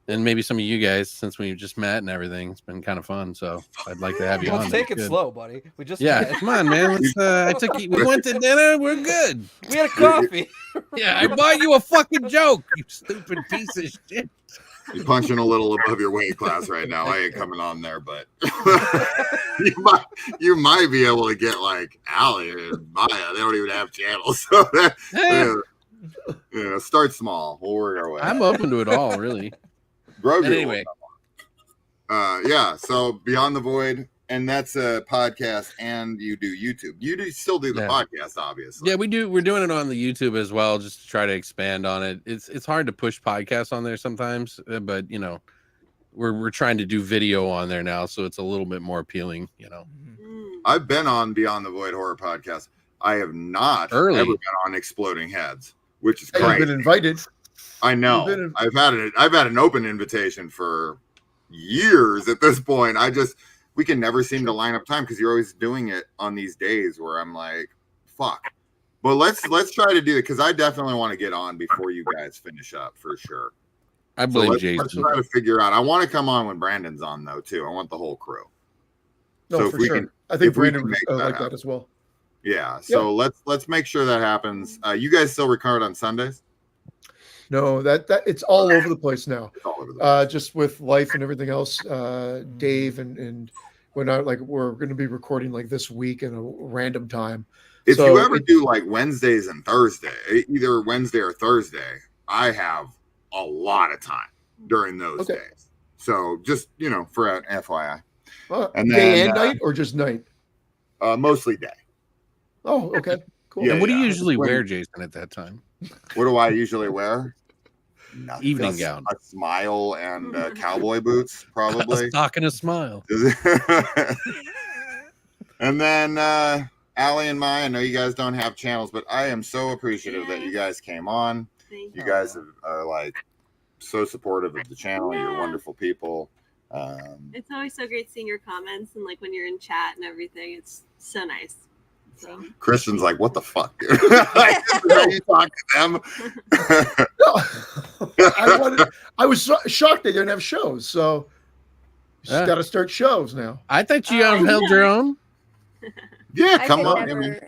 And maybe some of you guys, since we just met and everything. It's been kind of fun. So I'd like to have you Let's on. take it Good. slow, buddy. We just Yeah, met. come on, man. Let's, I took you. We went to dinner. We're good. We had a coffee. Yeah, I bought you a fucking joke, you stupid piece of shit. You're punching a little above your weight class right now. I ain't coming on there, but you might be able to get like Allie or Maya. They don't even have channels, so start small. We'll work our way. I'm open to it all, really. Grogu. Anyway, so Beyond the Void, and that's a podcast, and you do YouTube. You still do the podcast, obviously. Yeah, we do. We're doing it on the YouTube as well, just to try to expand on it. It's hard to push podcasts on there sometimes, but we're trying to do video on there now, so it's a little bit more appealing. I've been on Beyond the Void horror podcast. I have not ever been on Exploding Heads, which is great. You've been invited. I know. I've had an open invitation for years at this point. We can never seem to line up time because you're always doing it on these days where I'm like, fuck. But let's try to do it because I definitely want to get on before you guys finish up for sure. I blame Jason. Let's try to figure out. I want to come on when Brandon's on though too. I want the whole crew. No, so for sure. I think Brandon would like that as well. Yeah. So let's make sure that happens. You guys still record on Sundays? No, that it's all over the place now. It's all over the place. Just with life and everything else. Dave and we're going to be recording like this week in a random time. If you ever do like Wednesdays and Thursday, either Wednesday or Thursday, I have a lot of time during those days. So just for an FYI. And day and night or just night? Mostly day. Oh, okay. Cool. Yeah, and what do you usually wear, Jason, at that time? What do I usually wear? Nothing. Evening gown. A smile and cowboy boots, probably. A stock and a smile. And then Allie and Maya, I know you guys don't have channels, but I am so appreciative that you guys came on. Thank you guys are like so supportive of the channel. Yeah. You're wonderful people. It's always so great seeing your comments and like when you're in chat and everything. It's so nice. So Christian's like, what the fuck, dude? You talk to them. I was shocked they didn't have shows, so you just got to start shows now. I thought you held your own. Yeah, come on.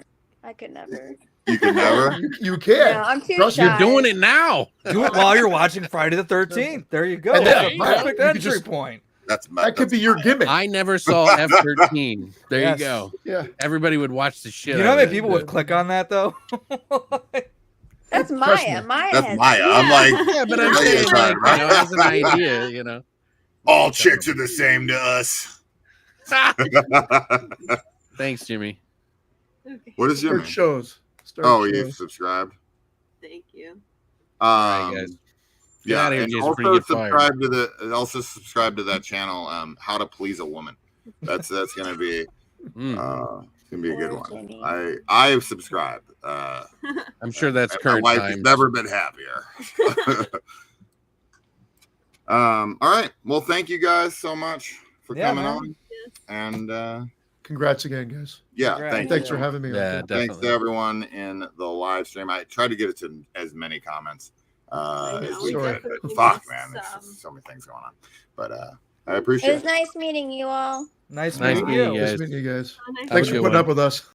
I could never. You can never. You can. No, I'm too shy. You're doing it now. Do it while you're watching Friday the 13th. There you go. Perfect entry point. That could be your gimmick. I never saw F13. There you go. Yeah. Everybody would watch the shit. You know how many people would click on that though? That's Maya. That's Maya. I'm like, yeah, but I'm saying, like, as an idea, all chicks are the same to us. Thanks, Jimmy. Okay. What is your shows? You subscribed. Thank you. All right, guys. Yeah, and also subscribe to that channel. How to Please a Woman. That's gonna be a good one. I've subscribed. I'm sure that's current my wife times. has never been happier. All right. Well, thank you guys so much for coming on. And congrats again, guys. Yeah, thanks for having me. Yeah, thanks to everyone in the live stream. I tried to get it to as many comments as we could, but fuck, man, there's just so many things going on. But I appreciate it. It was nice meeting you all. Nice meeting you guys. Nice meeting you guys. Oh, nice Thanks for putting up with us.